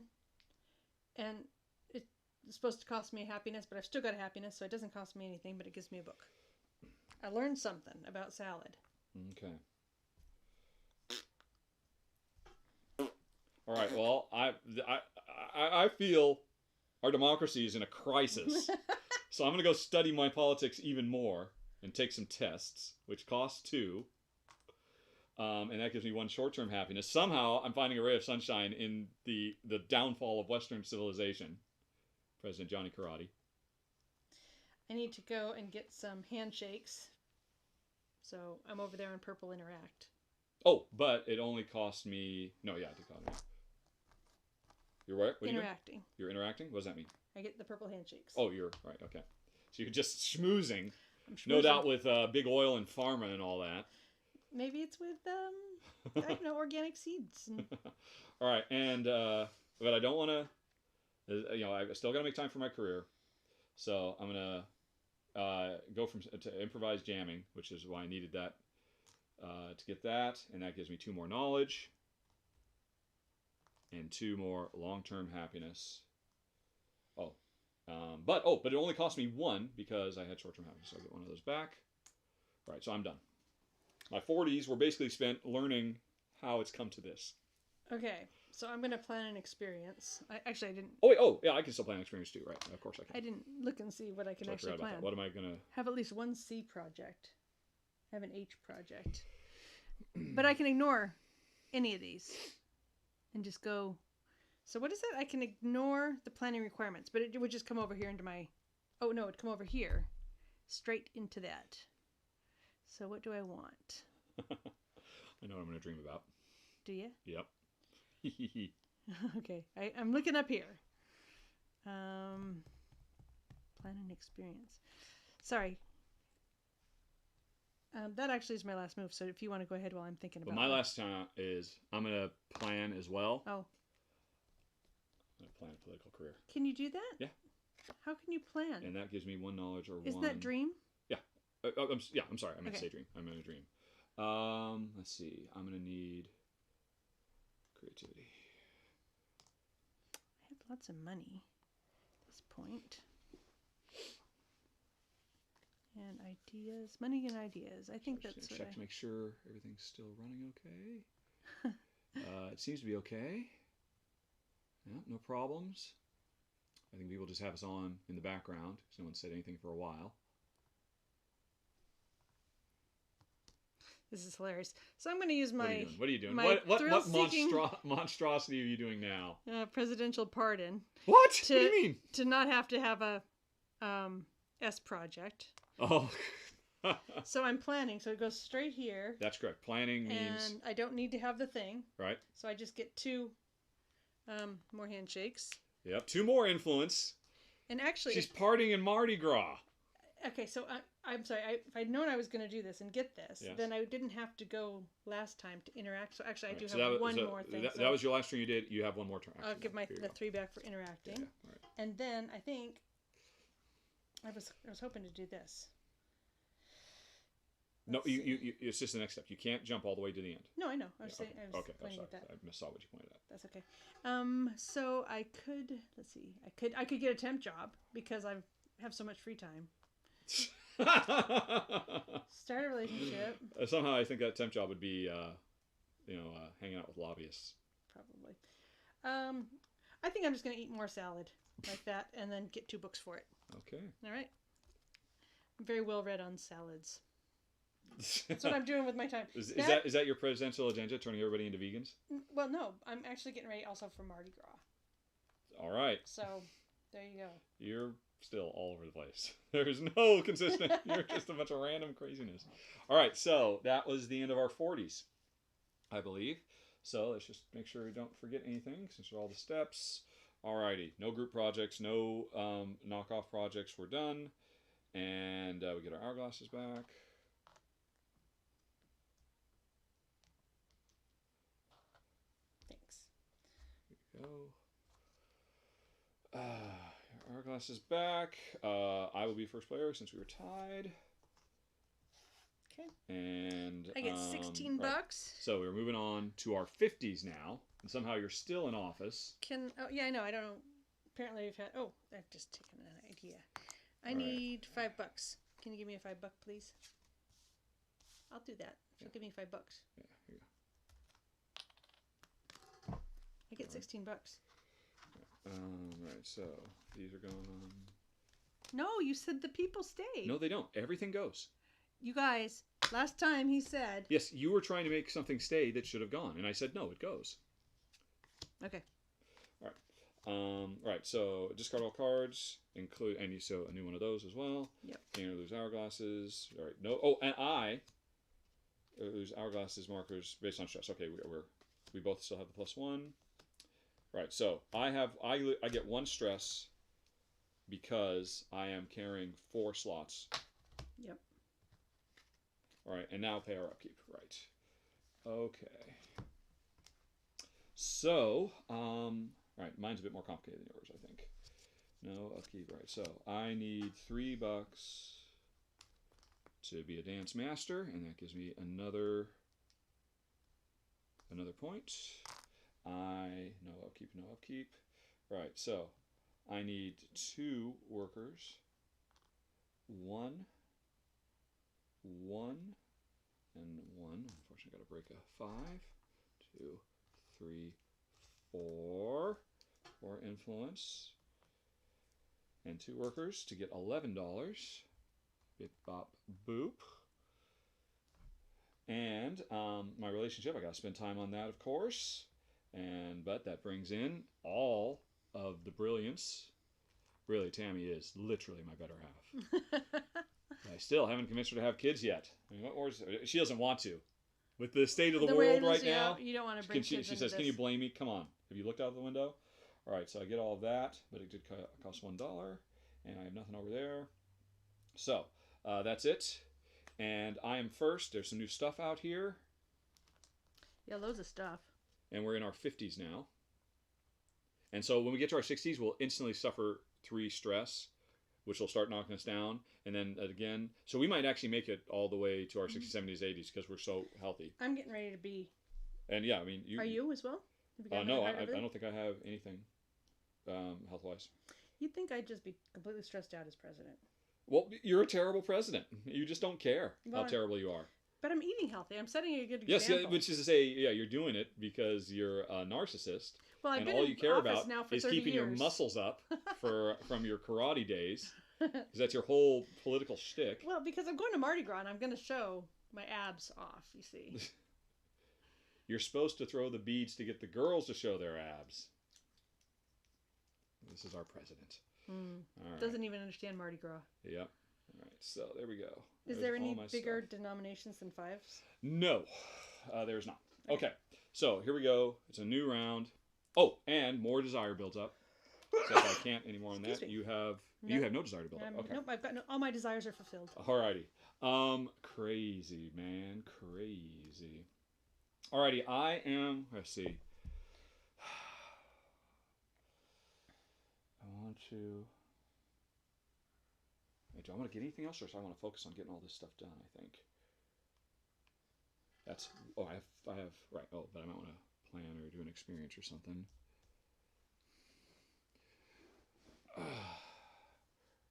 S2: And it's supposed to cost me happiness, but I've still got a happiness, so it doesn't cost me anything, but it gives me a book. I learned something about salad.
S1: Okay. All right. Well, I feel our democracy is in a crisis. So I'm going to go study my politics even more and take some tests, which cost 2. And that gives me 1 short-term happiness. Somehow, I'm finding a ray of sunshine in the downfall of Western civilization. President Johnny Karate.
S2: I need to go and get some handshakes. So I'm over there on Purple Interact.
S1: Oh, but it only cost me... No, yeah, it did cost me. You're what?
S2: Interacting.
S1: You're interacting? What does that mean?
S2: I get the purple handshakes.
S1: Oh, you're... Right, okay. So you're just schmoozing.
S2: I'm schmoozing.
S1: No doubt with big oil and pharma and all that.
S2: Maybe it's with, I don't know, organic seeds. And...
S1: All right, and but I don't want to. I still got to make time for my career, so I'm gonna go to improvised jamming, which is why I needed that to get that, and that gives me 2 more knowledge and 2 more long-term happiness. But it only cost me 1 because I had short-term happiness, so I'll get 1 of those back. All right, so I'm done. My 40s were basically spent learning how it's come to this.
S2: Okay, so I'm going to plan an experience. I didn't...
S1: Oh, wait, yeah, I can still plan an experience too, right? Of course I can.
S2: I didn't look and see what I can actually plan.
S1: What am I going to...
S2: Have at least 1 C project. Have an H project. But I can ignore any of these and just go... So what is it? I can ignore the planning requirements, but it would just come over here into my... Oh, no, it'd come over here. Straight into that. So what do I want?
S1: I know what I'm going to dream about.
S2: Do you?
S1: Yep.
S2: Okay, I'm looking up here. Plan an experience. Sorry. That actually is my last move, so if you want to go ahead while I'm thinking about it.
S1: But my last time is I'm going to plan as well.
S2: Oh.
S1: going to plan a political career.
S2: Can you do that?
S1: Yeah.
S2: How can you plan?
S1: And that gives me 1 knowledge or
S2: Isn't
S1: one.
S2: that dream?
S1: Yeah. I'm sorry. I meant to say dream. I meant a dream. Let's see. I'm going to need creativity.
S2: I have lots of money at this point. And ideas. Money and ideas. I think that's what
S1: check to make sure everything's still running okay. It seems to be okay. Yeah, no problems. I think people just have us on in the background because no one said anything for a while.
S2: This is hilarious. So I'm going to use my...
S1: What are you doing?
S2: My
S1: What
S2: thrill-seeking
S1: monstrosity are you doing now?
S2: presidential pardon.
S1: What? What do you mean?
S2: To not have to have a S project.
S1: Oh.
S2: So I'm planning. So it goes straight here.
S1: That's correct. Planning means...
S2: And I don't need to have the thing.
S1: Right.
S2: So I just get 2 more handshakes.
S1: Yep. 2 more influence.
S2: And actually...
S1: She's partying in Mardi Gras.
S2: Okay, so I'm sorry. If I'd known I was going to do this and get this,
S1: Yes.
S2: then I didn't have to go last time to interact. So actually, I do
S1: So
S2: have one more thing.
S1: That was your last turn you did. You have 1 more turn.
S2: I'll give the 3 back for interacting.
S1: Yeah, right.
S2: And then I think I was hoping to do this.
S1: No, it's just the next step. You can't jump all the way to the end.
S2: No, I know. I was saying
S1: okay.
S2: I was
S1: Okay,
S2: pointing
S1: I'm
S2: at
S1: sorry.
S2: that.
S1: I saw what you pointed at.
S2: That's okay. So I could I could get a temp job because I have so much free time. Start a relationship.
S1: Somehow I think that temp job would be, hanging out with lobbyists.
S2: Probably. I think I'm just going to eat more salad like that and then get 2 books for it.
S1: Okay.
S2: All right. I'm very well read on salads. That's what I'm doing with my time.
S1: Is that your presidential agenda, turning everybody into vegans?
S2: Well, no. I'm actually getting ready also for Mardi Gras.
S1: All right.
S2: So, there you go.
S1: You're still all over the place. There's no consistent. You're just a bunch of random craziness. All right. So, that was the end of our 40s, I believe. So, let's just make sure we don't forget anything since we're all the steps. All righty. No group projects. No knockoff projects. We're done. And we get our hourglasses back. Go. Hourglass is back. I will be first player since we were tied.
S2: Okay.
S1: And
S2: I get 16 bucks.
S1: So we're moving on to our 50s now, and somehow you're still in office.
S2: Oh yeah, I know. I don't know. Apparently we've had. Oh, I've just taken an idea. I need $5. Can you give me a $5, please? I'll do that. If you'll give me $5.
S1: Yeah, here you go.
S2: I get 16 bucks.
S1: Right, so these are going on.
S2: No, you said the people stay.
S1: No, they don't. Everything goes.
S2: You guys, last time he said.
S1: Yes, you were trying to make something stay that should have gone, and I said no, it goes.
S2: Okay.
S1: All right. Right. So discard all cards, include so a new one of those as well.
S2: Yep.
S1: And you lose hourglasses. All right. No. Oh, and I lose hourglasses markers based on stress. Okay, we both still have the +1. Right, so I get 1 stress because I am carrying 4 slots.
S2: Yep.
S1: All right, and now pay our upkeep. Right. Okay. So, right, mine's a bit more complicated than yours, I think. No upkeep. Right. So I need $3 to be a dance master, and that gives me another point. No upkeep. Right, so I need 2 workers. 1, and 1. Unfortunately, I got to break a 5. 2, 3, 4. 4 influence. And 2 workers to get $11. Bip, bop, boop. And my relationship, I got to spend time on that, of course. But that brings in all of the brilliance. Really, Tammy is literally my better half. I still haven't convinced her to have kids yet. I mean, she doesn't want to. With the state of the world right now,
S2: you don't want to bring kids
S1: she
S2: into
S1: says,
S2: this.
S1: "Can you blame me? Come on. Have you looked out the window?" All right, so I get all of that, but it did cost $1, and I have nothing over there. So that's it. And I am first. There's some new stuff out here.
S2: Yeah, loads of stuff.
S1: And we're in our 50s now. And so when we get to our 60s, we'll instantly suffer 3 stress, which will start knocking us down. And then again, so we might actually make it all the way to our 60s, 70s, 80s because we're so healthy.
S2: I'm getting ready to be.
S1: And yeah, I mean,
S2: Are you as well? Have you got
S1: no,
S2: heart
S1: I
S2: early?
S1: don't think I have anything health-wise.
S2: You'd think I'd just be completely stressed out as president.
S1: Well, you're a terrible president. You just don't care
S2: Well,
S1: how terrible you are.
S2: But I'm eating healthy. I'm setting a good
S1: Yes,
S2: example.
S1: which is to say, yeah, you're doing it because you're a narcissist,
S2: Well, I've
S1: and
S2: been
S1: all
S2: in
S1: you care
S2: office
S1: about
S2: now for
S1: is
S2: 30
S1: keeping your
S2: years.
S1: muscles up from your karate days, because that's your whole political shtick.
S2: Well, because I'm going to Mardi Gras and I'm going to show my abs off, you see.
S1: You're supposed to throw the beads to get the girls to show their abs. This is our president. All right.
S2: Doesn't even understand Mardi Gras.
S1: Yep. All right. So there we go.
S2: Is
S1: There's
S2: there
S1: all
S2: any
S1: my
S2: bigger
S1: stuff.
S2: denominations than 5s?
S1: No, there's not. Okay. So here we go. It's a new round. Oh, and more desire builds up. So if I can't anymore on that,
S2: Excuse me.
S1: you have no desire to build up. Okay.
S2: Nope, I've got all my desires are fulfilled.
S1: Alrighty. Crazy, man. Crazy. Alrighty, I am, let's see. I want to, do I want to get anything else, or do I want to focus on getting all this stuff done, I think. That's, oh, I have, right, oh, but I might want to plan or do an experience or something.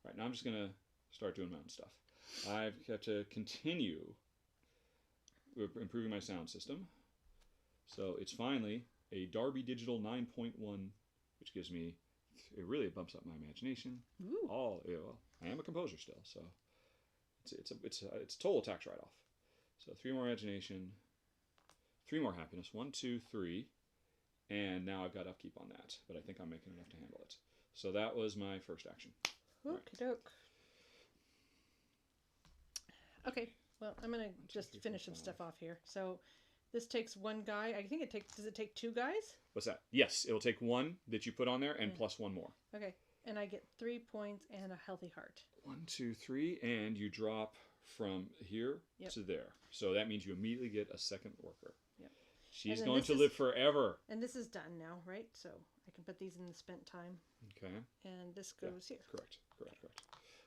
S1: Right, now I'm just going to start doing my own stuff. I've got to continue improving my sound system. So it's finally a Darby Digital 9.1, which gives me, it really bumps up my imagination.
S2: Ooh.
S1: Yeah, well, I am a composer still, so it's a total tax write-off. So 3 more imagination, 3 more happiness, 1, 2, 3, and now I've got upkeep on that, but I think I'm making enough to handle it. So that was my first action.
S2: Okie doke. Okay, well, I'm going to just finish some stuff off here. So this takes 1 guy. I think does it take 2 guys?
S1: What's that? Yes, it'll take 1 that you put on there and plus 1 more.
S2: Okay, and I get 3 points and a healthy heart.
S1: 1, 2, 3, and you drop from here to there. So that means you immediately get a second worker.
S2: Yep.
S1: She's going to live forever.
S2: And this is done now, right? So I can put these in the spent time.
S1: Okay.
S2: And this goes here.
S1: Correct.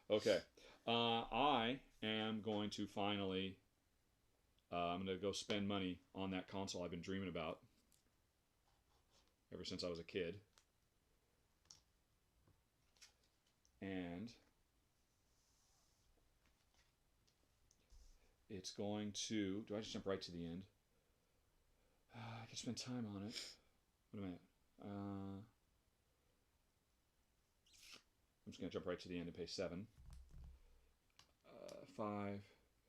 S1: Okay. I am going to finally, I'm going to go spend money on that console I've been dreaming about ever since I was a kid. And it's going to, do I just jump right to the end? I can spend time on it. What am I at? I'm just going to jump right to the end and pay 7. 5,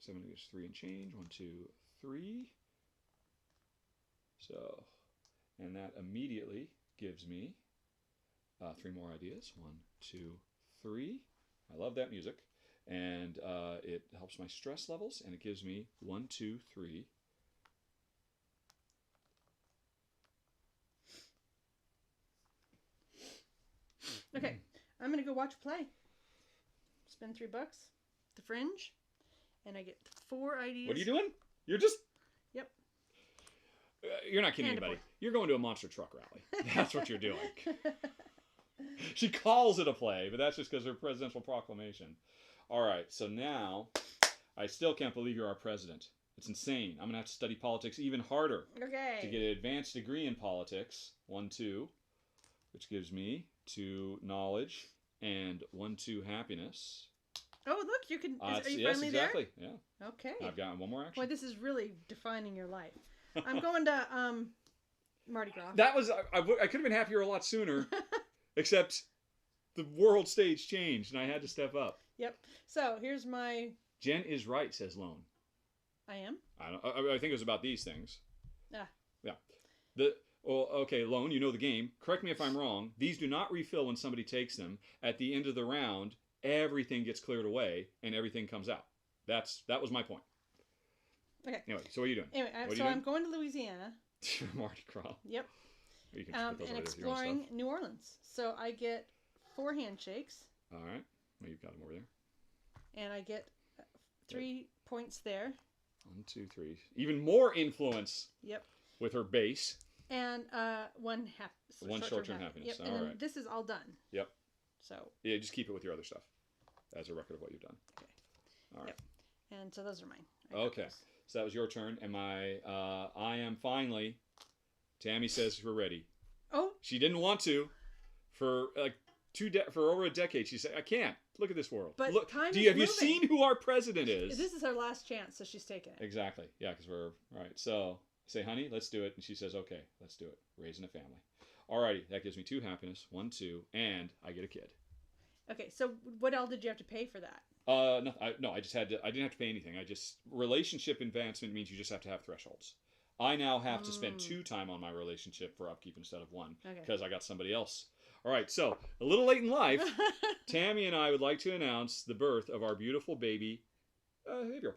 S1: 7 is 3 and change. 1, 2, 3. So, and that immediately gives me 3 more ideas. 1, 2, 3. I love that music. And it helps my stress levels, and it gives me 1, 2, 3.
S2: Okay, I'm going to go watch a play. Spend $3. The Fringe. And I get 4 ideas.
S1: What are you doing? You're just...
S2: Yep.
S1: You're not kidding anybody. You're going to a monster truck rally. That's what you're doing. She calls it a play, but that's just because of her presidential proclamation. All right, so now I still can't believe you're our president. It's insane. I'm going to have to study politics even harder.
S2: Okay.
S1: To get an advanced degree in politics. 1, 2, which gives me 2 knowledge and 1, 2 happiness.
S2: Oh, look, you can. Are you
S1: yes,
S2: finally
S1: exactly.
S2: there?
S1: Yeah.
S2: Okay.
S1: I've got 1 more action.
S2: Boy, this is really defining your life. I'm going to Mardi Gras.
S1: That was, I could have been happier a lot sooner, except the world stage changed and I had to step up.
S2: Yep. So here's my.
S1: Jen is right, says Lone.
S2: I am.
S1: I think it was about these things.
S2: Ah.
S1: Yeah. Okay, Lone, you know the game. Correct me if I'm wrong. These do not refill when somebody takes them. At the end of the round, everything gets cleared away and everything comes out. That was my point.
S2: Okay.
S1: Anyway, so what are you doing?
S2: Anyway, I'm going to Louisiana.
S1: Mardi Gras.
S2: Yep.
S1: You can just put those
S2: and
S1: away with your own
S2: exploring
S1: stuff.
S2: New Orleans. So I get 4 handshakes.
S1: All right. Well, you've got them over there.
S2: And I get 3 points there.
S1: 1, 2, 3. Even more influence.
S2: Yep.
S1: With her base.
S2: And one
S1: short-term happiness.
S2: Yep.
S1: All
S2: And then
S1: right.
S2: this is all done.
S1: Yep.
S2: So.
S1: Yeah, just keep it with your other stuff as a record of what you've done.
S2: Okay.
S1: All right.
S2: Yep. And so those are mine.
S1: Okay. So that was your turn, and I am finally. Tammy says we're ready.
S2: Oh.
S1: She didn't want to, for like for over a decade. She said, "I can't look at this world."
S2: But
S1: look,
S2: time is
S1: have you
S2: moving.
S1: seen who our president is?
S2: This is her last chance, so she's taking it.
S1: Exactly. Yeah, because we're all right. So I say, "Honey, let's do it," and she says, "Okay, let's do it." Raising a family. Alrighty, that gives me 2 happiness, 1, 2, and I get a kid.
S2: Okay, so what all did you have to pay for that?
S1: No, I just had to. I didn't have to pay anything. Relationship advancement means you just have to have thresholds. I now have to spend 2 time on my relationship for upkeep instead of 1 because I got somebody else. All right, so a little late in life, Tammy and I would like to announce the birth of our beautiful baby, Xavier.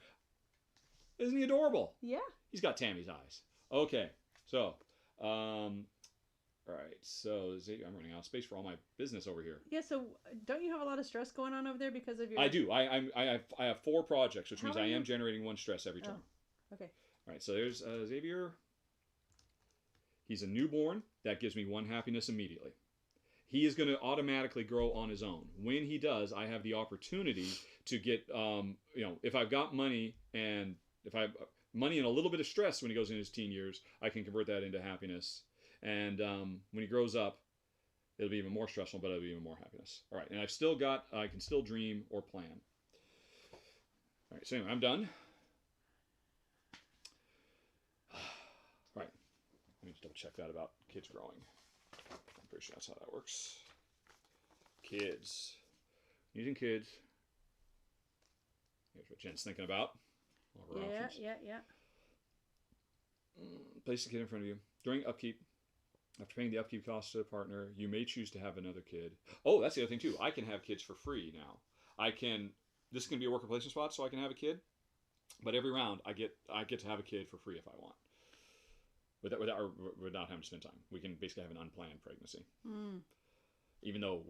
S1: Isn't he adorable?
S2: Yeah.
S1: He's got Tammy's eyes. Okay, so, all right, so I'm running out of space for all my business over here.
S2: Yeah, so don't you have a lot of stress going on over there because of your...
S1: I do. I have 4 projects, which means I am generating 1 stress every turn.
S2: Oh, okay.
S1: All right, so there's Xavier. He's a newborn. That gives me 1 happiness immediately. He is going to automatically grow on his own. When he does, I have the opportunity to get, if I've got money and if I have money and a little bit of stress when he goes in his teen years, I can convert that into happiness. And when he grows up, it'll be even more stressful, but it'll be even more happiness. All right, and I can still dream or plan. All right, so anyway, I'm done. All right, let me just double check that about kids growing. I'm pretty sure that's how that works. Kids. Using kids. Here's what Jen's thinking about.
S2: Yeah.
S1: Place the kid in front of you. During upkeep, after paying the upkeep costs to the partner, you may choose to have another kid. Oh, that's the other thing too. I can have kids for free now. This is going to be a worker placement spot, so I can have a kid. But every round, I get to have a kid for free if I want. Without having to spend time. We can basically have an unplanned pregnancy. Even though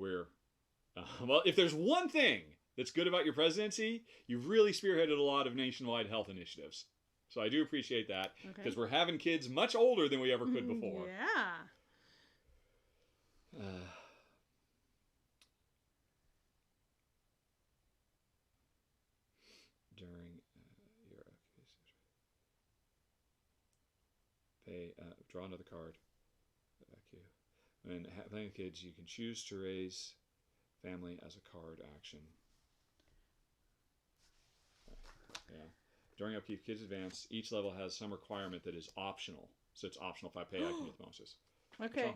S1: if there's one thing that's good about your presidency, you've really spearheaded a lot of nationwide health initiatives. So I do appreciate that because we're having kids much older than we ever could before.
S2: Yeah.
S1: During your draw another card. When having kids, you can choose to raise family as a card action. Yeah. During upkeep, kids advance. Each level has some requirement that is optional. So it's optional. If I pay, I can get the bonuses.
S2: Okay.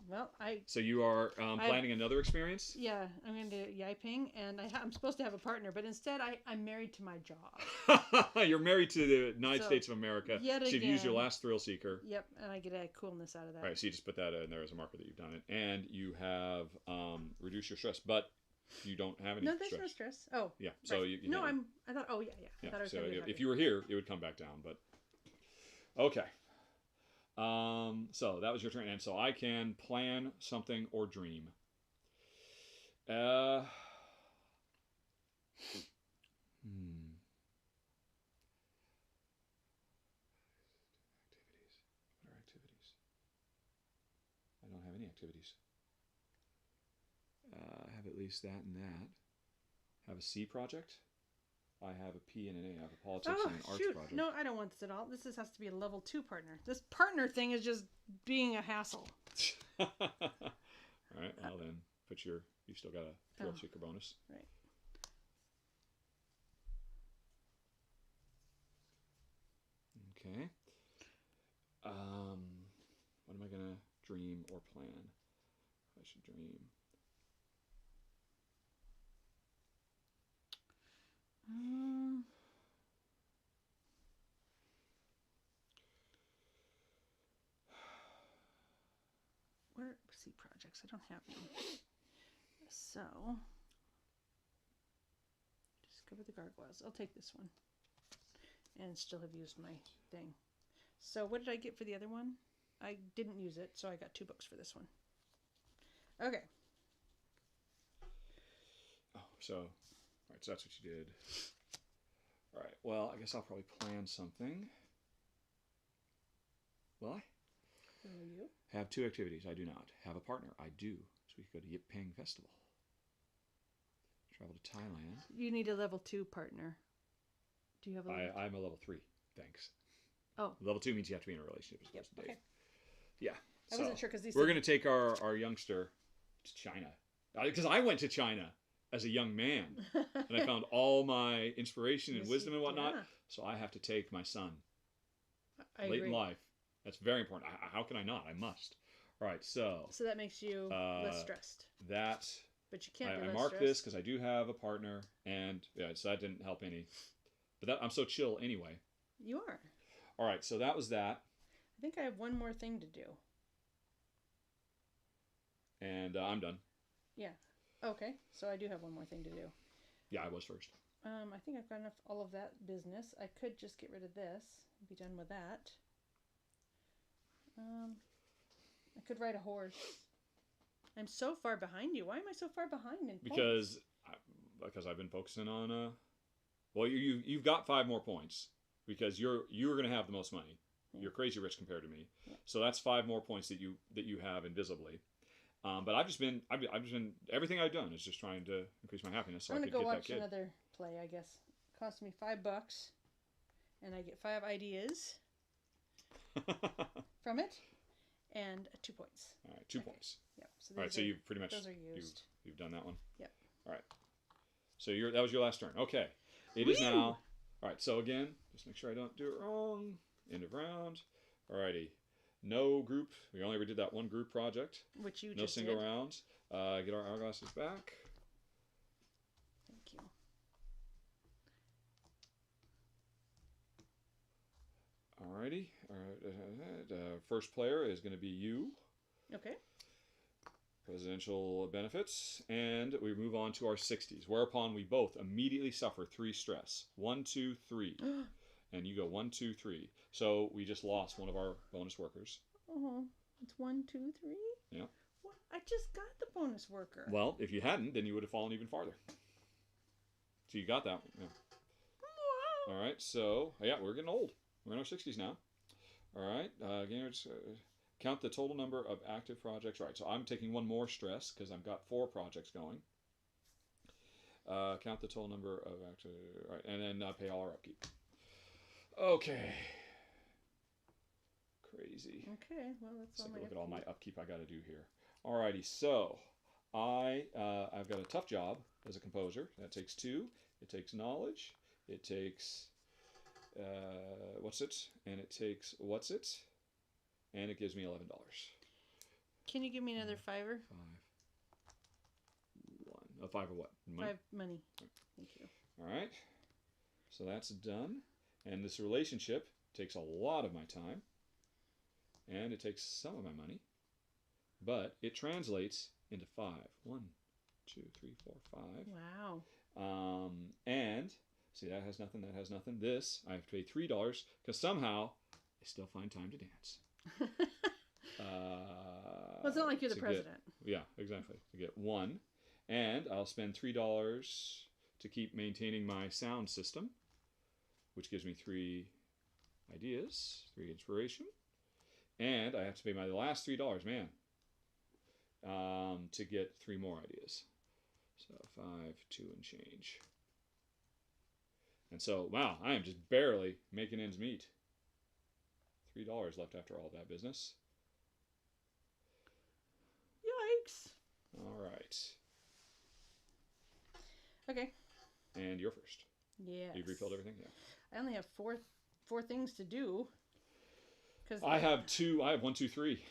S2: Well,
S1: So you are planning another experience?
S2: Yeah, I'm going to do yiping, and I'm supposed to have a partner, but instead I'm married to my job.
S1: You're married to the United States of America.
S2: Yet
S1: so you've
S2: again,
S1: used your last thrill seeker.
S2: Yep, and I get a coolness out of that.
S1: Right, so you just put that in there as a marker that you've done it. And you have reduced your stress, but you don't have any stress.
S2: No, there's no stress. Oh.
S1: Yeah, so
S2: right.
S1: you
S2: I thought, yeah. I thought I was
S1: so
S2: going to be
S1: if you were here, it would come back down, but... Okay. So that was your turn, and so I can plan something or dream. Activities. What are activities? I don't have any activities. I have at least that and that. Have a C project. I have a P and an A. I have a politics and an arts project.
S2: No, I don't want this at all. This has to be a level 2 partner. This partner thing is just being a hassle.
S1: All right. Well, then you still got a thrill seeker bonus.
S2: Right.
S1: Okay. What am I gonna dream or plan? I should dream.
S2: Where C projects? I don't have them. So discover the gargoyles. I'll take this one, and still have used my thing. So what did I get for the other one? I didn't use it, so I got 2 books for this one. Okay.
S1: Oh, so all right. So that's what you did. All right. Well, I guess I'll probably plan something. Will I?
S2: So you.
S1: Have 2 activities. I do not. Have a partner. I do. So we could go to Yip Peng Festival. Travel to Thailand.
S2: You need a level 2 partner. Do you have a level
S1: I'm a level 3. Thanks.
S2: Oh.
S1: Level 2 means you have to be in a relationship as opposed to date.
S2: Okay.
S1: Yeah.
S2: I wasn't sure because these.
S1: We're going to take our youngster to China. Because I went to China as a young man. And I found all my inspiration and wisdom and whatnot.
S2: Yeah.
S1: So I have to take my son.
S2: I
S1: Late
S2: agree.
S1: in life. That's very important. How can I not? I must. All right, so
S2: that makes you less stressed.
S1: That
S2: But you can't.
S1: I marked this because I do have a partner, and yeah, so that didn't help any. But I'm so chill anyway.
S2: You are.
S1: All right, so that was that.
S2: I think I have one more thing to do.
S1: And I'm done.
S2: Yeah. Okay. So I do have one more thing to do.
S1: Yeah, I was first.
S2: I think I've got enough all of that business. I could just get rid of this and be done with that. I could ride a horse. I'm so far behind you. Why am I so far behind in points?
S1: Because I've been focusing on well, you've got 5 more points because you're going to have the most money. Yeah. You're crazy rich compared to me. Yeah. So that's 5 more points that you have invisibly. But I've just been everything I've done is just trying to increase my happiness so I could get that kid.
S2: I'm gonna go watch another play. I guess it cost me $5, and I get 5 ideas from it, and 2 points.
S1: All right, 2 points.
S2: Yep. So
S1: all right, so you've pretty much
S2: those are used.
S1: You've done that one.
S2: Yep.
S1: All right. So that was your last turn. Okay. It is now. All right. So again, just make sure I don't do it wrong. End of round. All righty. No group. We only ever did that one group project.
S2: Which you
S1: no
S2: just
S1: single
S2: did.
S1: rounds. Get our hourglasses back.
S2: Thank you.
S1: Alrighty. All right. First player is going to be you.
S2: Okay.
S1: Presidential benefits, and we move on to our 60s, whereupon we both immediately suffer 3 stress. 1, 2, 3. And you go 1, 2, 3. So we just lost one of our bonus workers.
S2: Oh, it's 1, 2, 3?
S1: Yeah.
S2: What? I just got the bonus worker.
S1: Well, if you hadn't, then you would have fallen even farther. So you got that one. Yeah.
S2: Wow.
S1: All right, so, yeah, we're getting old. We're in our 60s now. All right, again, count the total number of active projects. Right, so I'm taking 1 more stress because I've got 4 projects going. Count the total number of active. Right, and then pay all our upkeep. Okay. Crazy.
S2: Okay, well that's all my
S1: look at all my upkeep I got to do here. Alrighty, so I've got a tough job as a composer. That takes 2. It takes knowledge. It takes what's it? And it takes what's it? And it gives me $11.
S2: Can you give me another $5?
S1: 5. 1. A 5 of what?
S2: Money? 5 money. Thank you.
S1: All right. So that's done. And this relationship takes a lot of my time. And it takes some of my money. But it translates into 5. 1, 2, 3, 4, 5.
S2: Wow.
S1: And see, that has nothing. That has nothing. This I have to pay $3 because somehow I still find time to dance.
S2: Well, it's not like you're the president.
S1: Yeah, exactly. To get 1, and I'll spend $3 to keep maintaining my sound system, which gives me 3 ideas, 3 inspiration, and I have to pay my last $3, man, to get 3 more ideas. So 5, 2 and change. And so, wow, I am just barely making ends meet. $3 left after all that business.
S2: Yikes.
S1: All right.
S2: Okay.
S1: And you're first.
S2: Yes.
S1: You've refilled everything? Yeah.
S2: I only have four things to do.
S1: I have 2. I have 1, 2, 3.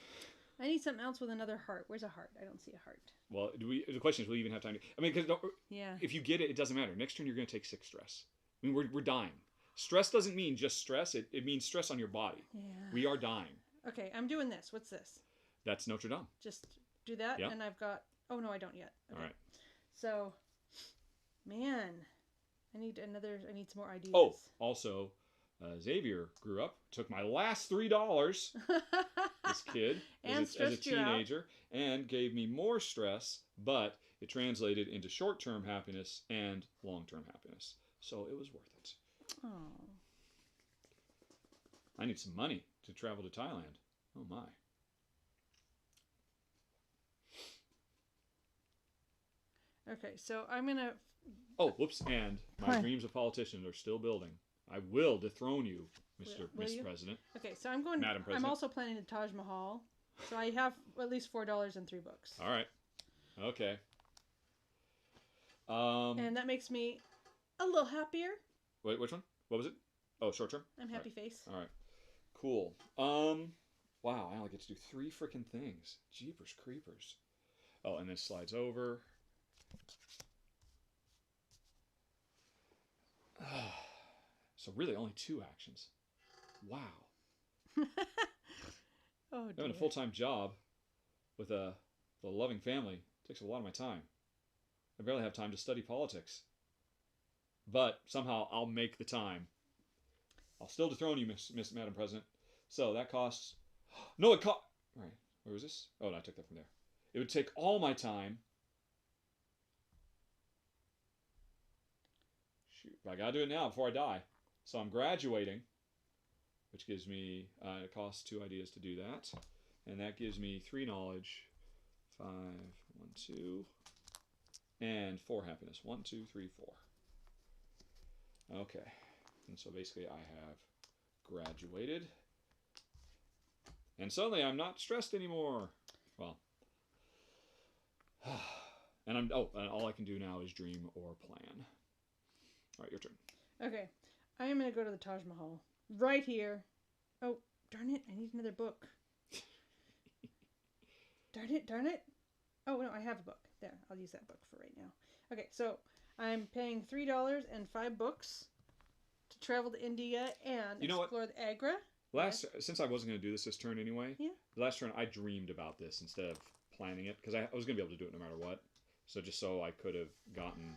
S2: I need something else with another heart. Where's a heart? I don't see a heart.
S1: Well, the question is, will you even have time to... I mean, because
S2: yeah.
S1: If you get it, it doesn't matter. Next turn, you're going to take 6 stress. I mean, we're dying. Stress doesn't mean just stress. It means stress on your body.
S2: Yeah.
S1: We are dying.
S2: Okay, I'm doing this. What's this?
S1: That's Notre Dame.
S2: Just do that,
S1: yeah.
S2: And I've got... Oh, no, I don't yet. Okay.
S1: All right.
S2: So, man, I need some more ideas.
S1: Oh, also, Xavier grew up, took my last $3, this kid, as a teenager, and gave me more stress, but it translated into short-term happiness and long-term happiness. So it was worth it.
S2: Oh.
S1: I need some money to travel to Thailand. Oh, my.
S2: Okay, so I'm gonna.
S1: Oh, whoops! And my
S2: Hi.
S1: dreams of politicians are still building. I will dethrone you,
S2: Will
S1: Mr.
S2: you?
S1: President,
S2: Okay, so I'm going.
S1: Madam
S2: I'm
S1: President.
S2: also planning the Taj Mahal, so I have at least $4 and 3 books.
S1: All right. Okay.
S2: And that makes me a little happier.
S1: Wait, which one? What was it? Oh, short term.
S2: I'm happy face.
S1: All right. Cool. Wow, I only get to do 3 freaking things. Jeepers creepers. Oh, and this slides over. So really only 2 actions. Wow.
S2: Oh dear.
S1: Having a full-time job with a loving family takes a lot of my time. I barely have time to study politics. But somehow I'll make the time. I'll still dethrone you, Madam President. So that costs... No, it cost... Right, where was this? Oh, no, I took that from there. It would take all my time. Shoot, I gotta do it now before I die. So I'm graduating, which gives me... it costs 2 ideas to do that. And that gives me 3 knowledge, 5, 1, 2, and 4 happiness. 1, 2, 3, 4. Okay. And so basically I have graduated. And suddenly I'm not stressed anymore. Well. And all I can do now is dream or plan. All right, your turn.
S2: Okay, I am gonna go to the Taj Mahal right here. Oh, darn it! I need another book. Darn it! Oh no, I have a book. There, I'll use that book for right now. Okay, so I'm paying $3 and 5 books to travel to India and explore the Agra.
S1: Since I wasn't going to do this turn anyway,
S2: yeah.
S1: The last turn I dreamed about this instead of planning it because I was going to be able to do it no matter what. So just so I could have gotten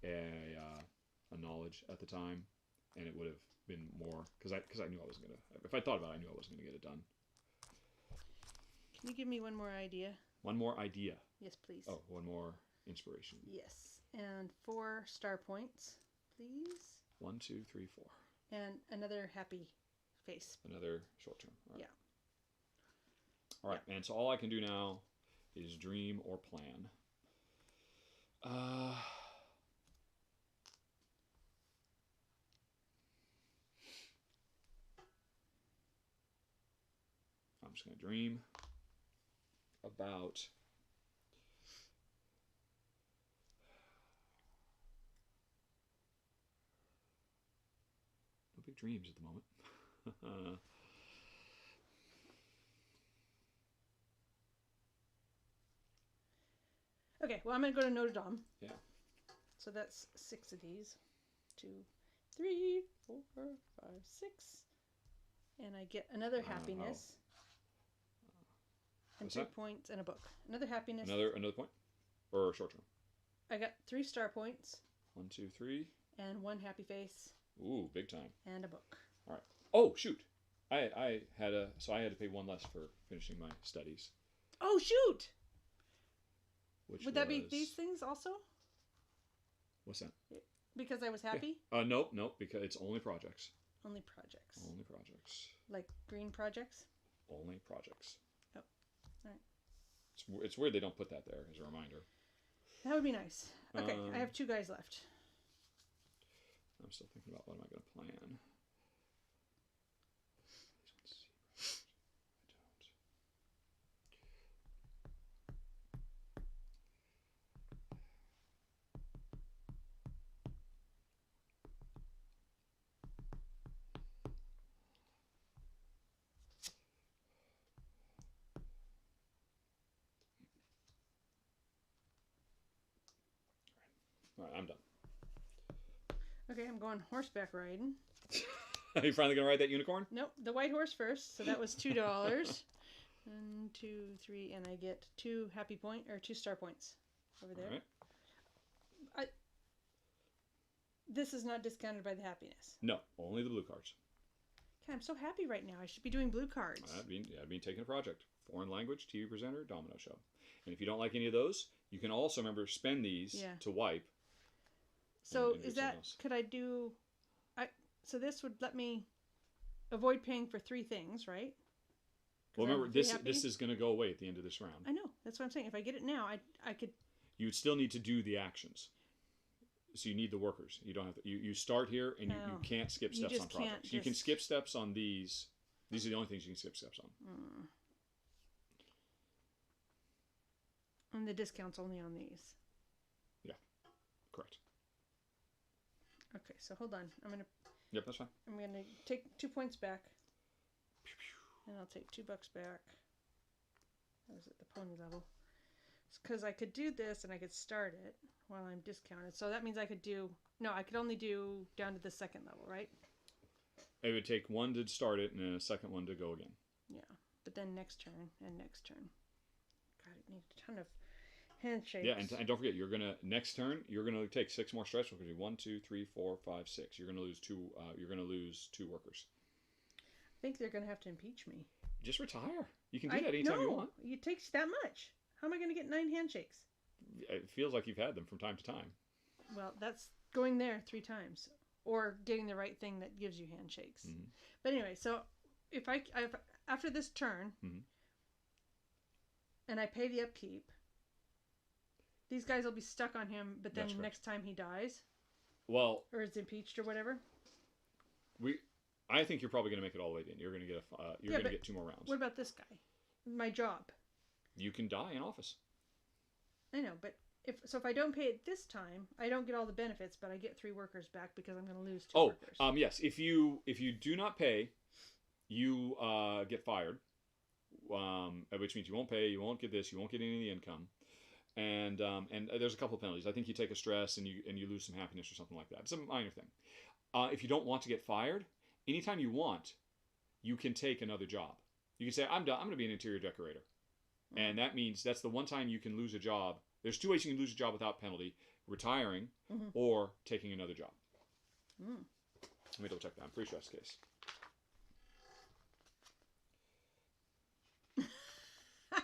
S1: a knowledge at the time, and it would have been more because I knew I wasn't going to. If I thought about it, I knew I wasn't going to get it done.
S2: Can you give me one more idea?
S1: One more idea.
S2: Yes, please.
S1: Oh, one more inspiration.
S2: Yes, and 4 star points, please.
S1: 1, 2, 3, 4.
S2: And another happy face.
S1: Another short term. All right.
S2: Yeah.
S1: All right, and so all I can do now is dream or plan. I'm just going to dream about no big dreams at the moment.
S2: Okay, well, I'm going to go to Notre Dame.
S1: Yeah.
S2: So that's 6 of these. 2, 3, 4, 5, 6. And I get another happiness. And 2 points and a book. Another happiness.
S1: Another point? Or short term?
S2: I got 3 star points.
S1: 1, 2, 3.
S2: And 1 happy face.
S1: Ooh, big time.
S2: And a book.
S1: All right. Oh, shoot. I had to pay 1 less for finishing my studies.
S2: Oh, shoot!
S1: Would
S2: that be these things also?
S1: What's that?
S2: Because I was happy?
S1: Yeah. Nope, because it's only projects.
S2: Only projects.
S1: Only projects.
S2: Like green projects?
S1: Only projects.
S2: Oh, all right.
S1: It's weird they don't put that there as a reminder.
S2: That would be nice. Okay, I have 2 guys left.
S1: I'm still thinking about what am I going to plan. All right, I'm done.
S2: Okay, I'm going horseback riding.
S1: Are you finally going to ride that unicorn?
S2: Nope, the white horse first. So that was $2. 1, 2, 3, and I get 2 happy point or 2 star points over there.
S1: All right.
S2: This is not discounted by the happiness.
S1: No, only the blue cards.
S2: God, I'm so happy right now. I should be doing blue cards.
S1: I've been taking a project. Foreign language, TV presenter, domino show. And if you don't like any of those, you can also, remember, spend these to wipe.
S2: So is that, could I do, so this would let me avoid paying for 3 things, right?
S1: Well, remember, this is going to go away at the end of this round.
S2: I know. That's what I'm saying. If I get it now, I could
S1: you would still need to do the actions. So you need the workers. You don't have to. You start here, and you can't skip
S2: You
S1: steps
S2: just
S1: on
S2: can't
S1: projects. You can
S2: just-
S1: skip steps on these. These are the only things you can skip steps on.
S2: And the discount's only on these.
S1: Correct.
S2: Okay, so hold on.
S1: Yep, that's fine.
S2: I'm gonna take 2 points back, and I'll take $2 back. That was at the pony level. Because I could do this, and I could start it while I'm discounted. So that means I could do... No, I could only do down to the second level, right?
S1: It would take one to start it, and then a second one to go again.
S2: Yeah, but then next turn, and next turn. God, I need a ton of handshakes.
S1: Yeah, and don't forget, next turn you're gonna take 6 more stretch workers. 1, 2, 3, 4, 5, 6. You're gonna lose 2. You're gonna lose 2 workers.
S2: I think they're gonna have to impeach me.
S1: Just retire. You can do that anytime you want.
S2: It takes that much. How am I gonna get 9 handshakes?
S1: It feels like you've had them from time to time.
S2: Well, that's going there 3 times, or getting the right thing that gives you handshakes.
S1: Mm-hmm.
S2: But anyway, so if I after this turn, and I pay the upkeep, these guys will be stuck on him. But then next time he dies,
S1: well,
S2: or is impeached or whatever.
S1: I think you're probably going to make it all the way in. You're going to get going to get 2 more rounds.
S2: What about this guy? My job.
S1: You can die in office.
S2: I know, but if I don't pay it this time, I don't get all the benefits, but I get 3 workers back because I'm going to lose 2 workers.
S1: Yes. If you do not pay, you get fired, which means you won't pay, you won't get this, you won't get any of the income, and there's a couple of penalties. I think you take a stress and you lose some happiness or something like that. It's a minor thing. If you don't want to get fired, anytime you want, you can take another job. You can say, I'm done. I'm going to be an interior decorator. And that means that's the one time you can lose a job. There's 2 ways you can lose a job without penalty: retiring or taking another job. Let me double check that. I'm pretty sure that's the case.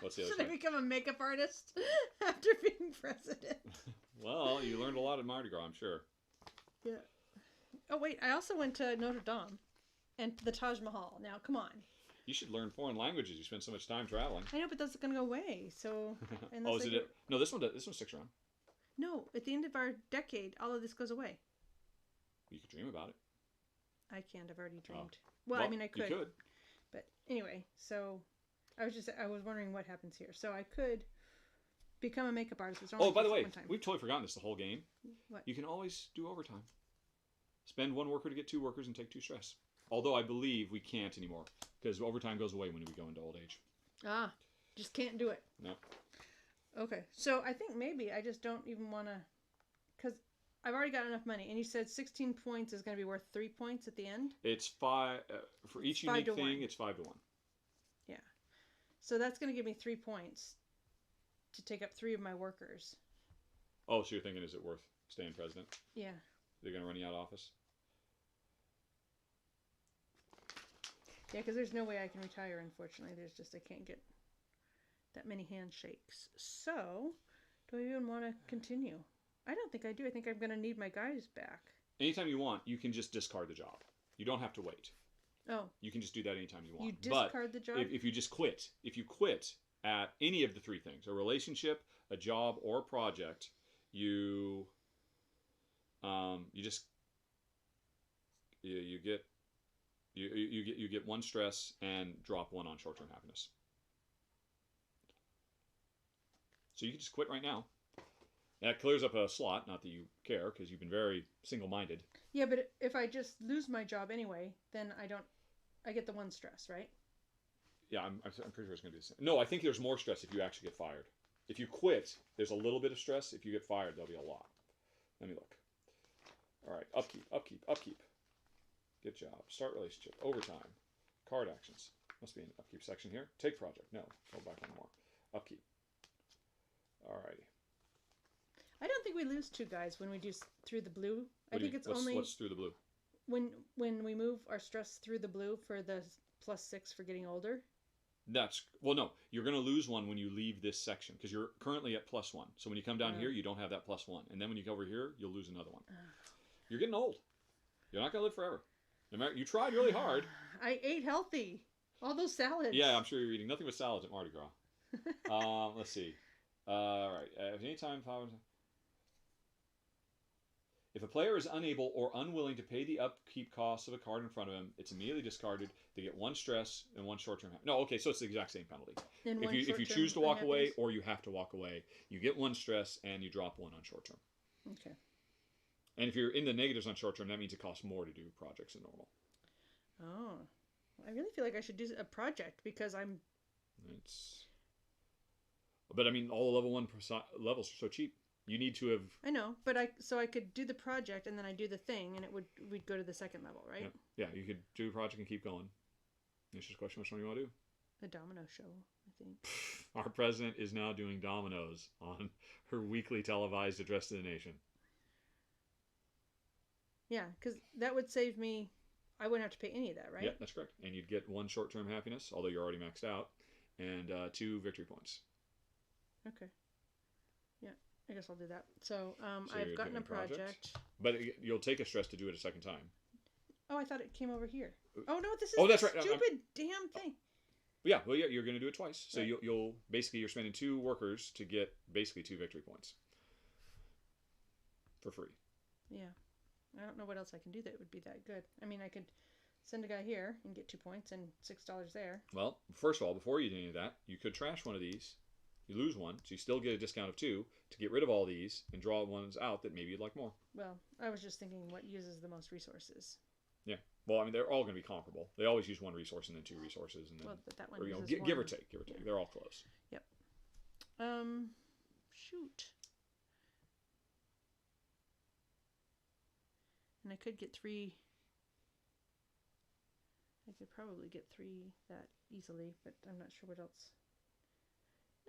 S1: What's the other
S2: Should I
S1: side?
S2: become a makeup artist after being president?
S1: Well, you learned a lot at Mardi Gras, I'm sure.
S2: Yeah. Oh, wait. I also went to Notre Dame and the Taj Mahal. Now, come on.
S1: You should learn foreign languages. You spend so much time traveling.
S2: I know, but that's going to go away. So,
S1: Oh, is it? No, this one sticks around.
S2: No, at the end of our decade, all of this goes away.
S1: You could dream about it.
S2: I can't. I've already dreamed. Well, I mean, I could.
S1: You could.
S2: But anyway, so I was wondering what happens here. So I could become a makeup artist.
S1: Oh, by the way, we've totally forgotten this the whole game.
S2: What?
S1: You can always do overtime. Spend 1 worker to get 2 workers and take 2 stress. Although I believe we can't anymore because overtime goes away when we go into old age.
S2: Ah, just can't do it.
S1: No.
S2: Okay, so I think maybe I just don't even want to, because I've already got enough money. And you said 16 points is going to be worth 3 points at the end?
S1: It's 5 for each unique thing. It's 5 to 1.
S2: Yeah. So that's going to give me 3 points to take up 3 of my workers.
S1: Oh, so you're thinking, is it worth staying president?
S2: Yeah.
S1: They're going to run you out of office?
S2: Yeah, because there's no way I can retire, unfortunately. I can't get that many handshakes. So, do I even want to continue? I don't think I do. I think I'm going to need my guys back.
S1: Anytime you want, you can just discard the job. You don't have to wait.
S2: Oh.
S1: You can just do that anytime you want.
S2: You discard the job?
S1: If you just quit, if you quit at any of the 3 things, a relationship, a job, or a project, you get 1 stress and drop 1 on short-term happiness. So you can just quit right now. That clears up a slot. Not that you care, because you've been very single-minded.
S2: Yeah, but if I just lose my job anyway, then I get the 1 stress, right?
S1: Yeah, I'm pretty sure it's going to be the same. No, I think there's more stress if you actually get fired. If you quit, there's a little bit of stress. If you get fired, there'll be a lot. Let me look. All right, upkeep. Good job. Start relationship. Overtime. Card actions. Must be an upkeep section here. Take project. No. Go back 1 more. Upkeep. Alrighty.
S2: I don't think we lose 2 guys when we do through the blue. I think it's only...
S1: What's through the blue?
S2: When we move our stress through the blue for the +6 for getting older.
S1: Well, no. You're going to lose 1 when you leave this section because you're currently at +1. So when you come down here, you don't have that +1. And then when you go over here, you'll lose another 1. You're getting old. You're not going to live forever. No matter, you tried really hard.
S2: I ate healthy. All those salads.
S1: Yeah, I'm sure you're eating nothing but salads at Mardi Gras. Let's see. All right. At any time, if a player is unable or unwilling to pay the upkeep costs of a card in front of him, it's immediately discarded. They get 1 stress and 1 short-term. No, okay, so it's the exact same penalty.
S2: And
S1: If you choose to walk away or you have to walk away, you get 1 stress and you drop 1 on short-term.
S2: Okay.
S1: And if you're in the negatives on short-term, that means it costs more to do projects than normal.
S2: Oh, I really feel like I should do a project because I'm.
S1: But I mean, all level 1 levels are so cheap. You need to have.
S2: I know, but I could do the project and then I do the thing and we'd go to the second level, right?
S1: Yeah, you could do a project and keep going. It's just a question which one you want to do.
S2: A domino show, I think.
S1: Our president is now doing dominoes on her weekly televised address to the nation.
S2: Yeah, because that would save me. I wouldn't have to pay any of that, right?
S1: Yeah, that's correct. And you'd get 1 short-term happiness, although you're already maxed out, and 2 victory points.
S2: Okay. Yeah, I guess I'll do that. So I've gotten a project.
S1: But you'll take a stress to do it a second time.
S2: Oh, I thought it came over here. Oh no, this is
S1: that's right.
S2: Stupid damn thing.
S1: Yeah, well, yeah, you're going to do it twice. So right. you'll basically you're spending 2 workers to get basically 2 victory points for free.
S2: Yeah, I don't know what else I can do that would be that good. I mean, I could send a guy here and get 2 points and $6 there.
S1: Well, first of all, before you do any of that, you could trash one of these. You lose 1, so you still get a discount of 2 to get rid of all these and draw ones out that maybe you'd like more.
S2: Well, I was just thinking what uses the most resources.
S1: Yeah. Well, I mean, they're all going to be comparable. They always use 1 resource and then 2 resources, and then
S2: but that one
S1: or,
S2: uses
S1: give or
S2: 1.
S1: take.
S2: Yeah.
S1: They're all close.
S2: Yep. Shoot. And I could get 3. I could probably get 3 that easily, but I'm not sure what else.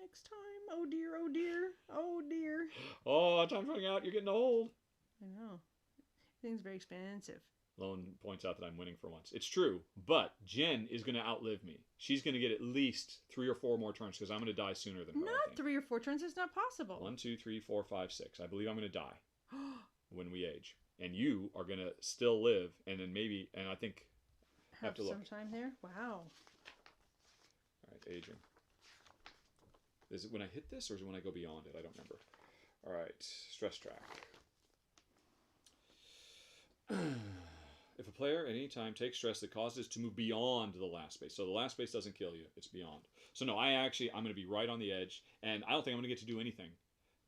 S2: Next time. Oh dear, oh dear, oh dear.
S1: Oh, time's running out. You're getting old.
S2: I know. Everything's very expensive.
S1: Lone points out that I'm winning for once. It's true, but Jen is going to outlive me. She's going to get at least 3 or 4 more turns because I'm going to die sooner than her.
S2: Not 3 or 4 turns. It's not possible.
S1: 1, 2, 3, 4, 5, 6. I believe I'm going to die when we age, and you are going to still live, and then maybe, and I think
S2: have
S1: to look.
S2: Some time there. Wow.
S1: All right, aging. Is it when I hit this, or is it when I go beyond it? I don't remember. All right, stress track. If a player at any time takes stress that causes it to move beyond the last space, so the last space doesn't kill you, it's beyond. So no, I'm going to be right on the edge, and I don't think I'm going to get to do anything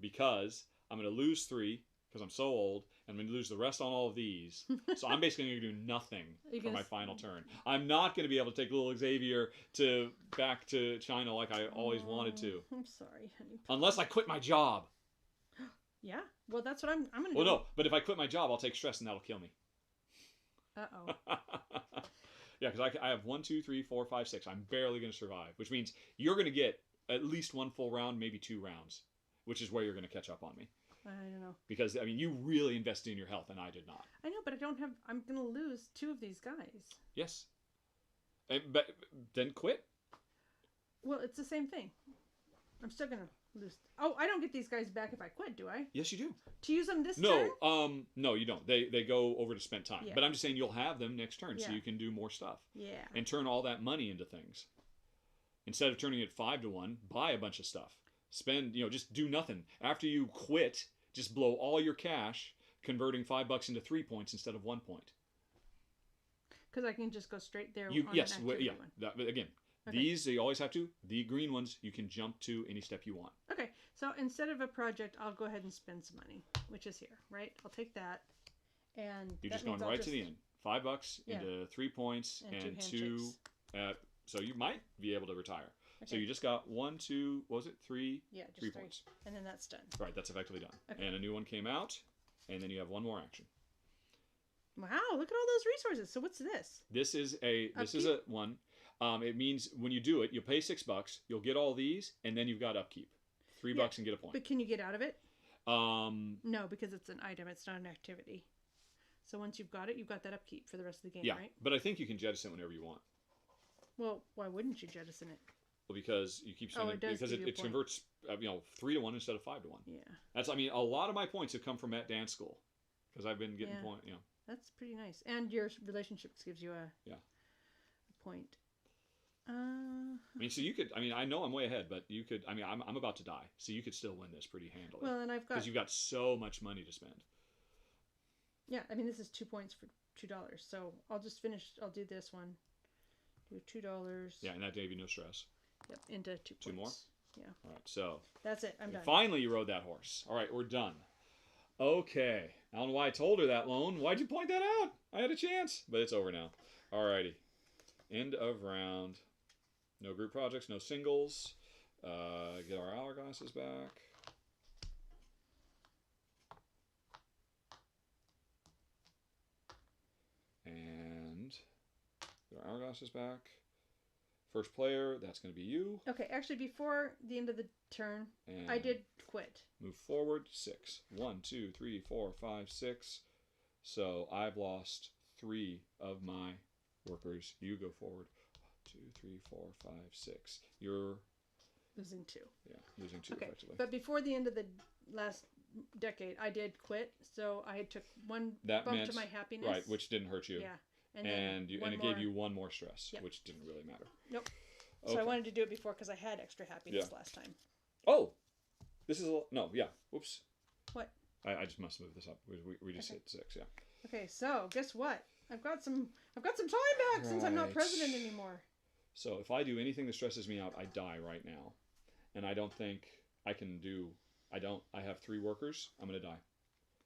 S1: because I'm going to lose 3 because I'm so old, and I'm going to lose the rest on all of these. So I'm basically going to do nothing for my final turn. I'm not going to be able to take little Xavier back to China like I always wanted to.
S2: I'm sorry, honey.
S1: Unless I quit my job.
S2: Yeah, well, that's what I'm going to do.
S1: Well, no, but if I quit my job, I'll take stress, and that'll kill me.
S2: Uh-oh.
S1: Yeah, because I have 1, 2, 3, 4, 5, 6. I'm barely going to survive, which means you're going to get at least 1 full round, maybe 2 rounds, which is where you're going to catch up on me.
S2: I don't know.
S1: Because, I mean, you really invested in your health, and I did not.
S2: I know, but I don't have... I'm going to lose 2 of these guys.
S1: Yes. But then quit.
S2: Well, it's the same thing. I'm still going to lose... Oh, I don't get these guys back if I quit, do I?
S1: Yes, you do.
S2: To use them this turn?
S1: No, you don't. They go over to spent time.
S2: Yeah.
S1: But I'm just saying you'll have them next turn, so you can do more stuff.
S2: Yeah.
S1: And turn all that money into things. Instead of turning it 5 to 1, buy a bunch of stuff. Spend, just do nothing. After you quit, just blow all your cash, converting $5 into 3 points instead of 1 point.
S2: Because I can just go straight there.
S1: Yes, yeah. But again,
S2: okay.
S1: These you always have to. The green ones you can jump to any step you want.
S2: Okay, so instead of a project, I'll go ahead and spend some money, which is here, right? I'll take that, and
S1: you're just going right to the end. $5 into 3 points and 2. So you might be able to retire. Okay. So you just got 1, 2, what was it? 3? Yeah, just 3 points.
S2: And then that's done.
S1: Right, that's effectively done.
S2: Okay.
S1: And a new one came out, and then you have 1 more action.
S2: Wow, look at all those resources. So what's this?
S1: This is a one. It means when you do it, you'll pay $6, you'll get all these, and then you've got upkeep. $3 and get a point.
S2: But can you get out of it? No, because it's an item. It's not an activity. So once you've got it, you've got that upkeep for the rest of the game, right?
S1: But I think you can jettison whenever you want.
S2: Well, why wouldn't you jettison it?
S1: Well, because you keep sending because it converts 3 to 1 instead of 5 to 1.
S2: Yeah.
S1: That's a lot of my points have come from at dance school because I've been getting point.
S2: That's pretty nice, and your relationships gives you a point.
S1: I mean, so you could. I mean, I know I'm way ahead, but you could. I mean, I'm about to die, so you could still win this pretty handily.
S2: Well, and I've got
S1: because you've got so much money to spend.
S2: Yeah, I mean, this is 2 points for $2. So I'll just finish. I'll do this one. Do $2.
S1: Yeah, and that gave you no stress.
S2: Yep, into 2 points.
S1: Two more?
S2: Yeah.
S1: All right, so
S2: That's it. I'm done.
S1: finally you rode that horse. All right, we're done. Okay, I don't know why I told her that, Lone. Why'd you point that out? I had a chance, but it's over now. All righty, end of round. No group projects, no singles. Get our hourglasses back. And get our hourglasses back. First player, that's going to be you.
S2: Okay, actually, before the end of the turn,
S1: And
S2: I did quit.
S1: move forward 6. 1, 2, 3, 4, 5, 6. So I've lost 3 of my workers. You go forward. 1, 2, 3, 4, 5, 6. You're
S2: Losing 2.
S1: yeah losing 2
S2: Okay,
S1: effectively.
S2: but before the end of the last decade, I did quit. So I took one
S1: That
S2: bump
S1: meant
S2: to my happiness.
S1: right, which didn't hurt you.
S2: Yeah.
S1: And
S2: then
S1: it gave you one more stress,
S2: Yep.
S1: which didn't really matter.
S2: Nope.
S1: Okay.
S2: So I wanted to do it before because I had extra happiness last time.
S1: Oh, this is no, yeah. Whoops.
S2: What?
S1: I just must move this up. We just hit 6, yeah.
S2: Okay, so guess what? I've got some time back since I'm not
S1: Right.
S2: president anymore.
S1: So if I do anything that stresses me out, I die right now, and I don't think I can do. I have 3 workers. I'm gonna die.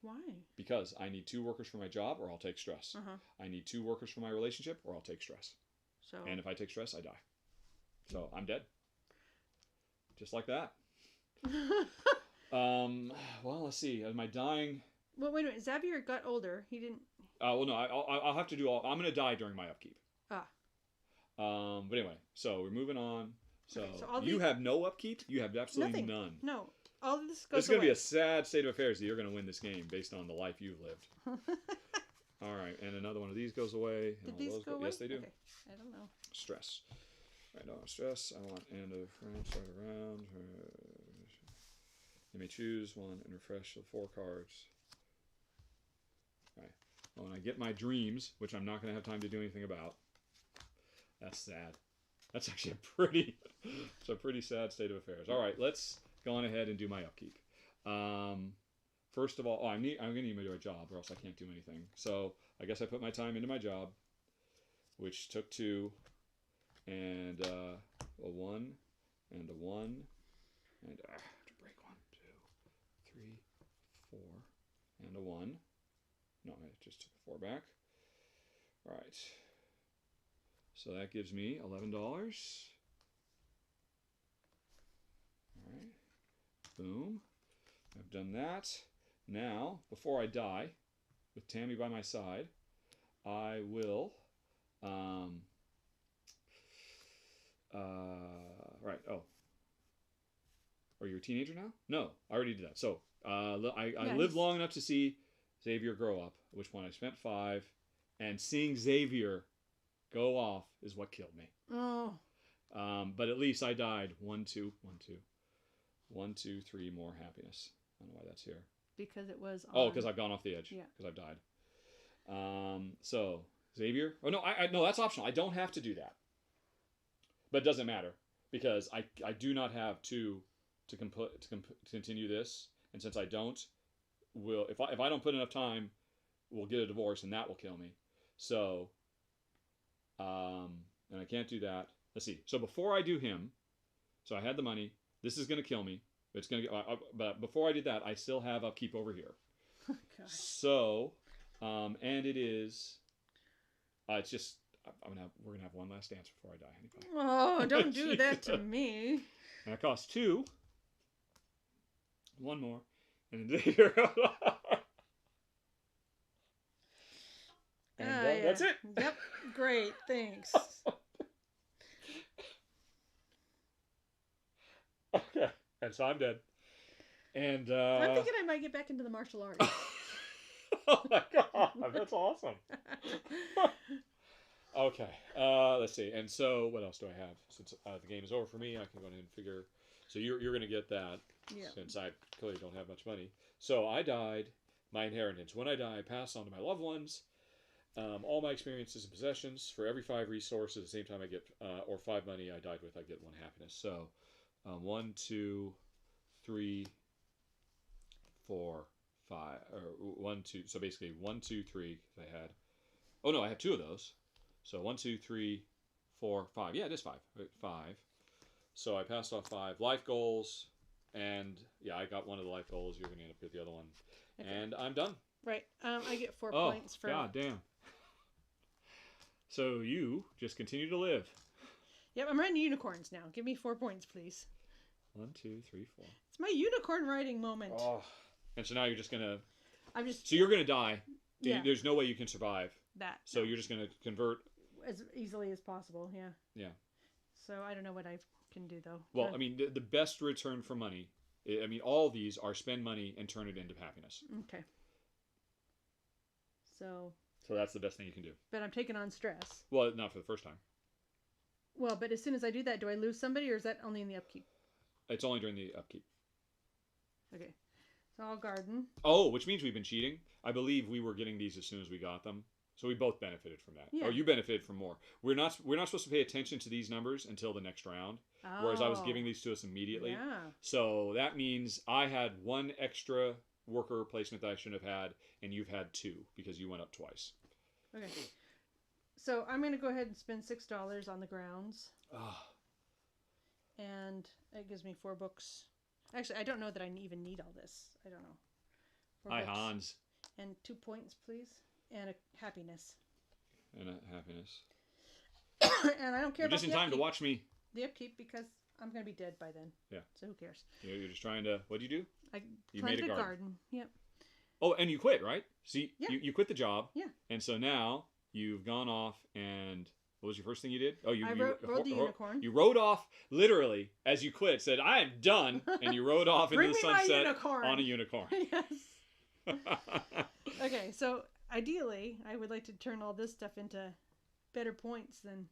S2: Why?
S1: Because I need 2 workers for my job, or I'll take stress. I need 2 workers for my relationship, or I'll take stress.
S2: So.
S1: And if I take stress, I die. So I'm dead. Just like that. Well, let's see. Am I dying?
S2: Well, wait a minute. Xavier got older. He didn't.
S1: Well, no. I'll have to do all. I'm gonna die during my upkeep.
S2: Ah.
S1: But anyway, so we're moving on. So,
S2: Okay, so all
S1: you
S2: these-
S1: have no upkeep. You have absolutely
S2: Nothing.
S1: none.
S2: No. All of this
S1: This
S2: goes
S1: is going to be
S2: away.
S1: a sad state of affairs that you're going to win this game based on the life you've lived. All right, and another one of these goes away. And
S2: Did
S1: all
S2: these
S1: those
S2: go away?
S1: Yes, they do.
S2: Okay. I don't know.
S1: Stress. I don't want stress. I want end of round, start around. You may choose one and refresh the 4 cards. All right. Well, when I get my dreams, which I'm not going to have time to do anything about, that's sad. That's actually it's a pretty sad state of affairs. All right, let's go on ahead and do my upkeep. First of all, I'm going to need to do a job, or else I can't do anything. So I guess I put my time into my job, which took 2, and a 1, and a 1, and I have to break 1, 2, 3, 4, and a 1. No, I just took a 4 back. All right. So that gives me $11. All right. Boom. I've done that. Now, before I die, with Tammy by my side, I will. Right. Oh. Are you a teenager now? No, I already did that. So I lived long enough to see Xavier grow up, at which point I spent 5, and seeing Xavier go off is what killed me.
S2: Oh.
S1: But at least I died. 1, 2, 1, 2. 1, 2, 3 more happiness. I don't know why that's here.
S2: Because it was on...
S1: Oh, because I've gone off the edge.
S2: Yeah.
S1: Because I've died. So, Xavier. Oh, no, no, that's optional. I don't have to do that. But it doesn't matter. Because I do not have 2 to continue this. And since I don't, if I don't put enough time, we'll get a divorce and that will kill me. So... and I can't do that. Let's see. So before I do him, so I had the money. This is going to kill me. It's going to get. But before I did that, I still have upkeep over here.
S2: Oh, gosh.
S1: So, and it is. It's just. We're gonna have one last dance before I die. Anyway.
S2: Oh, don't do that to me.
S1: And it costs 2. 1 more, and then here. And
S2: Yeah.
S1: that's it.
S2: Yep. Great. Thanks.
S1: Okay. And so I'm dead. And
S2: I'm thinking I might get back into the martial arts.
S1: oh my god, that's awesome. Okay. Let's see. And so what else do I have? Since the game is over for me, I can go ahead and figure. So you're going to get that.
S2: Yeah.
S1: Since I clearly don't have much money. So I died. My inheritance. When I die, I pass on to my loved ones. All my experiences and possessions. For every 5 resources, at the same time I get, or 5 money I died with, I get 1 happiness. So, 1, 2, 3, 4, 5, or 1, 2. So basically 1, 2, 3. I had. Oh no, I have 2 of those. So 1, 2, 3, 4, 5. Yeah, it is 5. 5. So I passed off 5 life goals, and yeah, I got one of the life goals. You're gonna end up with the other one,
S2: Okay.
S1: and I'm done.
S2: Right. I get 4
S1: Oh,
S2: points for.
S1: God damn. So you just continue to live.
S2: Yep, I'm riding unicorns now. Give me 4 points, please.
S1: 1, 2, 3, 4.
S2: It's my unicorn riding moment.
S1: Oh, and so now you're just gonna.
S2: I'm just.
S1: So you're gonna die.
S2: Yeah.
S1: There's no way you can survive.
S2: That.
S1: So
S2: no.
S1: you're just gonna convert.
S2: As easily as possible. Yeah.
S1: Yeah.
S2: So I don't know what I can do though.
S1: Well, I mean, the best return for money. I mean, all these are spend money and turn it into happiness.
S2: Okay. So.
S1: So that's the best thing you can do.
S2: But I'm taking on stress.
S1: Well, not for the first time.
S2: Well, but as soon as I do that, do I lose somebody, or is that only in the upkeep?
S1: It's only during the upkeep.
S2: Okay. So I'll garden.
S1: Oh, which means we've been cheating. I believe we were getting these as soon as we got them. So we both benefited from that.
S2: Yeah.
S1: Oh, you benefited from more. We're not supposed to pay attention to these numbers until the next round.
S2: Oh.
S1: Whereas I was giving these to us immediately.
S2: Yeah.
S1: So that means I had 1 extra worker placement that I shouldn't have had, and you've had 2 because you went up twice.
S2: Okay. So I'm going to go ahead and spend $6 on the grounds.
S1: Ah.
S2: And it gives me 4 books. Actually, I don't know that I even need all this. I don't know. 4
S1: Hi,
S2: books.
S1: Hans.
S2: And 2 points, please. And a happiness.
S1: And a happiness.
S2: And I don't care
S1: You're
S2: about
S1: just in time to watch me.
S2: the upkeep because I'm going to be dead by then.
S1: Yeah.
S2: So who cares?
S1: You're just trying to. What'd you do?
S2: I
S1: You
S2: planted
S1: made a
S2: a
S1: garden.
S2: Yep.
S1: Oh, and you quit, right? See,
S2: Yeah.
S1: you quit the job.
S2: Yeah.
S1: And so now you've gone off and what was your first thing you did? Oh,
S2: I rode the unicorn.
S1: You rode off literally as you quit. Said, "I am done," and you rode off into
S2: Bring
S1: the
S2: me my
S1: sunset
S2: unicorn.
S1: on a unicorn.
S2: Yes. Okay, so ideally, I would like to turn all this stuff into better points than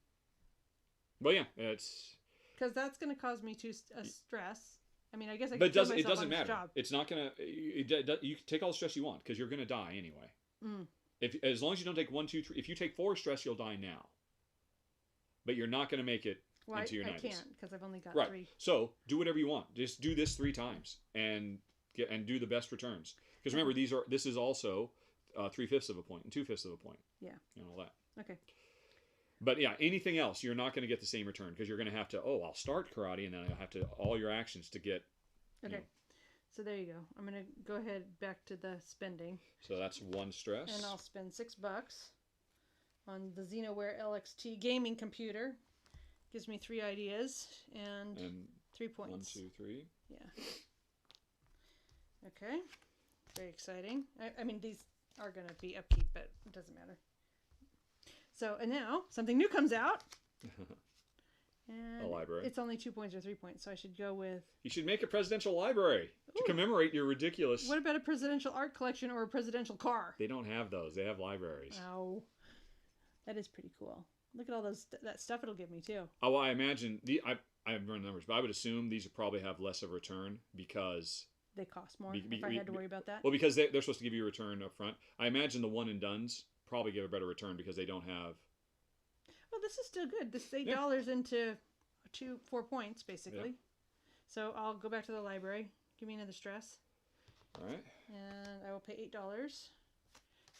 S1: Well, yeah, it's.
S2: because that's going to cause me to stress. I mean, I guess I.
S1: But
S2: could kill
S1: it
S2: myself
S1: doesn't
S2: on this
S1: matter.
S2: job.
S1: It's not gonna. You can take all the stress you want because you're gonna die anyway.
S2: Mm.
S1: As long as you don't take 1, 2, 3. If you take 4 stress, you'll die now. But you're not gonna make it
S2: Well,
S1: into your
S2: I
S1: 90s.
S2: can't because I've only got
S1: Right.
S2: 3.
S1: So do whatever you want. Just do this 3 times and do the best returns. Because remember, this is also 3/5 of a point and 2/5 of a point.
S2: Yeah.
S1: And all that.
S2: Okay.
S1: But yeah, anything else, you're not going to get the same return because you're going to have to. Oh, I'll start karate and then I'll have to all your actions to get.
S2: Okay. So there you go. I'm going to go ahead back to the spending.
S1: So that's 1 stress.
S2: And I'll spend $6 on the Xenoware LXT gaming computer. Gives me 3 ideas and 3 points.
S1: 1, 2, 3.
S2: Yeah. Okay. Very exciting. I mean, these are going to be upkeep, but it doesn't matter. So, and now something new comes out. And
S1: A library.
S2: It's only 2 points or 3 points, so I should go with.
S1: You should make a presidential library to
S2: Ooh.
S1: commemorate your ridiculous.
S2: What about a presidential art collection or a presidential car?
S1: They don't have those. They have libraries.
S2: Oh, that is pretty cool. Look at all that stuff it'll give me too.
S1: Oh, well, I imagine I haven't run the numbers, but I would assume these would probably have less of a return because.
S2: They cost more. If I had to worry about that.
S1: Well, because they're supposed to give you a return up front. I imagine the one and dones probably give a better return because they don't have.
S2: Well, this is still good. This is $8 into 4 points basically.
S1: Yeah.
S2: So I'll go back to the library. Give me another stress.
S1: All right.
S2: And I will pay $8.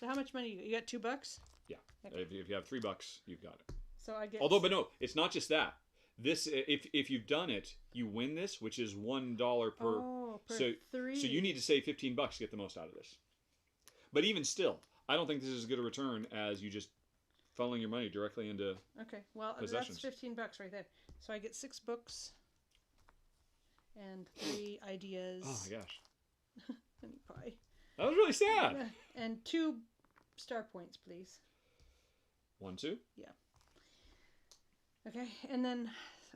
S2: So how much money you got? $2?
S1: Yeah.
S2: Okay.
S1: If you have $3, you've got it.
S2: So I get.
S1: Although, but no, it's not just that. This, if you've done it, you win this, which is $1 per.
S2: Oh, per
S1: so
S2: 3.
S1: So you need to save $15 to get the most out of this. But even still, I don't think this is as good a return as you just funneling your money directly into.
S2: Okay, well
S1: possessions.
S2: that's $15 right there. So I get 6 books and 3 ideas.
S1: Oh my gosh,
S2: Honey pie.
S1: that was really sad.
S2: And 2 star points, please.
S1: 1, 2.
S2: Yeah. Okay, and then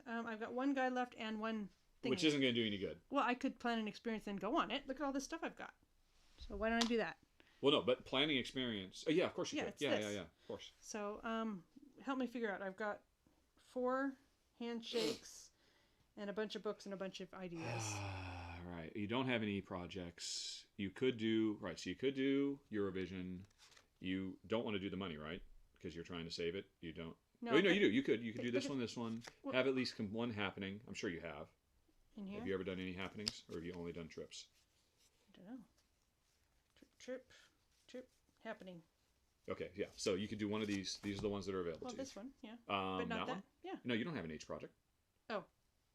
S2: I've got 1 guy left and 1 thing.
S1: Which isn't going to do any good.
S2: Well, I could plan an experience and go on it. Look at all this stuff I've got. So why don't I do that?
S1: Well, no, but planning experience. Oh, yeah, of course you
S2: Yeah,
S1: could.
S2: it's
S1: Yeah,
S2: this.
S1: yeah, of course.
S2: So help me figure out. I've got 4 handshakes and a bunch of books and a bunch of ideas.
S1: Right. You don't have any projects. You could do right. So you could do Eurovision. You don't want to do the money, right? Because you're trying to save it. You don't.
S2: No,
S1: Oh, no,
S2: but-
S1: you do. You could do this
S2: but-
S1: one, this one.
S2: Well-
S1: Have at least one happening. I'm sure you have.
S2: In here?
S1: Have you ever done any happenings, or have you only done trips?
S2: I don't know. Trip happening.
S1: Okay, yeah. So you could do one of these. These are the ones that are available
S2: Well,
S1: to you.
S2: this one, yeah. But not that.
S1: one?
S2: Yeah.
S1: No, you don't have an H project.
S2: Oh.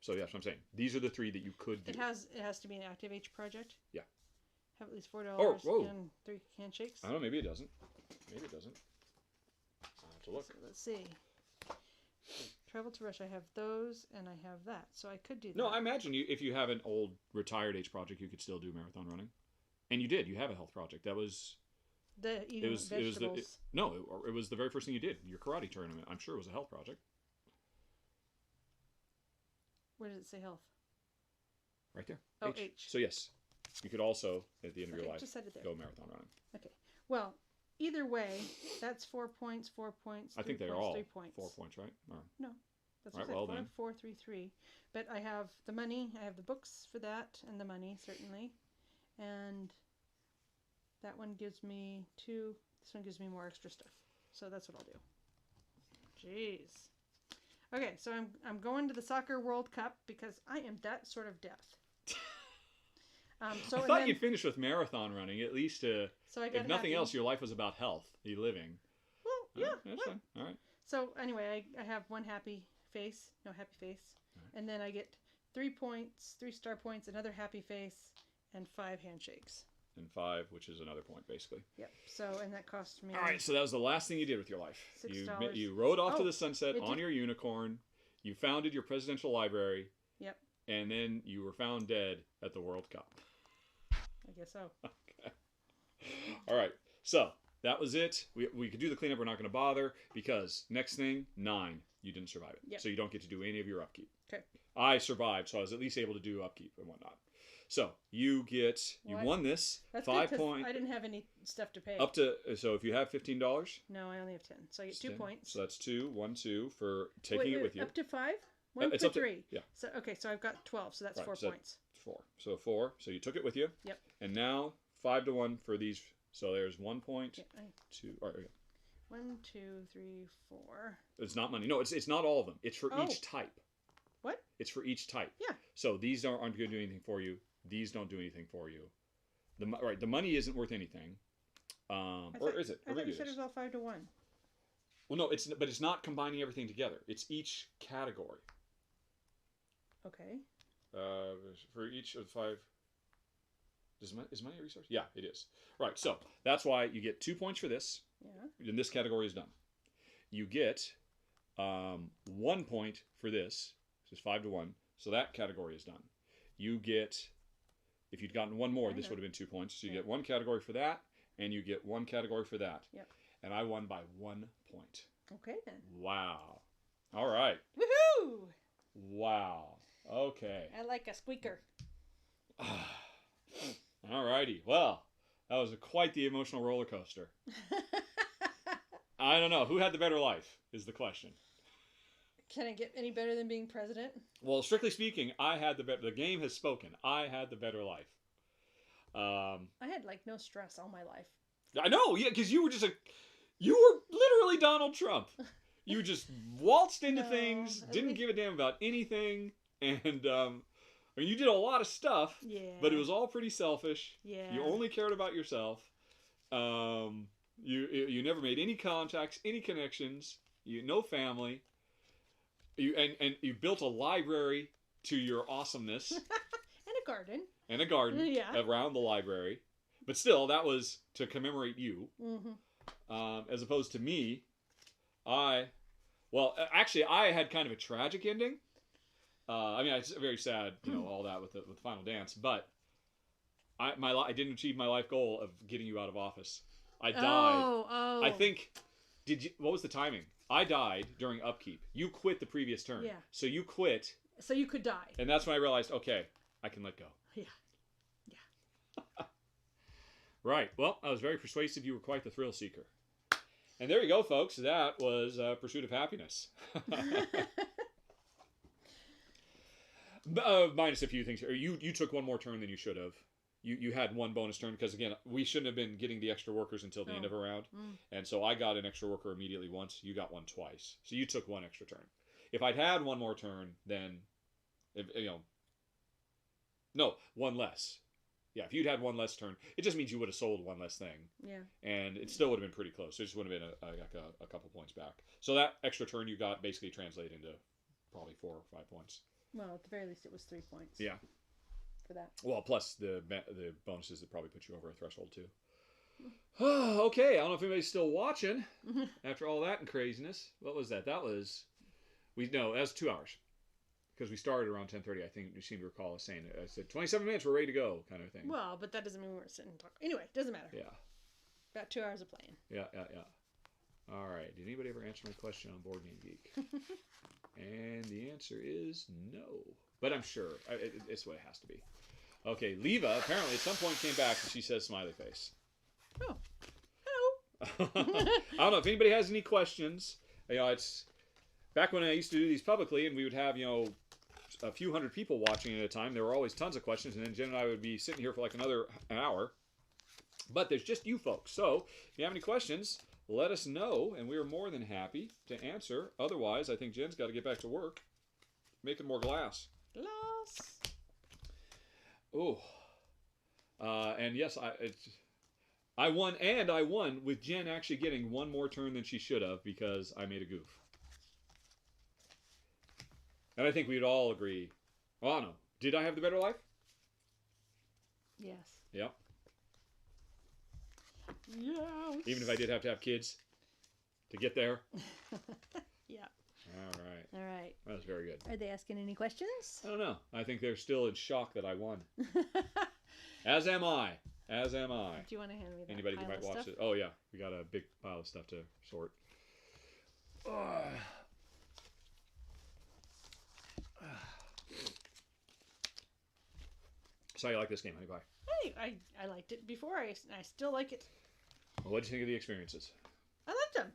S1: So yeah, that's what I'm saying. These are the 3 that you could do.
S2: It has to be an active H project.
S1: Yeah.
S2: Have at least $4
S1: whoa.
S2: and 3 handshakes.
S1: I don't know. Maybe it doesn't. Maybe it doesn't. I'll have to look.
S2: So let's see. Travel to Russia. I have those and I have that, so I could do that.
S1: No, I imagine if you have an old retired H project, you could still do marathon running. And you did. You have a health project. That was.
S2: The eating vegetables.
S1: It was the very first thing you did. Your karate tournament. I'm sure it was a health project.
S2: Where does it say health?
S1: Right there.
S2: Oh, H.
S1: So yes, you could also at the end of your life
S2: just set it there.
S1: go marathon running.
S2: Okay. Well, either way, that's 4 points. 4 points.
S1: I think
S2: 3
S1: they're
S2: points,
S1: all
S2: 3 points.
S1: 4 points, right? Or,
S2: That's
S1: Right,
S2: what
S1: well
S2: I said.
S1: then.
S2: 4, 3, 3. But I have the money. I have the books for that, and the money certainly, and that one gives me 2. This one gives me more extra stuff. So that's what I'll do. Jeez. Okay, so I'm going to the Soccer World Cup because I am that sort of deaf. So
S1: I thought you'd finish with marathon running at least.
S2: So I got
S1: if nothing
S2: happy.
S1: else, your life was about health, you living.
S2: Well, yeah.
S1: That's
S2: well.
S1: fine. All right.
S2: So anyway, I have one happy face, and then I get 3 points, 3 star points, another happy face, and 5 handshakes.
S1: And 5, which is another point, basically.
S2: Yep. So and that cost me.
S1: All right. So that was the last thing you did with your life.
S2: $6.
S1: You rode off to
S2: Oh,
S1: the sunset
S2: it
S1: on
S2: did-
S1: your unicorn. You founded your presidential library.
S2: Yep.
S1: And then you were found dead at the World Cup.
S2: I guess so.
S1: Okay. All right. So that was it. We could do the cleanup. We're not going to bother because next thing, 9. You didn't survive it.
S2: Yep.
S1: So you don't get to do any of your upkeep.
S2: Okay.
S1: I survived, so I was at least able to do upkeep and whatnot. So you won this.
S2: That's
S1: 5
S2: good 'cause
S1: points.
S2: I didn't have any stuff to pay.
S1: Up to, so if you have $15.
S2: No, I only have 10. So I get 2 points.
S1: So that's 2, 1, 2 for taking it with you.
S2: Up to 5? 1
S1: It's
S2: for
S1: up to-
S2: 3.
S1: yeah.
S2: So okay, so I've got 12. So that's
S1: Right,
S2: 4
S1: so
S2: points.
S1: 4. So 4. So you took it with you.
S2: Yep.
S1: And now 5 to 1 for these. So there's 1 point,
S2: Yeah,
S1: 2. All right, okay.
S2: 1, 2, 3, 4.
S1: It's not money. No, it's not all of them. It's for
S2: Oh.
S1: each type.
S2: What?
S1: It's for each type.
S2: Yeah.
S1: So these aren't going to do anything for you. These don't do anything for you. The money isn't worth anything. Or is it?
S2: I
S1: Or
S2: thought
S1: maybe
S2: you
S1: it
S2: said it
S1: is.
S2: was all 5 to 1.
S1: Well, no, but it's not combining everything together. It's each category.
S2: Okay.
S1: For each of 5. Is money a resource? Yeah, it is. Right. So that's why you get 2 points for this.
S2: Yeah.
S1: And this category is done. You get 1 point for this. This is 5 to 1. So that category is done. You get, if you'd gotten one more, this would have been 2 points. So you get 1 category for that, and you get 1 category for that.
S2: Yep.
S1: And I won by 1 point.
S2: Okay then.
S1: Wow. All right.
S2: Woohoo!
S1: Wow. Okay.
S2: I like a squeaker.
S1: All righty. Well, that was quite the emotional roller coaster. I don't know. Who had the better life is the question.
S2: Can it get any better than being president?
S1: Well, strictly speaking, I had the better. The game has spoken. I had the better life.
S2: I had like no stress all my life.
S1: I know, yeah, because you were literally Donald Trump. You just waltzed into
S2: No,
S1: things,
S2: at
S1: didn't
S2: least-
S1: give a damn about anything, and I mean, you did a lot of stuff,
S2: Yeah.
S1: but it was all pretty selfish.
S2: Yeah.
S1: You only cared about yourself. You never made any contacts, any connections. No family. You built a library to your awesomeness
S2: and a garden.
S1: and a garden
S2: Yeah.
S1: around the library. But still, that was to commemorate you,
S2: Mm-hmm.
S1: as opposed to me. Actually, I had kind of a tragic ending. I mean, it's very sad, all that with the final dance. But I didn't achieve my life goal of getting you out of office. I died.
S2: Oh.
S1: I think. What was the timing? I died during upkeep. You quit the previous term.
S2: Yeah.
S1: So you quit,
S2: So you could die.
S1: and that's when I realized, okay, I can let go.
S2: Yeah.
S1: Right. Well, I was very persuasive. You were quite the thrill seeker. And there you go, folks. That was Pursuit of Happiness. Minus a few things. You took one more turn than you should have. you had one bonus turn because, again, we shouldn't have been getting the extra workers until the end of a round. And so I got an extra worker immediately once. You got one twice. So you took one extra turn. If I'd had one more turn, then, no, one less. Yeah, if you'd had one less turn, it just means you would have sold one less thing.
S2: Yeah.
S1: And it still would have been pretty close. It just would have been a couple points back. So that extra turn you got basically translated into probably 4 or 5 points.
S2: Well, at the very least, it was 3 points.
S1: Yeah.
S2: For that.
S1: Well, plus the bonuses that probably put you over a threshold too. Okay, I don't know if anybody's still watching after all that and craziness. What was that? That was that was 2 hours because we started around 10:30. I think you seem to recall us saying it. I said 27 minutes, we're ready to go, kind of thing.
S2: Well, but that doesn't mean we're sitting and talking. Anyway, doesn't matter.
S1: Yeah.
S2: About 2 hours of playing.
S1: Yeah. All right. Did anybody ever answer my question on Board Game Geek? And the answer is no. But I'm sure it's what it has to be. Okay, Leva apparently at some point came back and she says smiley face.
S2: Oh. Hello.
S1: I don't know if anybody has any questions. It's back when I used to do these publicly and we would have, a few hundred people watching at a time. There were always tons of questions, and then Jen and I would be sitting here for like an hour. But there's just you folks. So if you have any questions, let us know, and we are more than happy to answer. Otherwise, I think Jen's got to get back to work making more glass.
S2: Glass.
S1: Oh. And yes, I won with Jen actually getting one more turn than she should have because I made a goof. And I think we'd all agree. Oh, I don't know. Did I have the better life?
S2: Yes.
S1: Yep.
S2: Yes.
S1: Even if I did have to have kids to get there?
S2: Yeah.
S1: All right. That was very good.
S2: Are they asking any questions?
S1: I don't know. I think they're still in shock that I won. As am I. Do
S2: you want to hand me that
S1: Anybody who
S2: pile
S1: might
S2: of
S1: watch
S2: stuff?
S1: it. Oh, yeah. We got a big pile of stuff to sort. So you like this game, honey pie?
S2: I liked it before. I still like it.
S1: Well, what did you think of the experiences?
S2: I liked them.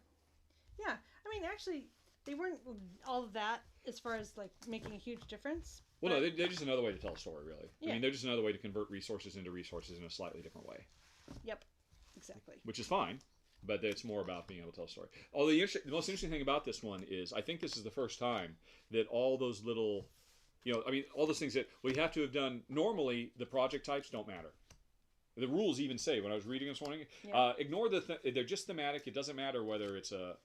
S2: Yeah. I mean, actually, they weren't all of that as far as, like, making a huge difference.
S1: Well, no, they're just another way to tell a story, really.
S2: Yeah.
S1: I mean, they're just another way to convert resources into resources in a slightly different way.
S2: Yep. Exactly.
S1: Which is fine, but it's more about being able to tell a story. Oh, the most interesting thing about this one is I think this is the first time that all those little, all those things that we have to have done, normally the project types don't matter. The rules even say, when I was reading this morning, ignore they're just thematic. It doesn't matter whether it's a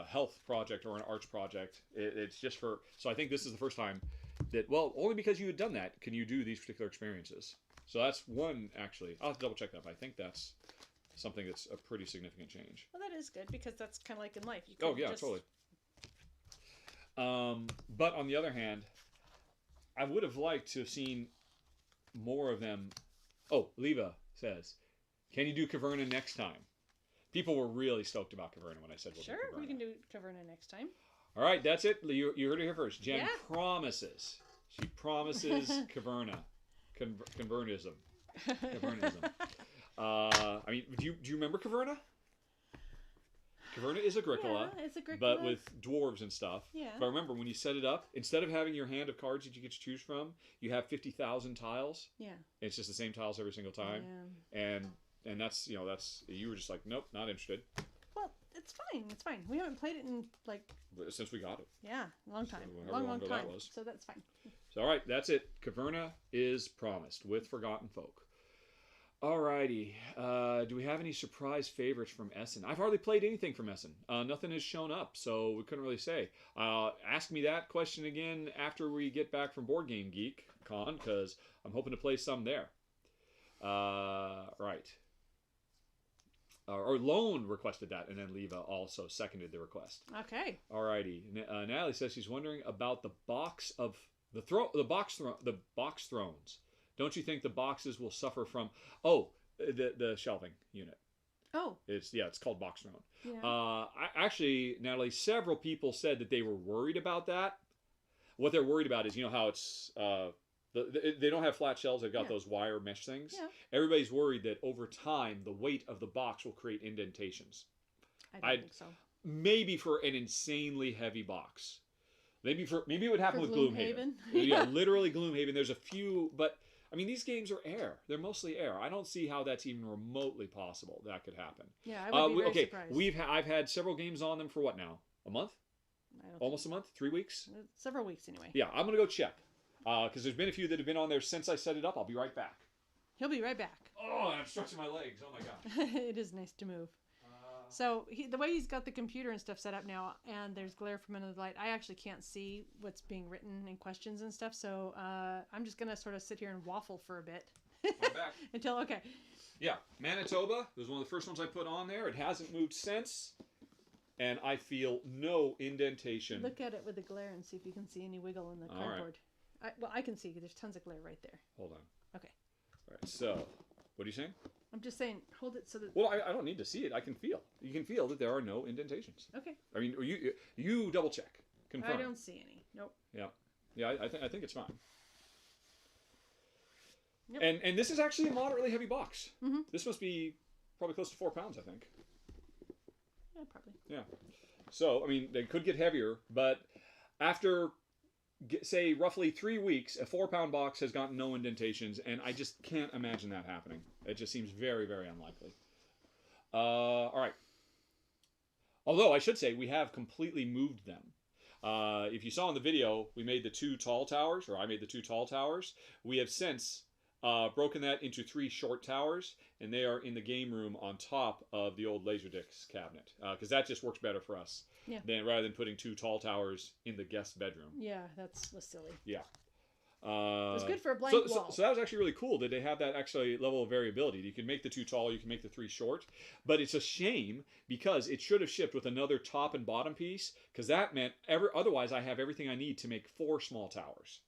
S1: health project or an arts project. It's just for, so I think this is the first time that, well, only because you had done that can you do these particular experiences. So that's one, actually. I'll have to double check that, but I think that's something that's a pretty significant change.
S2: Well, that is good because that's kind of like in life. You
S1: Totally. But on the other hand, I would have liked to have seen more of them. Oh, Leva says, can you do Caverna next time? People were really stoked about Caverna when I said we'll do Caverna.
S2: Sure, we can do Caverna next time.
S1: All right, that's it. You heard it here first. Jen promises. She promises Caverna. Cavernism. I mean, do you remember Caverna? Caverna is Agricola,
S2: yeah, it's Agricola,
S1: but with dwarves and stuff.
S2: Yeah.
S1: But remember, when you set it up, instead of having your hand of cards that you get to choose from, you have 50,000 tiles.
S2: Yeah.
S1: It's just the same tiles every single time. Yeah. And that's, you were just like, nope, not interested.
S2: Well, it's fine. It's fine. We haven't played it in, like...
S1: Since we got it.
S2: Yeah, long time.
S1: So
S2: long time.
S1: That was.
S2: So that's fine.
S1: So, all right, that's it. Caverna is promised with Forgotten Folk. Alrighty, do we have any surprise favorites from Essen? I've hardly played anything from Essen. Nothing has shown up, so we couldn't really say. Ask me that question again after we get back from Board Game Geek Con, because I'm hoping to play some there. Right. Or Lone requested that, and then Leva also seconded the request.
S2: Okay.
S1: Alrighty. Natalie says she's wondering about the box of the box thrones. Don't you think the boxes will suffer from the shelving unit?
S2: Oh.
S1: It's called Box Throne.
S2: Yeah.
S1: Actually, Natalie, several people said that they were worried about that. What they're worried about is, how it's they don't have flat shelves, they've got those wire mesh things.
S2: Yeah.
S1: Everybody's worried that over time the weight of the box will create indentations.
S2: I don't think so.
S1: Maybe for an insanely heavy box. Maybe it would happen with Gloomhaven.
S2: Gloomhaven?
S1: Yeah, literally Gloomhaven. There's a few, but I mean, these games are air. They're mostly air. I don't see how that's even remotely possible that could happen.
S2: Yeah, I would be very surprised.
S1: I've had several games on them for what now? A month? Almost a month? 3 weeks?
S2: Several weeks anyway.
S1: Yeah, I'm gonna go check because there's been a few that have been on there since I set it up. I'll be right back.
S2: He'll be right back.
S1: Oh, I'm stretching my legs. Oh my gosh.
S2: It is nice to move. So the way he's got the computer and stuff set up now, and there's glare from another light, I actually can't see what's being written in questions and stuff. So I'm just gonna sort of sit here and waffle for a bit.
S1: I'm back.
S2: Until okay.
S1: Yeah, Manitoba was one of the first ones I put on there. It hasn't moved since, and I feel no indentation.
S2: Look at it with the glare and see if you can see any wiggle in the cardboard. Right. I can see. There's tons of glare right there.
S1: Hold on.
S2: Okay.
S1: All right. So, what are you saying?
S2: I'm just saying, hold it so that.
S1: Well, I don't need to see it. I can feel. You can feel that there are no indentations.
S2: Okay.
S1: I mean, you double check, confirm.
S2: I don't see any. Nope.
S1: Yeah. I think it's fine.
S2: Yep.
S1: And this is actually a moderately heavy box.
S2: Mm-hmm.
S1: This must be probably close to 4 pounds, I think.
S2: Yeah, probably.
S1: Yeah. So, I mean, they could get heavier, but after, say, roughly 3 weeks, a 4-pound box has gotten no indentations, and I just can't imagine that happening. It just seems very, very unlikely. All right. Although, I should say, we have completely moved them. If you saw in the video, we made the 2 tall towers, or I made the 2 tall towers. We have since broken that into 3 short towers, and they are in the game room on top of the old Laserdisc cabinet, because that just works better for us rather than putting 2 tall towers in the guest bedroom.
S2: Yeah, that was silly.
S1: Yeah.
S2: It's good for a blank wall.
S1: So that was actually really cool that they have that actually level of variability. You can make the 2 tall, you can make the 3 short, but it's a shame because it should have shipped with another top and bottom piece, because that meant otherwise I have everything I need to make 4 small towers.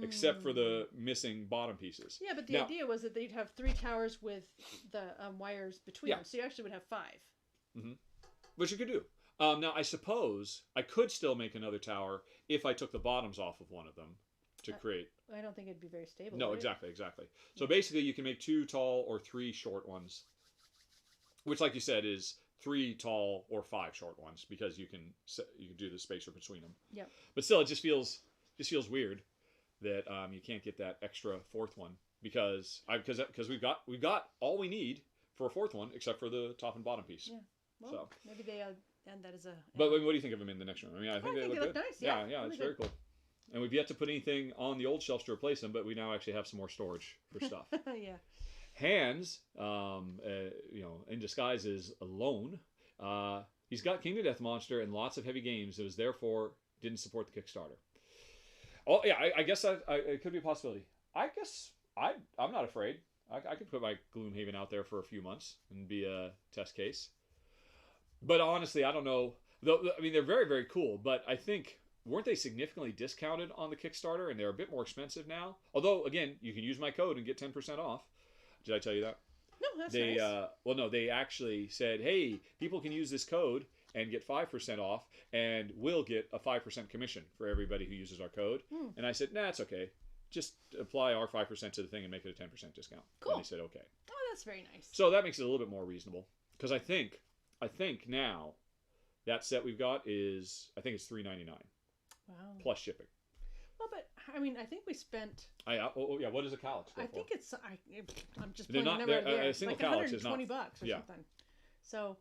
S1: Except for the missing bottom pieces.
S2: Yeah, but the idea was that they'd have 3 towers with the wires between them, so you actually would have 5.
S1: Mm-hmm. Which you could do. Now, I suppose I could still make another tower if I took the bottoms off of one of them to create.
S2: I don't think it'd be very stable.
S1: No, exactly. So basically, you can make 2 tall or 3 short ones, which, like you said, is 3 tall or 5 short ones because you can do the spacer between them.
S2: Yeah.
S1: But still, it just feels weird that you can't get that extra 4th one because we've got all we need for a 4th one except for the top and bottom piece.
S2: Yeah. Well, maybe they end that as a.
S1: But what do you think of them in the next room? I mean, I think they look good.
S2: Nice. Yeah,
S1: really it's
S2: good.
S1: very cool. And we've yet to put anything on the old shelves to replace them, but we now actually have some more storage for stuff.
S2: Yeah.
S1: Hans, in disguise is alone. He's got King of Death Monster and lots of heavy games. It was therefore didn't support the Kickstarter. Oh yeah, I guess it could be a possibility. I guess I'm not afraid. I could put my Gloomhaven out there for a few months and be a test case. But honestly, I don't know. I mean, they're very, very cool. But I think weren't they significantly discounted on the Kickstarter, and they're a bit more expensive now? Although again, you can use my code and get 10% off. Did I tell you that?
S2: No, that's nice.
S1: Well, no, they actually said, hey, people can use this code and get 5% off, and we'll get a 5% commission for everybody who uses our code. And I said, nah, it's okay. Just apply our 5% to the thing and make it a 10% discount.
S2: Cool.
S1: And they said, okay.
S2: Oh, that's very nice.
S1: So that makes it a little bit more reasonable. Because I think now that set we've got is, I think it's $3.99.
S2: Wow.
S1: Plus shipping.
S2: Well, but I mean, I think we spent.
S1: What does a calyx go for?
S2: I think it's. I'm just pulling the number out here.
S1: A single
S2: like
S1: calyx is not
S2: $120 or something. So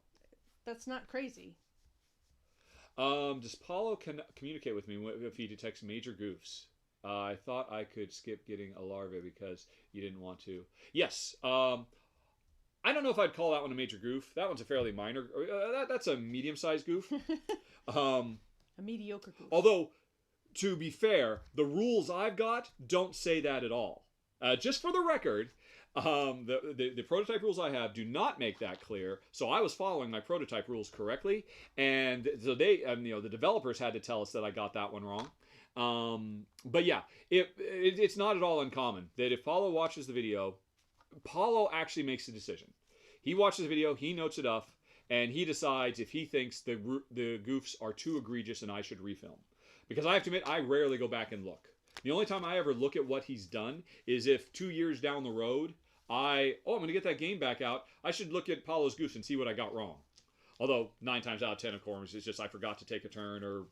S2: that's not crazy.
S1: Does Paulo communicate with me if he detects major goofs? I thought I could skip getting a larva because you didn't want to. Yes. I don't know if I'd call that one a major goof. That one's a fairly minor. That's a medium-sized goof.
S2: A mediocre goof.
S1: Although, to be fair, the rules I've got don't say that at all. Just for the record, the prototype rules I have do not make that clear. So I was following my prototype rules correctly, and so they, the developers had to tell us that I got that one wrong. But yeah, it's not at all uncommon that if Paulo watches the video, Paulo actually makes a decision. He watches the video, he notes it up, and he decides if he thinks the goofs are too egregious and I should refilm. Because I have to admit, I rarely go back and look. The only time I ever look at what he's done is if 2 years down the road, I'm going to get that game back out. I should look at Paulo's goofs and see what I got wrong. Although 9 times out of 10, of course, it's just I forgot to take a turn or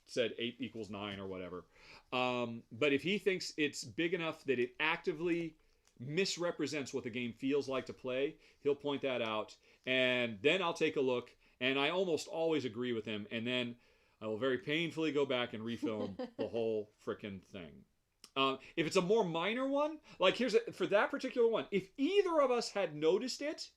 S1: said 8 equals 9 or whatever. But if he thinks it's big enough that it actively misrepresents what the game feels like to play, he'll point that out, and then I'll take a look, and I almost always agree with him, and then I will very painfully go back and refilm the whole frickin' thing. If it's a more minor one, like for that particular one, if either of us had noticed it,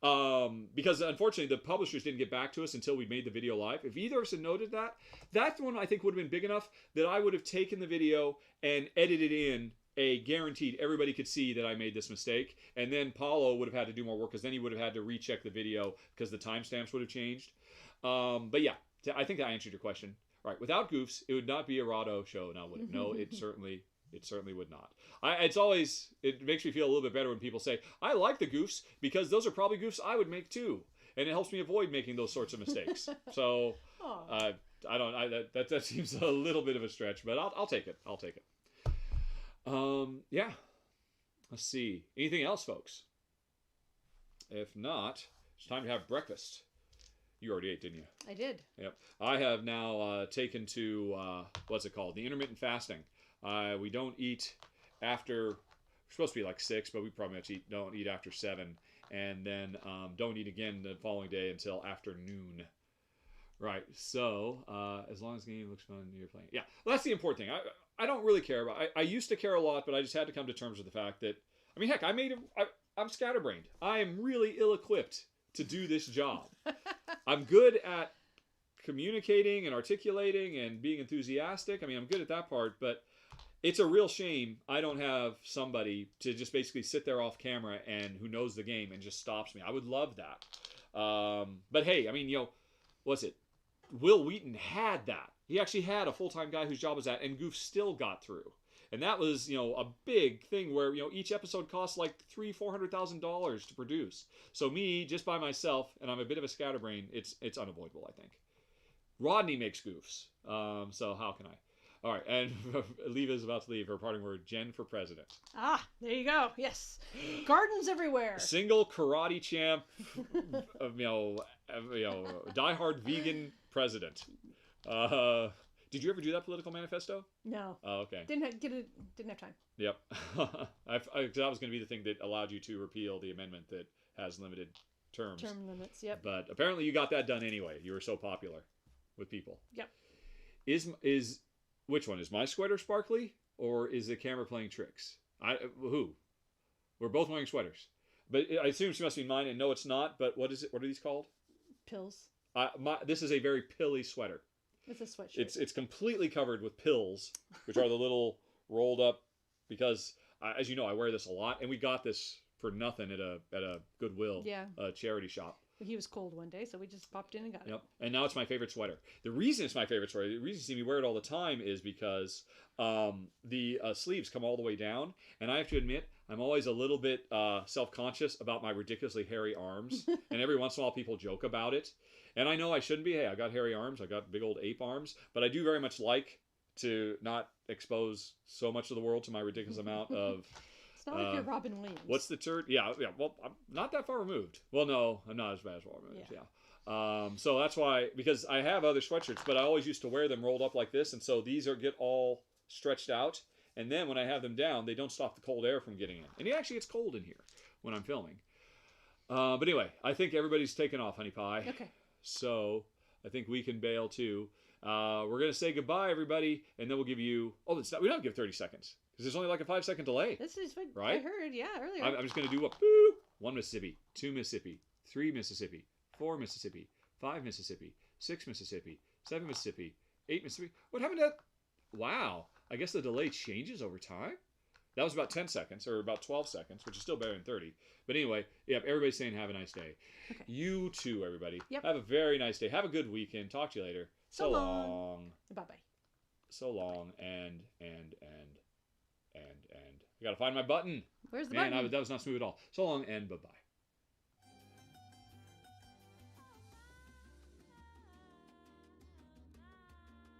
S1: because unfortunately the publishers didn't get back to us until we made the video live. If either of us had noted that, that one I think would have been big enough that I would have taken the video and edited in a guaranteed everybody could see that I made this mistake. And then Paulo would have had to do more work because then he would have had to recheck the video because the timestamps would have changed. But yeah, I think that answered your question. All right, without goofs, it would not be a Rahdo show now, would it? No, it certainly would not. It makes me feel a little bit better when people say, I like the goofs because those are probably goofs I would make too. And it helps me avoid making those sorts of mistakes. So, that seems a little bit of a stretch, but I'll take it. I'll take it. Yeah. Let's see. Anything else, folks? If not, it's time to have breakfast. You already ate, didn't you?
S2: I did.
S1: Yep. I have now taken to, what's it called? The intermittent fasting. We don't eat after, we're supposed to be like 6, but we pretty much don't eat after 7. And then don't eat again the following day until afternoon. Right. So, as long as the game looks fun, you're playing. Yeah. Well, that's the important thing. I don't really care about I used to care a lot, but I just had to come to terms with the fact that, I mean, heck, I'm scatterbrained. I am really ill-equipped to do this job. I'm good at communicating and articulating and being enthusiastic. I mean, I'm good at that part, but it's a real shame I don't have somebody to just basically sit there off camera and who knows the game and just stops me. I would love that. But hey, I mean, what's it? Will Wheaton had that. He actually had a full-time guy whose job was that, and Goof still got through. And that was, a big thing where, each episode costs like $300,000-$400,000 to produce. So me, just by myself, and I'm a bit of a scatterbrain, it's unavoidable, I think. Rodney makes goofs. So how can I? All right, and Leva's about to leave. Her parting word, Jen for president.
S2: Ah, there you go. Yes. Gardens everywhere.
S1: Single karate champ, diehard vegan president. Did you ever do that political manifesto?
S2: No.
S1: Oh, okay.
S2: Didn't have time.
S1: Yep. That was going to be the thing that allowed you to repeal the amendment that has limited terms.
S2: Term limits, yep.
S1: But apparently you got that done anyway. You were so popular with people.
S2: Yep.
S1: Is which one? Is my sweater sparkly or is the camera playing tricks? Who? We're both wearing sweaters. But I assume she must be mine, and no, it's not. But what is it? What are these called?
S2: Pills.
S1: This is a very pilly sweater.
S2: It's a sweatshirt.
S1: It's completely covered with pills, which are the little rolled up. Because as you know, I wear this a lot, and we got this for nothing at a Goodwill, charity shop.
S2: He was cold one day, so we just popped in and got it.
S1: Yep. And now it's my favorite sweater. The reason it's my favorite sweater, the reason you see me wear it all the time is because the sleeves come all the way down. And I have to admit, I'm always a little bit self-conscious about my ridiculously hairy arms. And every once in a while people joke about it. And I know I shouldn't be. Hey, I got hairy arms. I got big old ape arms. But I do very much like to not expose so much of the world to my ridiculous amount of...
S2: It's not like you're Robin Williams.
S1: What's the turd? Yeah. Well, I'm not that far removed. Well, no, I'm not as bad as Robin Williams. Yeah. So that's why, because I have other sweatshirts, but I always used to wear them rolled up like this, and so these get all stretched out. And then when I have them down, they don't stop the cold air from getting in. And it actually gets cold in here when I'm filming. But anyway, I think everybody's taken off, Honey Pie.
S2: Okay.
S1: So I think we can bail too. We're gonna say goodbye, everybody, and then we'll give you. Oh, we don't give 30 seconds. There's only like a 5-second delay.
S2: This is what
S1: right?
S2: I heard, earlier.
S1: I'm just going to do a boop. 1 Mississippi, 2 Mississippi, 3 Mississippi, 4 Mississippi, 5 Mississippi, 6 Mississippi, 7 Mississippi, 8 Mississippi. What happened to that? Wow. I guess the delay changes over time. That was about 10 seconds, or about 12 seconds, which is still better than 30. But anyway, everybody's saying have a nice day.
S2: Okay.
S1: You too, everybody.
S2: Yep.
S1: Have a very nice day. Have a good weekend. Talk to you later.
S2: So long. Bye-bye.
S1: So long, and I gotta find my button.
S2: Where's the button?
S1: That was not smooth at all. So long and bye-bye.